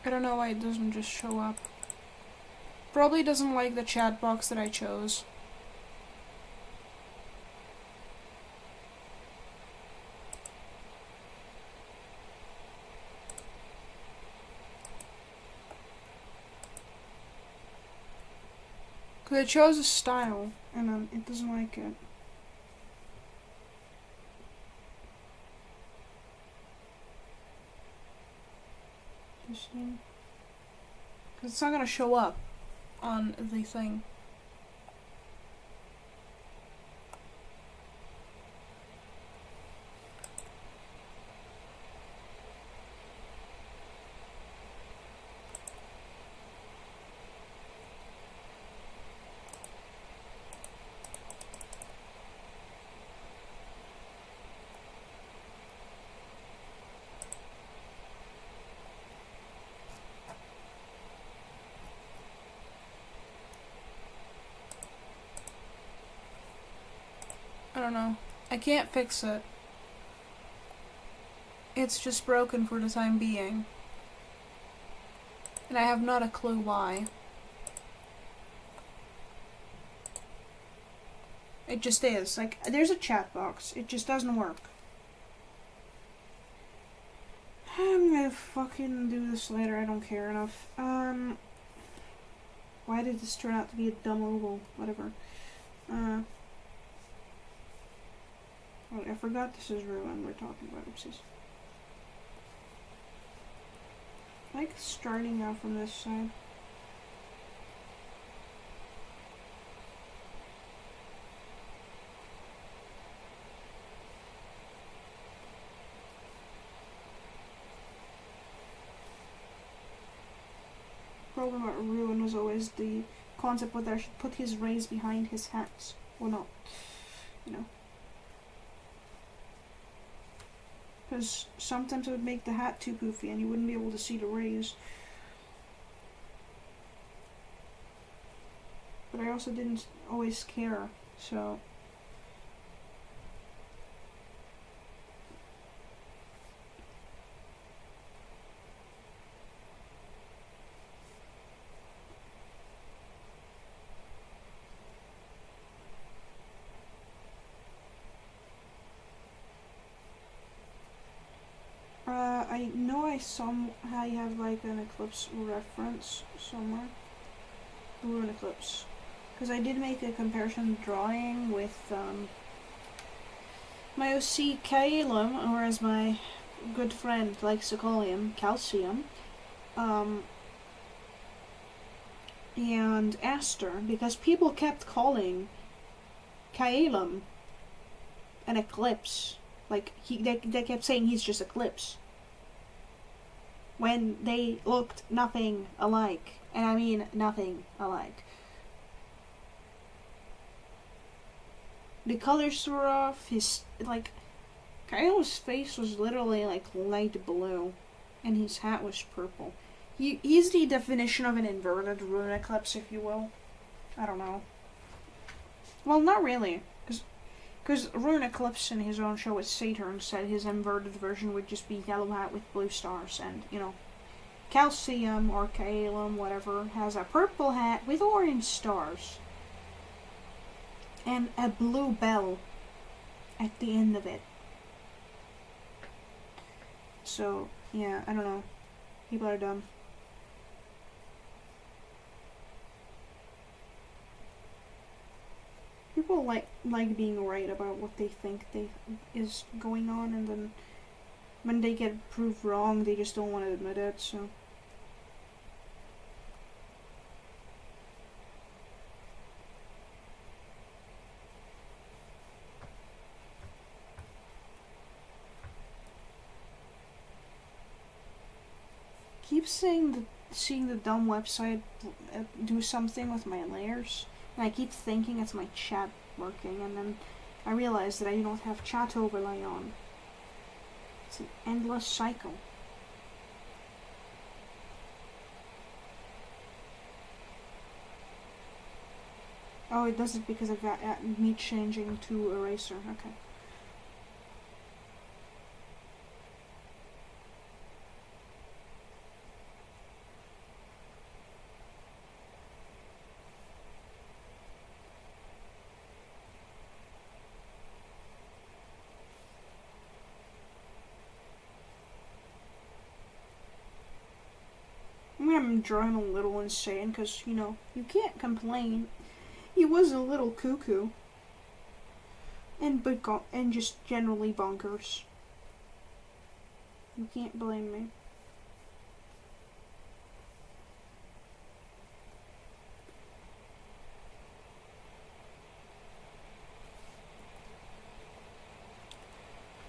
I don't know why it doesn't just show up. Probably doesn't like the chat box that I chose. Because I chose a style, and it doesn't like it. Because it's not gonna show up on the thing. I don't know. I can't fix it. It's just broken for the time being. And I have not a clue why. It just is. Like, there's a chat box. It just doesn't work. I'm gonna fucking do this later. I don't care enough. Why did this turn out to be a dumb oval? Whatever. Oh, I forgot this is Ruin we're talking about. Oopsies. Like starting out from this side. Problem about Ruin was always the concept whether I should put his rays behind his hats or not. You know. Because sometimes it would make the hat too poofy and you wouldn't be able to see the rays. But I also didn't always care, so... I know I have like an Eclipse reference somewhere. Blue Eclipse. Because I did make a comparison drawing with my OC Calum, or as my good friend likes to call him, Calcium, and Aster, because people kept calling Calum an Eclipse. Like, they kept saying he's just Eclipse. When they looked nothing alike. And I mean nothing alike. The colors were off, his, like, Kylo's face was literally, like, light blue. And his hat was purple. He's the definition of an inverted rune eclipse, if you will. I don't know. Well, not really. Because Rune Eclipse in his own show with Saturn said his inverted version would just be yellow hat with blue stars. And, you know, Calcium or Kaelum, whatever, has a purple hat with orange stars. And a blue bell at the end of it. So, yeah, I don't know. People are dumb. People like being right about what they think is going on, and then when they get proved wrong, they just don't want to admit it, so. Keep seeing the dumb website do something with my layers. And I keep thinking it's my chat working, and then I realize that I don't have chat overlay on. It's an endless cycle. Oh, it does it because of me changing to eraser. Okay. I'm drawing a little insane because, you know, you can't complain. He was a little cuckoo. And just generally bonkers. You can't blame me.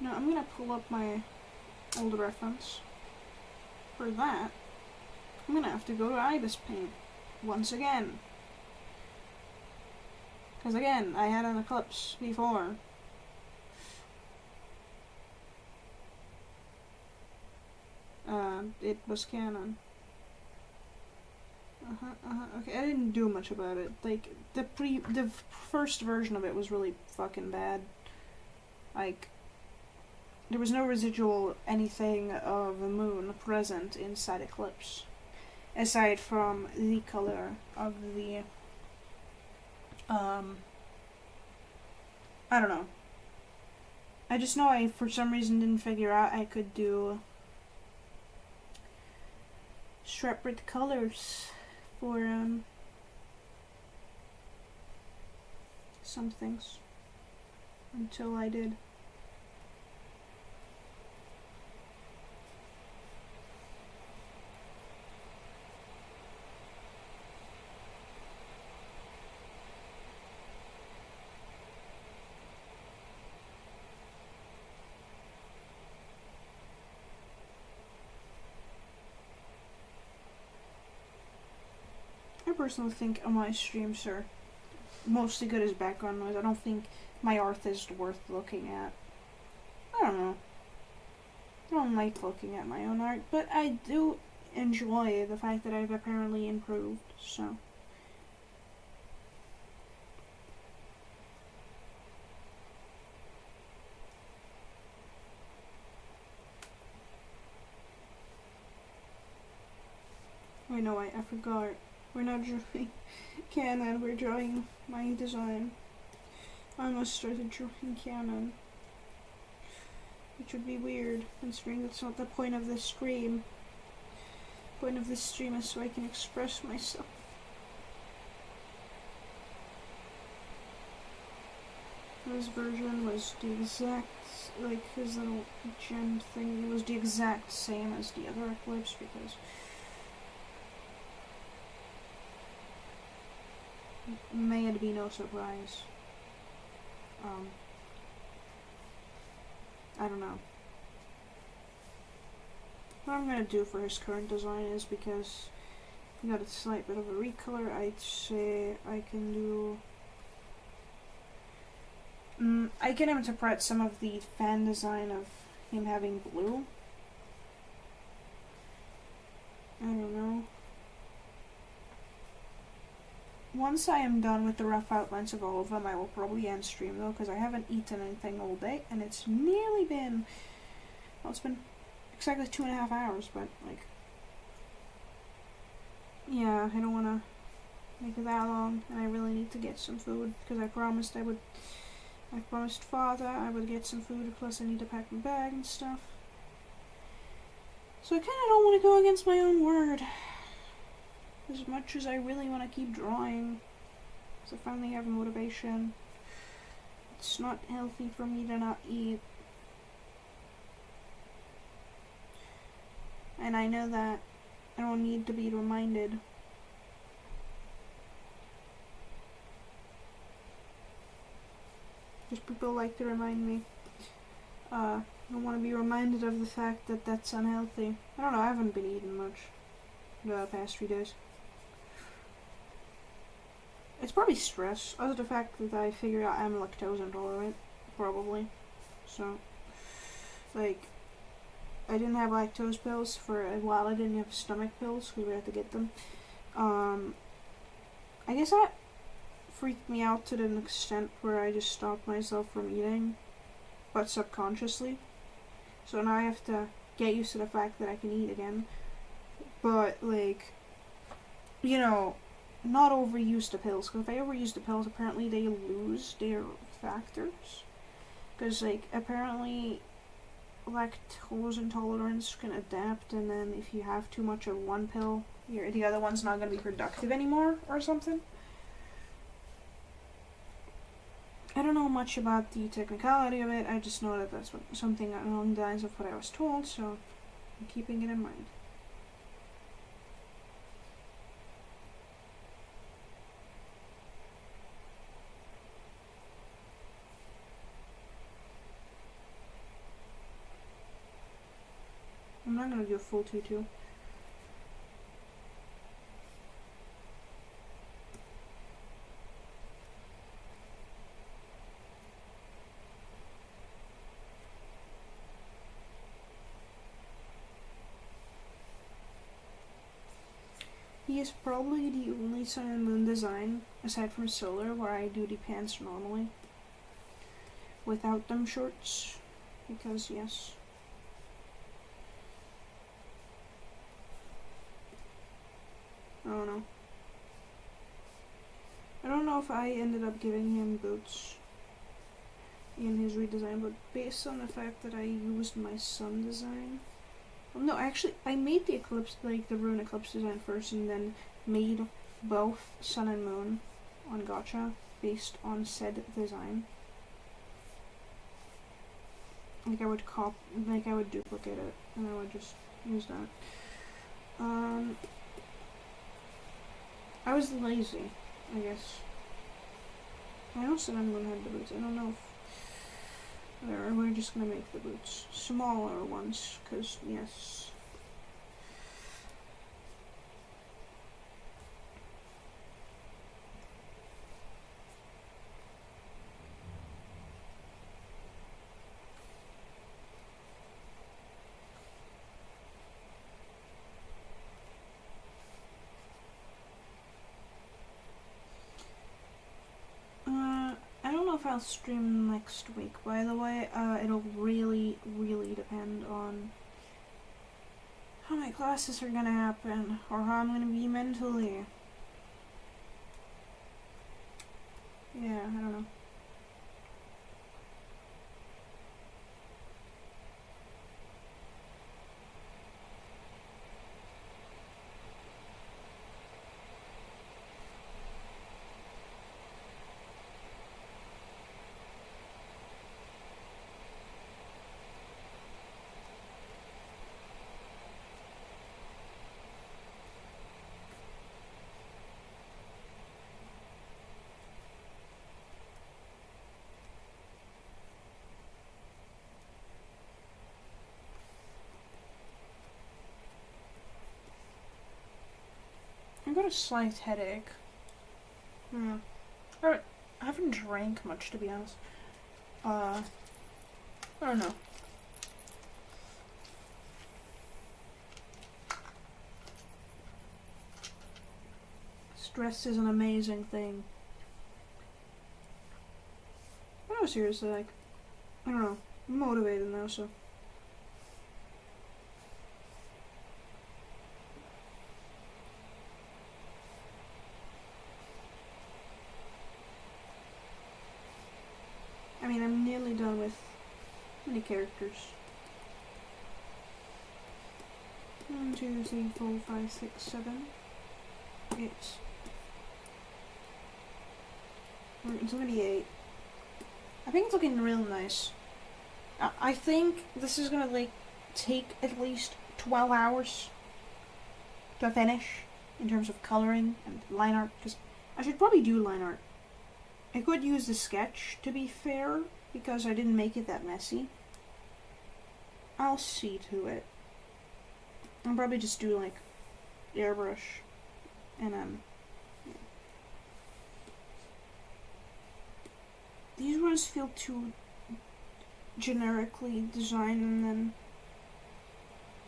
Now I'm gonna pull up my old reference. For that, I'm gonna have to go to Ibis Paint once again. Because again, I had an eclipse before. It was canon. Okay, I didn't do much about it. Like, the first version of it was really fucking bad. Like, there was no residual anything of the moon present inside Eclipse. Aside from the color of the, I don't know. I just know I, for some reason, didn't figure out I could do separate colors for, some things. Until I did. I personally think my streams are mostly good as background noise. I don't think my art is worth looking at. I don't know. I don't like looking at my own art, but I do enjoy the fact that I've apparently improved, so. Wait, no, I forgot. We're not drawing canon, we're drawing my design. I almost started drawing canon. Which would be weird, considering that's not the point of this stream. The point of this stream is so I can express myself. This version was the exact, like his little gem thing, it was the exact same as the other Eclipse because may it be no surprise. I don't know. What I'm gonna do for his current design is, because he got a slight bit of a recolor, I'd say I can do... I can interpret some of the fan design of him having blue. I don't know. Once I am done with the rough outlines of all of them, I will probably end stream though, because I haven't eaten anything all day, and it's nearly been, well, it's been exactly 2.5 hours, but like, yeah, I don't want to make it that long, and I really need to get some food, because I promised Father I would get some food, plus I need to pack my bag and stuff. So I kind of don't want to go against my own word, as much as I really want to keep drawing, because I finally have motivation. It's not healthy for me to not eat. And I know that I don't need to be reminded. Because people like to remind me. I don't want to be reminded of the fact that that's unhealthy. I don't know, I haven't been eating much the past 3 days. It's probably stress, other the fact that I figured out I'm lactose intolerant, probably. So, like, I didn't have lactose pills for a while. I didn't have stomach pills because we had to get them. I guess that freaked me out to an extent where I just stopped myself from eating, but subconsciously. So now I have to get used to the fact that I can eat again. But, like, you know, not overuse the pills. Because if I overuse the pills, apparently they lose their factors. Because, like, apparently lactose intolerance can adapt, and then if you have too much of one pill, the other one's not going to be productive anymore or something. I don't know much about the technicality of it. I just know that that's something along the lines of what I was told, so I'm keeping it in mind. I'm not going to do a full tutu. He is probably the only Sun and Moon design, aside from Solar, where I do the pants normally. Without them shorts. Because, yes. I don't know. I don't know if I ended up giving him boots in his redesign, but based on the fact that I used my Sun design... No, actually, I made the Eclipse, like the Rune Eclipse design first, and then made both Sun and Moon on Gacha based on said design. Like I would duplicate it, and I would just use that. I was lazy, I guess. I know Sun and Moon had the boots. I don't know if... Whatever, we're just gonna make the boots smaller ones, because, yes. I don't know if I'll stream next week, by the way. It'll really, really depend on how my classes are gonna happen, or how I'm gonna be mentally. Yeah, I don't know. I got a slight headache. I haven't drank much, to be honest. I don't know. Stress is an amazing thing. But no, seriously, like, I don't know. I'm motivated now, so. I mean, I'm nearly done with many characters. 1, 2, 3, 4, 5, 6, 7, 8. It's gonna be 8. I think it's looking real nice. I think this is gonna like take at least 12 hours to finish in terms of coloring and line art, because I should probably do line art. I could use the sketch, to be fair, because I didn't make it that messy. I'll see to it. I'll probably just do like airbrush and yeah. These ones feel too generically designed and then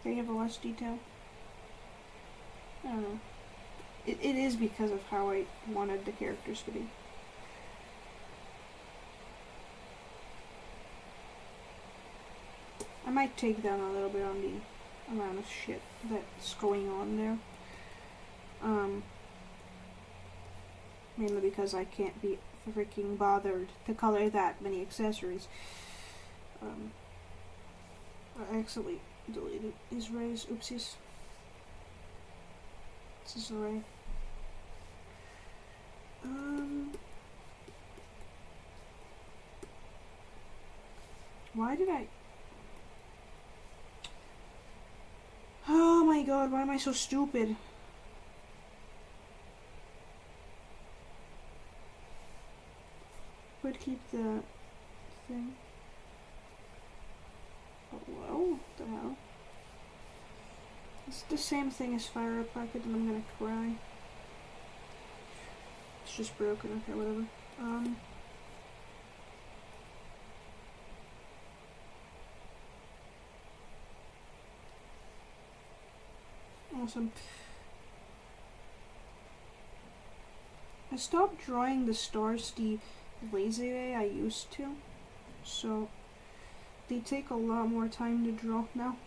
they have a less detail. I don't know. It is because of how I wanted the characters to be. I might take down a little bit on the amount of shit that's going on there. Mainly because I can't be freaking bothered to color that many accessories. I accidentally deleted these rays. Oopsies. This is a ray. Why did I... Oh my god, why am I so stupid? Would keep the thing. Hello? What the hell? It's the same thing as fire up packet and I'm gonna cry. It's just broken, okay, whatever. Awesome. I stopped drawing the stars the lazy way I used to, so they take a lot more time to draw now.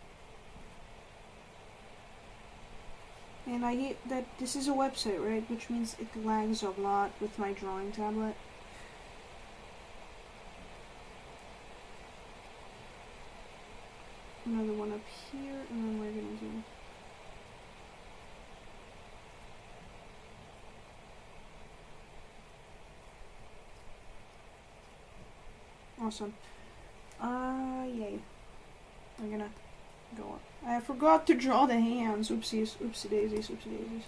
And I hate that this is a website, right? Which means it lags a lot with my drawing tablet. Another one up here, and then we're gonna do... Awesome. Yay. We're gonna go up. I forgot to draw the hands. Oopsies. Oopsie daisies. Oopsie daisies.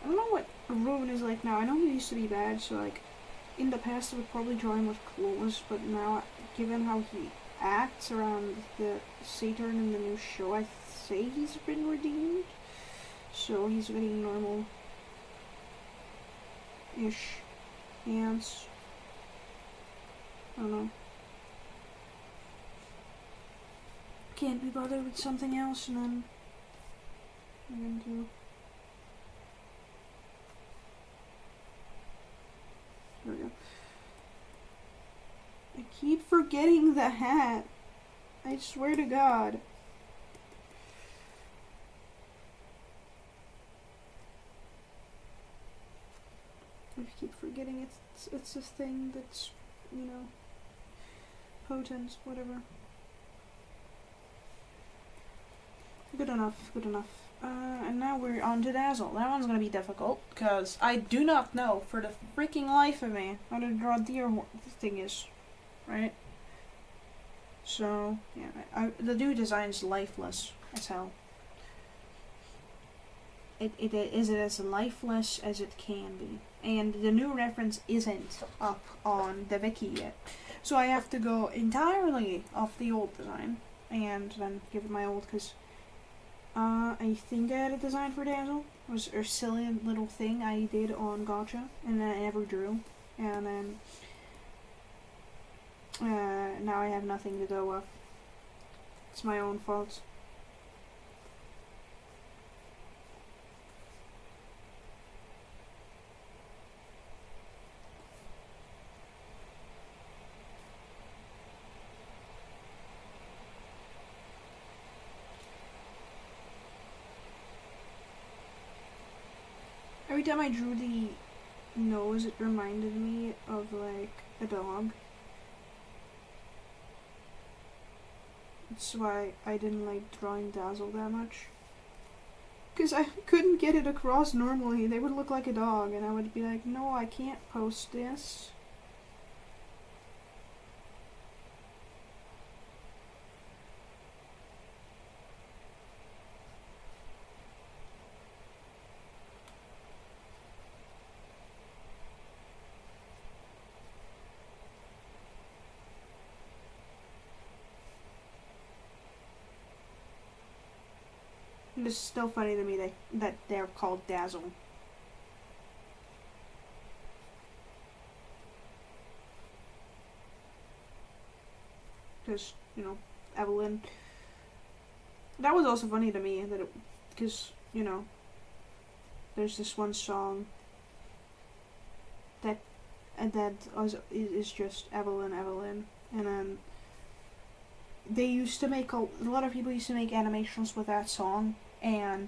I don't know what Ruben is like now. I know he used to be bad, so like, in the past I would probably draw him with claws, but now, given how he acts around the Saturn in the new show, I say he's been redeemed. So he's getting normal-ish hands. I don't know. Can't be bothered with something else, and then I'm gonna do... There we go. I keep forgetting the hat. I swear to God. I keep forgetting it's a thing that's, you know, potent, whatever. Good enough, good enough. And now we're on to Dazzle. That one's gonna be difficult, because I do not know, for the freaking life of me, how to draw deer thing is, right? So, yeah, the dude designs lifeless as hell. It is as lifeless as it can be. And the new reference isn't up on the wiki yet. So I have to go entirely off the old design, and then give it my old, because I think I had a design for Dazzle. It was a silly little thing I did on Gotcha, and then I never drew. And then now I have nothing to go off. It's my own fault. Every time I drew the nose, it reminded me of, like, a dog. That's why I didn't like drawing Dazzle that much. Because I couldn't get it across normally. They would look like a dog, and I would be like, no, I can't post this. It's still funny to me that they're called Dazzle. Because, you know, Evelyn. That was also funny to me, that because, you know, there's this one song that is just Evelyn, and then they used to make a lot of people used to make animations with that song, and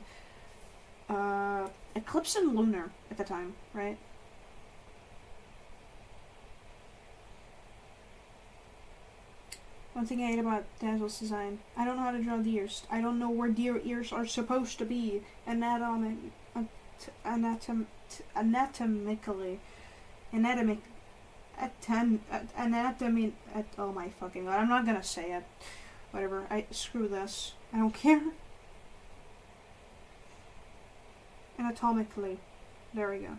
Eclipse and Lunar at the time, right? One thing I hate about Dazzle's design, I don't know how to draw deers. I don't know where deer ears are supposed to be anatomically. Oh my fucking god, I'm not gonna say it. Whatever, screw this. I don't care. Anatomically. There we go.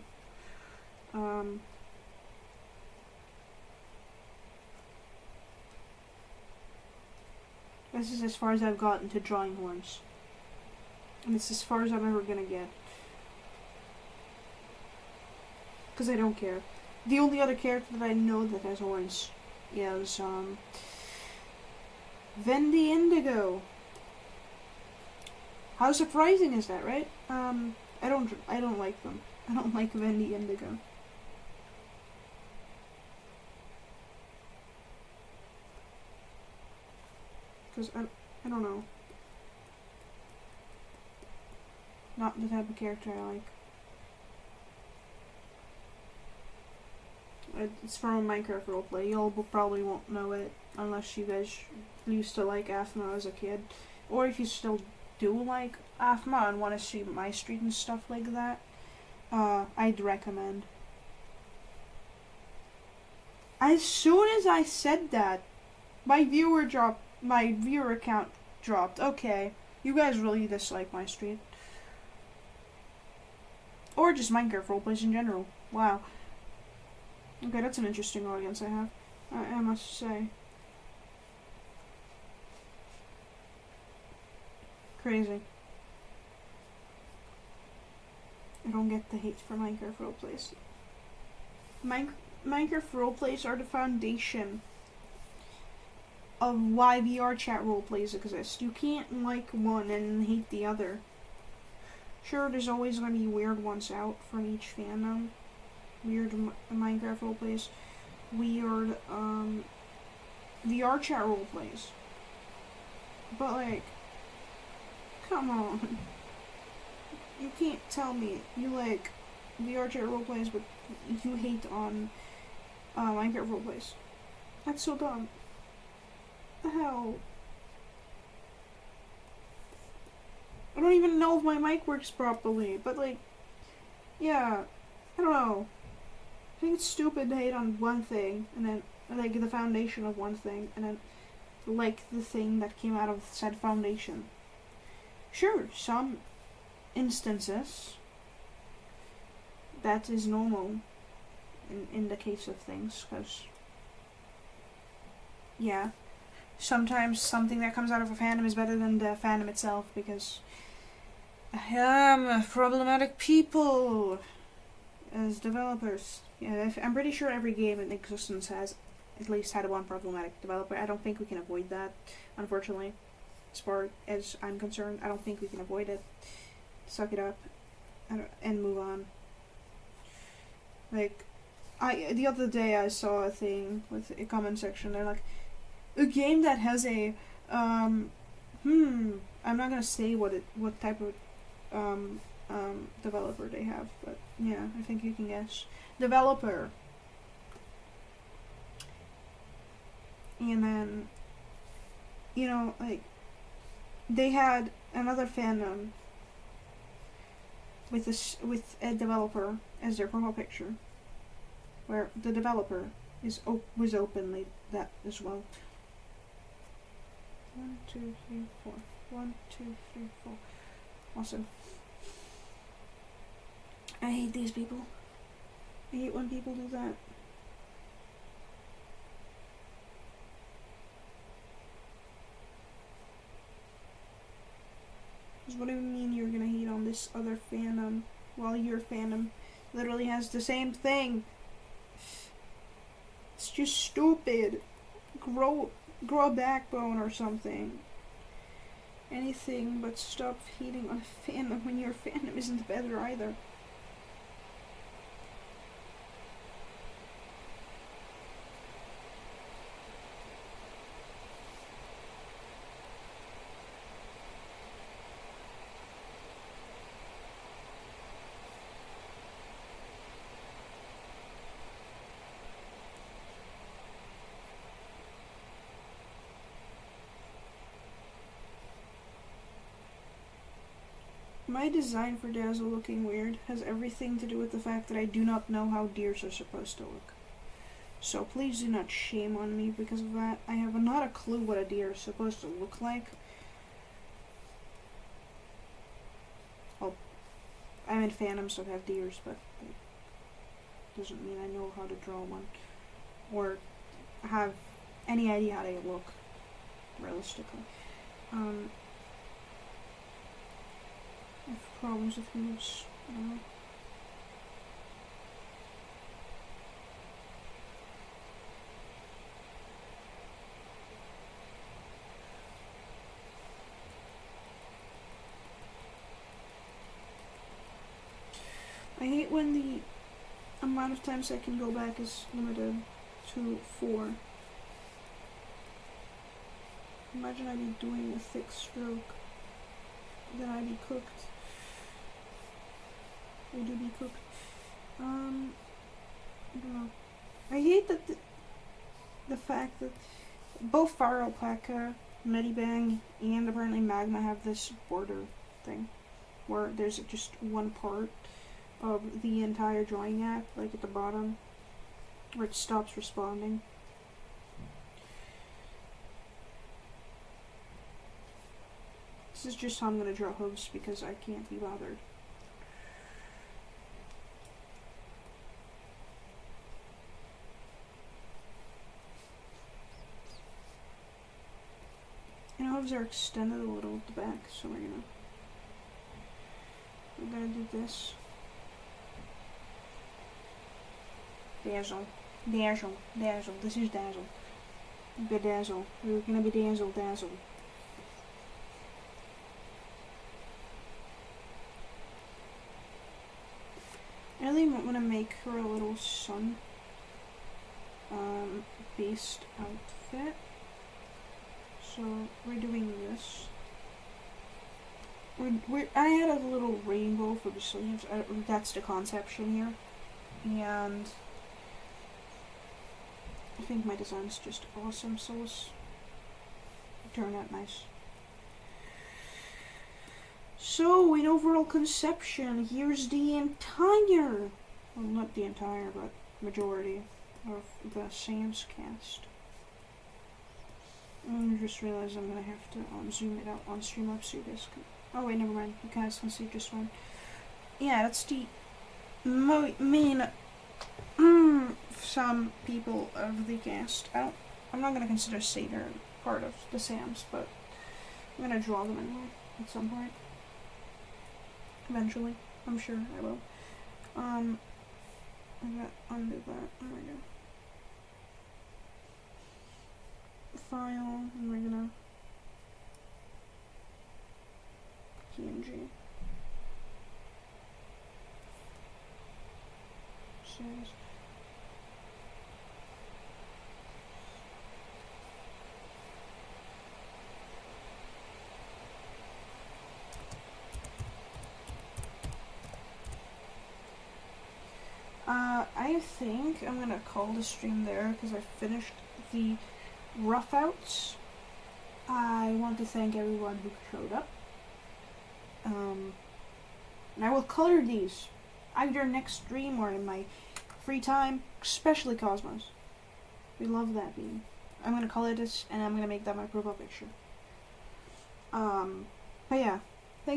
This is as far as I've gotten to drawing horns. And it's as far as I'm ever gonna get. Because I don't care. The only other character that I know that has horns is Vendy Indigo. How surprising is that, right? I don't like them. I don't like Vendy Indigo. Because I don't know. Not the type of character I like. It's from a Minecraft roleplay. Y'all probably won't know it unless you guys used to like AFMA as a kid. Or if you still do like AFMA and want to see my street and stuff like that, I'd recommend. As soon as I said that, my viewer count dropped. Okay, you guys really dislike my street. Or just Minecraft roleplays in general. Wow. Okay, that's an interesting audience I have, I must say. Crazy. I don't get the hate for Minecraft roleplays. Minecraft roleplays are the foundation of why VR chat roleplays exist. You can't like one and hate the other. Sure, there's always going to be weird ones out from each fandom. Weird Minecraft roleplays. Weird VR chat roleplays. But like, come on. You can't tell me you like VR chat roleplays but you hate on Minecraft roleplays. That's so dumb. The hell? I don't even know if my mic works properly, but like, yeah, I don't know. I think it's stupid to hate on one thing, and then, like, the foundation of one thing, and then, like, the thing that came out of said foundation. Sure, some instances, that is normal in the case of things, because, yeah, sometimes something that comes out of a fandom is better than the fandom itself, because I am problematic people as developers. Yeah, I'm pretty sure every game in existence has at least had one problematic developer. I don't think we can avoid that, unfortunately. As far as I'm concerned, I don't think we can avoid it. Suck it up and move on. Like, the other day I saw a thing with a comment section. They're like, a game that has a I'm not gonna say what type of developer they have, but yeah, I think you can guess. Developer. And then, you know, like, they had another fandom with a developer as their profile picture, where the developer was openly that as well. 1, 2, 3, 4. 1, 2, 3, 4. Awesome. I hate these people. I hate when people do that. What do you mean you're gonna hate on this other fandom while your fandom literally has the same thing? It's just stupid. Grow a backbone or something. Anything but stop hating on a fandom when your fandom isn't better either. My design for Dazzle looking weird has everything to do with the fact that I do not know how deers are supposed to look. So please do not shame on me because of that. I have not a clue what a deer is supposed to look like. Well, I'm in fandoms that have deers, but it doesn't mean I know how to draw one. Or have any idea how they look, realistically. I have problems with moves. I hate when the amount of times I can go back is limited to 4. Imagine I'd be doing a thick stroke. Then I'd be cooked. Would you be cooked? I don't know. I hate that the fact that both Fire Alpaca, Medibang, and apparently Magma have this border thing, where there's just one part of the entire drawing app, like at the bottom, where it stops responding. This is just how I'm gonna draw hooves because I can't be bothered. And hooves are extended a little at the back, so we're gonna do this. Dazzle. Dazzle. Dazzle. This is Dazzle. Bedazzle. We're gonna be Dazzle. Dazzle. I really want to make her a little sun based outfit. So we're doing this. I had a little rainbow for the sleeves. That's the conception here. And I think my design's just awesome, so let's turn out nice. So, in overall conception, here's the entire, well, not the entire, but majority of the SAMS cast. I just realized I'm gonna have to zoom it out on Streamlabs so you guys can. Oh wait, never mind. You guys can see just fine. Yeah, that's the main some people of the cast. I'm not gonna consider Satyr part of the SAMS, but I'm gonna draw them anyway at some point. Eventually, I'm sure I will. I'm gonna undo that. There we go. File, and we're gonna PNG. Says. think I'm gonna call the stream there because I finished the rough outs. I want to thank everyone who showed up. And I will color these either next stream or in my free time, especially Cosmos. We love that beam. I'm gonna color this and I'm gonna make that my profile picture. But yeah.